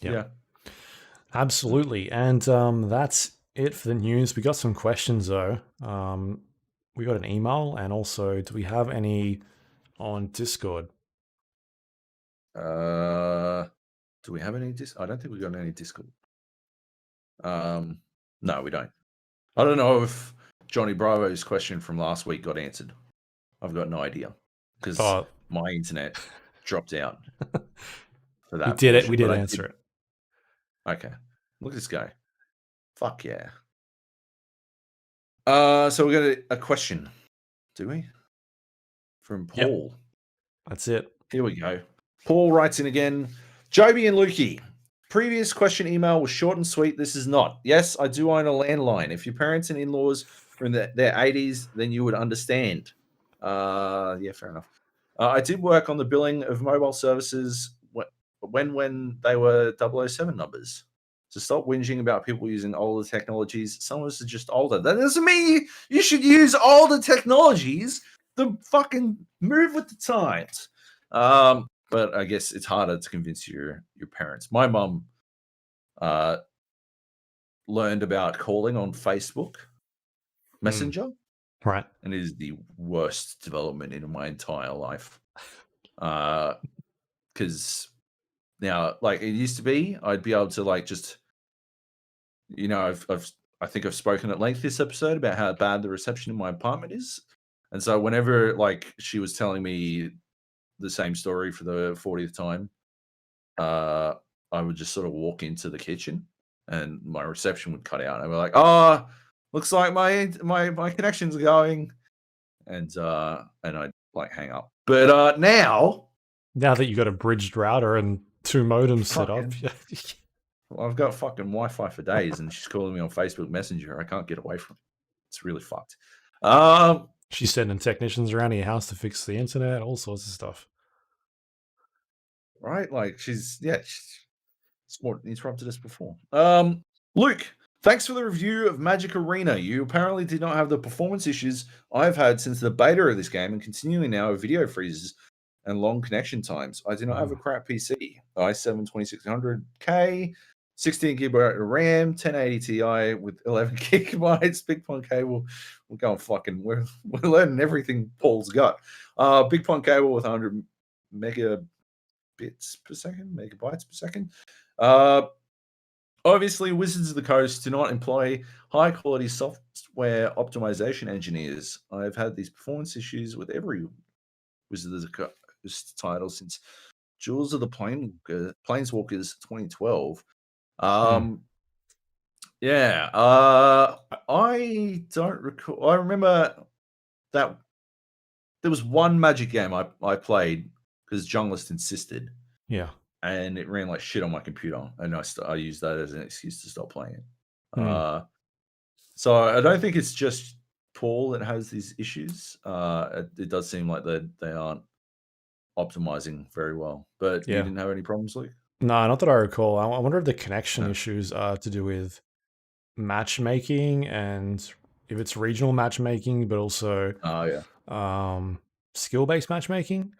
Yeah. Absolutely. And that's it for the news. We got some questions though. We got an email, and also, do we have any on Discord? Do we have any I don't think we got any Discord. No, we don't. I don't know if Johnny Bravo's question from last week got answered. I've got no idea because my internet dropped out for that. We did answer it. Okay, look at this guy. Fuck yeah. So we got a question, do we? From Yep. Paul. That's it. Here we go. Paul writes in again. Joby and Lukey. Previous question email was short and sweet. This is not. Yes, I do own a landline. If your parents and in-laws were in their 80s, then you would understand. Yeah, fair enough. I did work on the billing of mobile services when they were 007 numbers. So stop whinging about people using older technologies. Some of us are just older. That doesn't mean you should use older technologies. The fucking move with the times. But I guess it's harder to convince your parents. My mum learned about calling on Facebook Messenger, Right. and it is the worst development in my entire life. Because now, like it used to be, I'd be able to like just, I think I've spoken at length this episode about how bad the reception in my apartment is, and so whenever like she was telling me the same story for the 40th time, I would just sort of walk into the kitchen and my reception would cut out. I'd be like, "Oh, looks like my connection's going," and I'd like hang up. But now that you got a bridged router and 2 modems set up. well, I've got fucking Wi-Fi for days, and she's calling me on Facebook Messenger. I can't get away from it. It's really fucked. She's sending technicians around to your house to fix the internet, all sorts of stuff. Right? Like she's more interrupted us before. Luke, thanks for the review of Magic Arena. You apparently did not have the performance issues I've had since the beta of this game, and continuing now with video freezes and long connection times. I do not have a crap PC. i7 2600K, 16 gigabyte of RAM, 1080 Ti with 11 gigabytes, Big Pond cable. We're going fucking. We're learning everything Paul's got. Big Pond cable with 100 megabytes per second. Obviously, Wizards of the Coast do not employ high-quality software optimization engineers. I've had these performance issues with every Wizards of the Coast title since Jewels of the Planeswalkers 2012. Yeah, I don't recall. I remember that there was one Magic game I played because Junglist insisted. Yeah. And it ran like shit on my computer, and I used that as an excuse to stop playing it. So I don't think it's just Paul that has these issues. It does seem like they aren't optimizing very well. But you didn't have any problems, Luke? No, not that I recall. I wonder if the connection issues are to do with matchmaking and if it's regional matchmaking, but also skill-based matchmaking.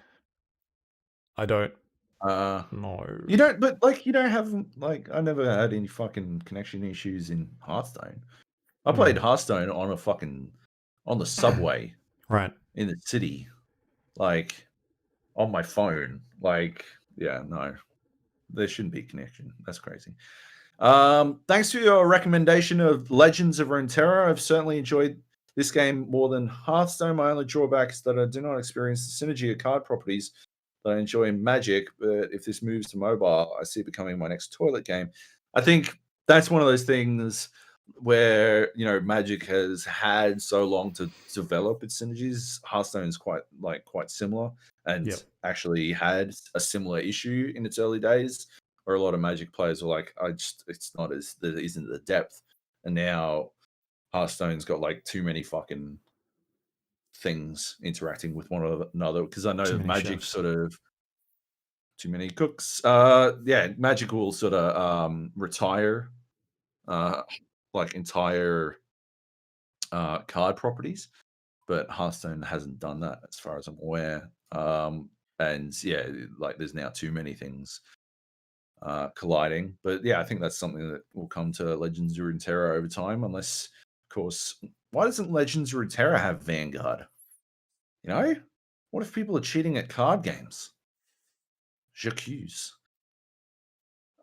I don't know. You don't, but like you don't have like I never had any fucking connection issues in Hearthstone. I played Hearthstone on the subway, right, in the city, like on my phone. Like, yeah, no, there shouldn't be connection. That's crazy. Thanks for your recommendation of Legends of Runeterra. I've certainly enjoyed this game more than Hearthstone. My only drawback is that I do not experience the synergy of card properties that I enjoy in Magic, but if this moves to mobile, I see it becoming my next toilet game. I think that's one of those things where Magic has had so long to develop its synergies. Hearthstone is quite similar, and actually had a similar issue in its early days, where a lot of Magic players were like, there isn't the depth, and now Hearthstone's got like too many fucking things interacting with one another, because I know Magic chefs. Sort of too many cooks. Magic will sort of retire like entire card properties, but Hearthstone hasn't done that as far as I'm aware. And yeah, like there's now too many things colliding. But yeah, I think that's something that will come to Legends of Runeterra over time, unless, of course, why doesn't Legends of Runeterra have Vanguard? What if people are cheating at card games? J'accuse.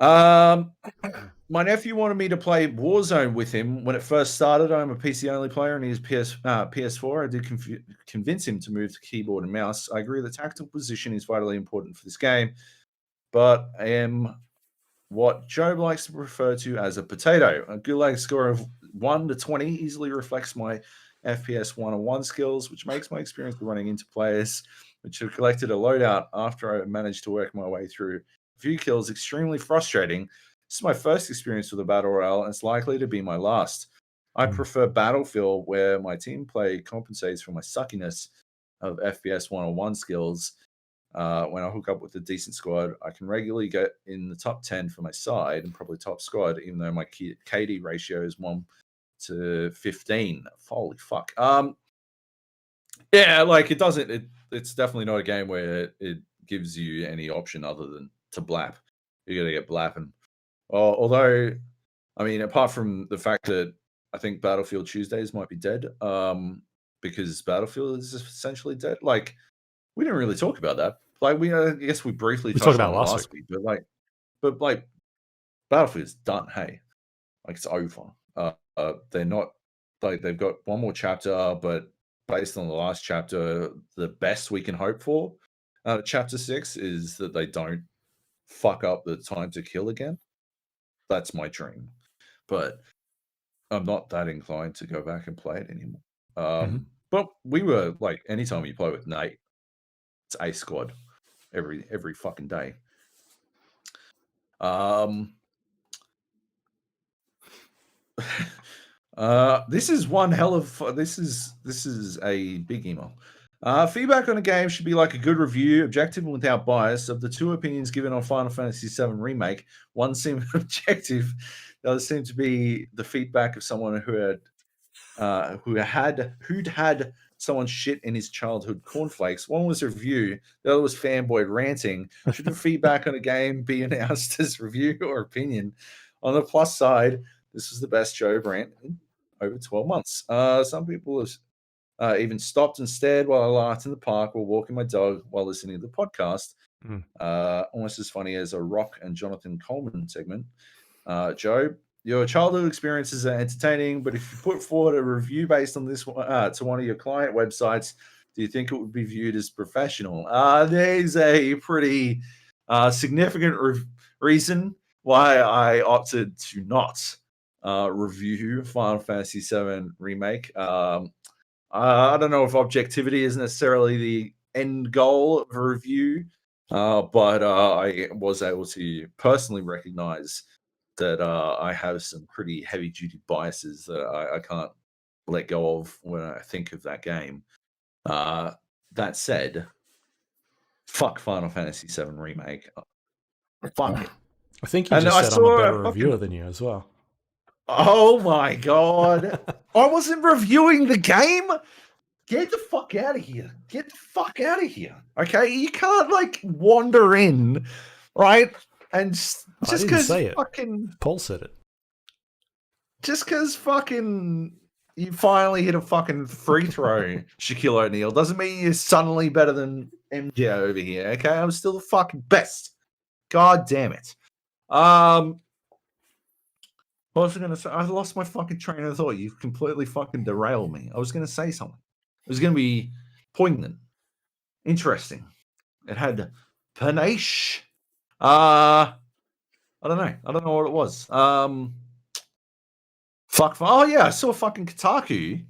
My nephew wanted me to play Warzone with him when it first started. I'm a PC only player and he's PS4. I did convince him to move to keyboard and mouse. I agree that tactical position is vitally important for this game, but I am what Joab likes to refer to as a potato. A Gulag score of 1 to 20 easily reflects my FPS 1-on-1 skills, which makes my experience running into players which have collected a loadout after I managed to work my way through a few kills extremely frustrating. This is my first experience with a battle royale, and it's likely to be my last. I prefer Battlefield, where my team play compensates for my suckiness of FPS 1-on-1 skills. When I hook up with a decent squad, I can regularly get in the top 10 for my side and probably top squad, even though my KD ratio is 1 to 15. Holy fuck. Yeah, like it doesn't. It's definitely not a game where it gives you any option other than to blap. You're gonna get blapping. Although, I mean, apart from the fact that I think Battlefield Tuesdays might be dead, because Battlefield is essentially dead. Like, we didn't really talk about that. Like, I guess we briefly We touched talked on about it it last week, but Battlefield's done. Hey, like it's over. They're not like they've got one more chapter, but based on the last chapter, the best we can hope for chapter 6 is that they don't fuck up the time to kill again. That's my dream, but I'm not that inclined to go back and play it anymore. But we were like, anytime you play with Nate, it's a squad every fucking day. This is one hell of this is a big email. Feedback on a game should be like a good review, objective and without bias. Of the two opinions given on Final Fantasy VII Remake, one seemed objective, the other seemed to be the feedback of someone who'd had someone shit in his childhood cornflakes. One was a review, the other was fanboy ranting. Should the feedback on a game be announced as review or opinion? On the plus side, this was the best Joab rant in over 12 months. Some people have even stopped and stared while I laughed in the park or walking my dog while listening to the podcast. Almost as funny as a Rock and Jonathan Coleman segment. Joab, your childhood experiences are entertaining, but if you put forward a review based on this to one of your client websites, do you think it would be viewed as professional? There's a pretty significant reason why I opted to not review Final Fantasy VII Remake. I don't know if objectivity is necessarily the end goal of a review, but I was able to personally recognize that I have some pretty heavy-duty biases that I can't let go of when I think of that game. That said, fuck Final Fantasy VII Remake. Fuck it. I think you just said I'm a better reviewer than you as well. Oh my god. I wasn't reviewing the game. Get the fuck out of here. Get the fuck out of here. Okay? You can't like wander in, right? And just because fucking Paul said it. Just because fucking you finally hit a fucking free throw, Shaquille O'Neal, doesn't mean you're suddenly better than MJ over here. Okay? I'm still the fucking best. God damn it. What was I going to say? I lost my fucking train of thought. You've completely fucking derailed me. I was going to say something. It was going to be poignant, interesting. It had panache. I don't know. I don't know what it was. Fuck. Oh yeah, I saw fucking Kotaku.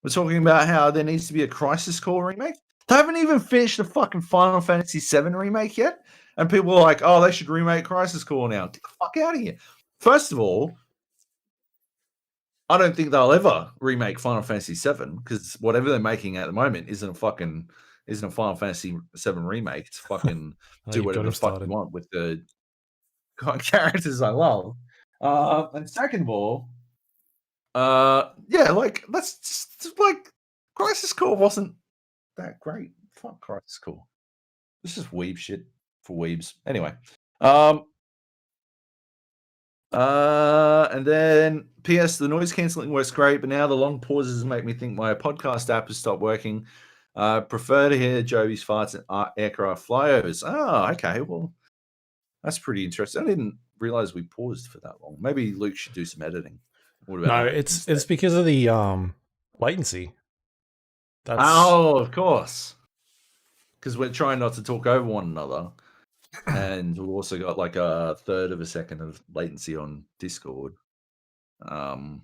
We're talking about how there needs to be a Crisis Core remake. They haven't even finished the fucking Final Fantasy VII remake yet, and people are like, "Oh, they should remake Crisis Core now." Get the fuck out of here. First of all, I don't think they'll ever remake Final Fantasy VII because whatever they're making at the moment isn't a Final Fantasy VII remake. It's fucking do whatever the fuck you want with the characters I love. And second of all, yeah, like let's just like Crisis Core wasn't that great. Fuck Crisis Core. This is weeb shit for weebs. Anyway. And then PS, the noise cancelling works great, but now the long pauses make me think my podcast app has stopped working. Prefer to hear Joby's farts and aircraft flyovers. Oh, okay. Well, that's pretty interesting. I didn't realize we paused for that long. Maybe Luke should do some editing. No, it's because of the latency. Oh, of course. Because we're trying not to talk over one another. and we've also got like a third of a second of latency on Discord. So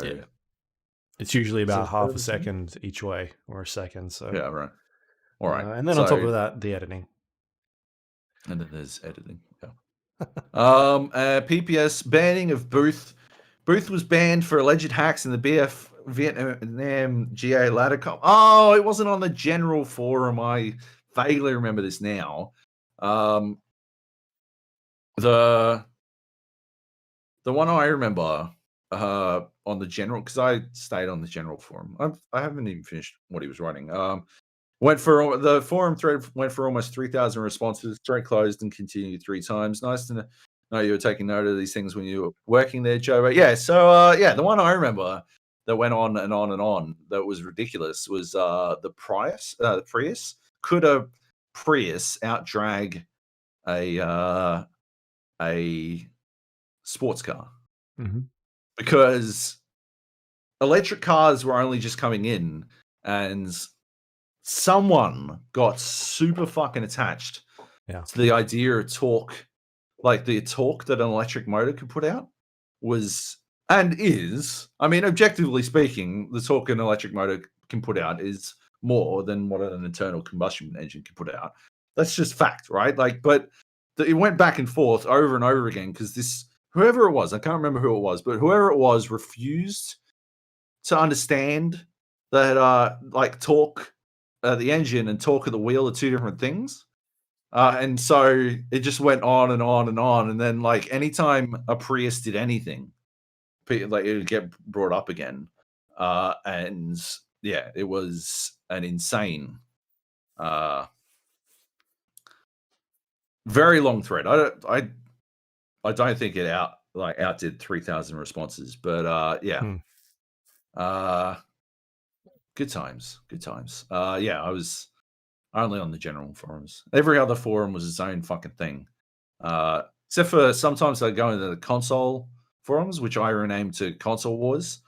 Yeah. It's usually is it about half third a of second? second each way, or a second. So Yeah, right. All right. and then on top So of that, the editing. and then there's editing. Yeah. PPS banning of Booth. Booth was banned for alleged hacks in the BF Vietnam GA ladder comp. Oh, it wasn't on the general forum. I vaguely remember this now. The one I remember on the general, because I stayed on the general forum. I haven't even finished what he was writing. The forum thread went for almost 3,000 responses. Thread closed and continued 3 times. Nice to know you were taking note of these things when you were working there, Joe. But yeah, so the one I remember that went on and on and on that was ridiculous was the Prius. The Prius. Could a Prius outdrag a sports car? Mm-hmm. Because electric cars were only just coming in, and someone got super fucking attached to the idea of torque, like the torque that an electric motor could put out was and is. I mean, objectively speaking, the torque an electric motor can put out is more than what an internal combustion engine can put out. That's just fact, right? Like, but it went back and forth over and over again because whoever it was, I can't remember who it was, but whoever it was refused to understand that like torque the engine and torque of the wheel are 2 different things. And so it just went on and on and on. And then like anytime a Prius did anything, like it would get brought up again. And yeah, it was an insane very long thread. I don't think it outdid 3,000 responses, but yeah. Good times. Yeah, I was only on the general forums. Every other forum was its own fucking thing. Except for sometimes I go into the console forums, which I renamed to Console Wars,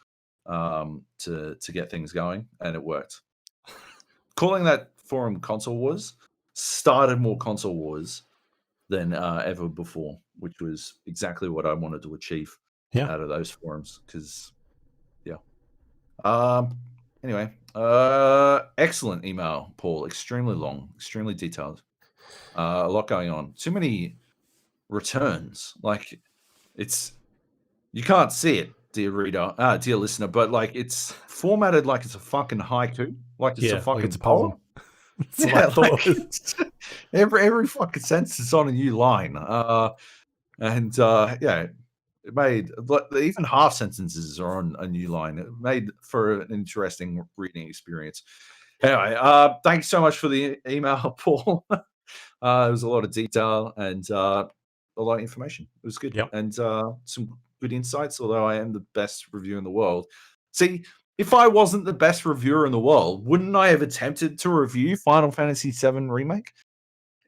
to get things going, and it worked. Calling that forum Console Wars started more Console Wars than ever before, which was exactly what I wanted to achieve out of those forums. Because, yeah. Anyway, excellent email, Paul. Extremely long, extremely detailed. A lot going on. Too many returns. Like you can't see it, dear reader, dear listener, but like it's formatted like it's a fucking haiku, like it's a fucking like it's a poem. poem. That's what I thought. Like every fucking sentence is on a new line. And yeah, it made even half sentences are on a new line. It made for an interesting reading experience. Anyway, thanks so much for the email, Paul. There was a lot of detail and a lot of information. It was good. And some good insights, although I am the best reviewer in the world. See, if I wasn't the best reviewer in the world, wouldn't I have attempted to review Final Fantasy VII Remake?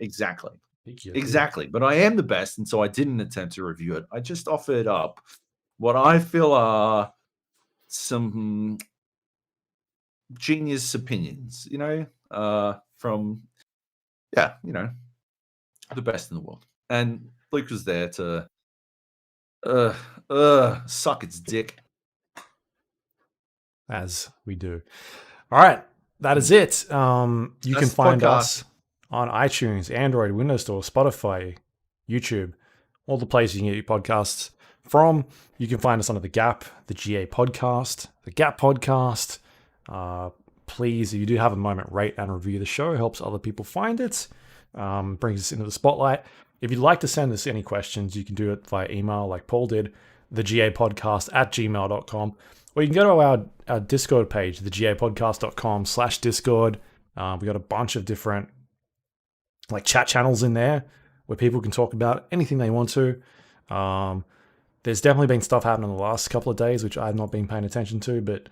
Exactly. Exactly. But I am the best, and so I didn't attempt to review it. I just offered up what I feel are some genius opinions, from, the best in the world. And Luke was there to suck its dick. As we do. All right. That is it. You can find us on iTunes, Android, Windows Store, Spotify, YouTube, all the places you can get your podcasts from. You can find us under The Gap, the GA podcast, the Gap podcast. Please, if you do have a moment, rate and review the show. It helps other people find it. Brings us into the spotlight. If you'd like to send us any questions, you can do it via email like Paul did, thegapodcast@gmail.com. Or you can go to our Discord page, thegapodcast.com/Discord. We got a bunch of different like chat channels in there where people can talk about anything they want to. There's definitely been stuff happening in the last couple of days, which I've not been paying attention to. But,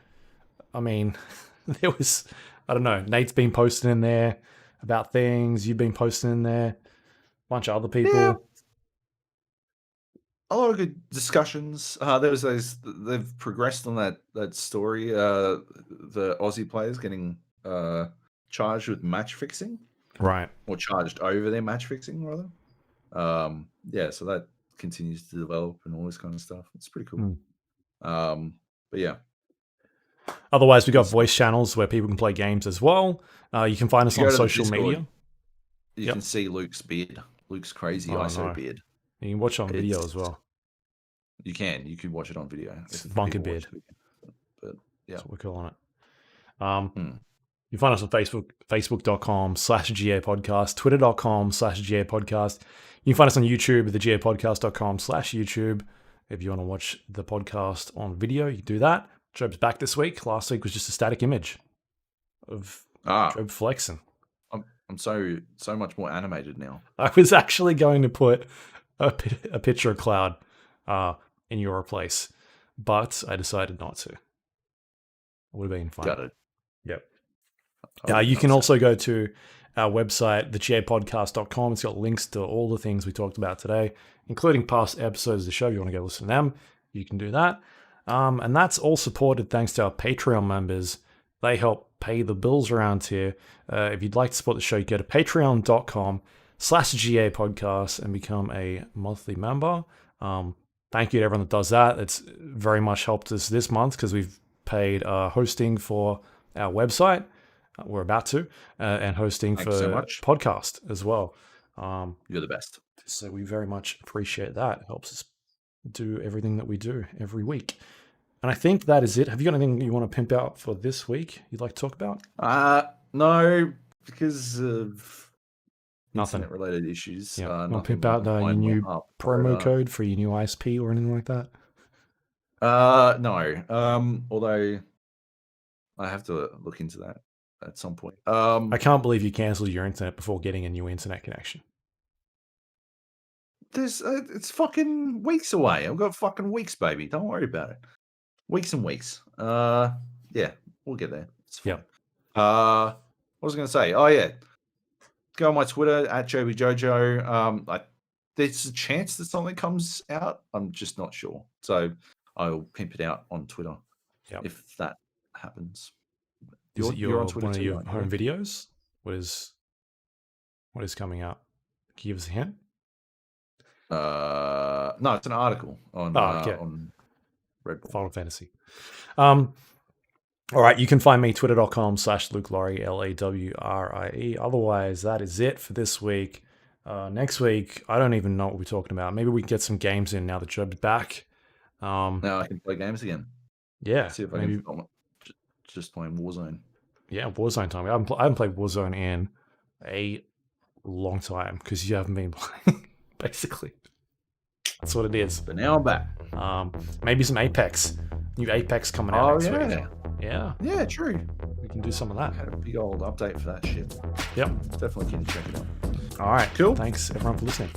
I mean, there was, I don't know, Nate's been posting in there about things. You've been posting in there. A bunch of other people. Yeah. A lot of good discussions. They've progressed on that story. The Aussie players getting charged with match fixing. Right. or charged over their match fixing rather. Yeah, so that continues to develop and all this kind of stuff. It's pretty cool. But yeah. Otherwise, we've got voice channels where people can play games as well. You can find us on social media. You can see Luke's beard. Luke's crazy ISO beard. You can watch it on video as well. You can watch it on video. It's bunker beard. But yeah. That's what we're calling it. You can find us on Facebook, facebook.com/GA podcast, twitter.com/GA podcast. You can find us on YouTube at thegapodcast.com/YouTube. If you want to watch the podcast on video, you can do that. Job's back this week. Last week was just a static image of Joab flexing. I'm so much more animated now. I was actually going to put a picture of Cloud in your place, but I decided not to. It would have been fun. Got it. Yep. You can also go to our website, thegapodcast.com. It's got links to all the things we talked about today, including past episodes of the show. If you want to go listen to them, you can do that. And that's all supported thanks to our Patreon members. They help pay the bills around here. If you'd like to support the show, you go to patreon.com/GA podcast and become a monthly member. Thank you to everyone that does that. It's very much helped us this month because we've paid hosting for our website. We're about to, and hosting for podcast as well. You're the best. So we very much appreciate that. It helps us do everything that we do every week. And I think that is it. Have you got anything you want to pimp out for this week you'd like to talk about? No, because of nothing related issues. Yeah. Want to pimp out your new promo code for your new ISP or anything like that? No. Although I have to look into that at some point. I can't believe you cancelled your internet before getting a new internet connection. It's fucking weeks away. I've got fucking weeks, baby. Don't worry about it. Weeks and weeks. Yeah, we'll get there. It's fine. Yep. What was I going to say? Oh yeah, go on my Twitter at JobyJojo. There's a chance that something comes out. I'm just not sure. So I'll pimp it out on Twitter if that happens. You're on Twitter one of your home videos? What is coming out? Can you give us a hint? No, it's an article on Red Bull. Final Fantasy. All right, you can find me twitter.com/Luke Lawrie, Lawrie. Otherwise, that is it for this week. Next week, I don't even know what we're talking about. Maybe we can get some games in now that Joab's back. Now I can play games again. Yeah. See if I can just playing Warzone. Yeah, Warzone time. I haven't played Warzone in a long time because you haven't been playing, basically. That's what it is. But now I'm back. Maybe some Apex. New Apex coming out next week. Yeah. Yeah, true. We can do some of that. I had a big old update for that shit. Yep. Definitely can check it out. All right. Cool. Thanks, everyone, for listening.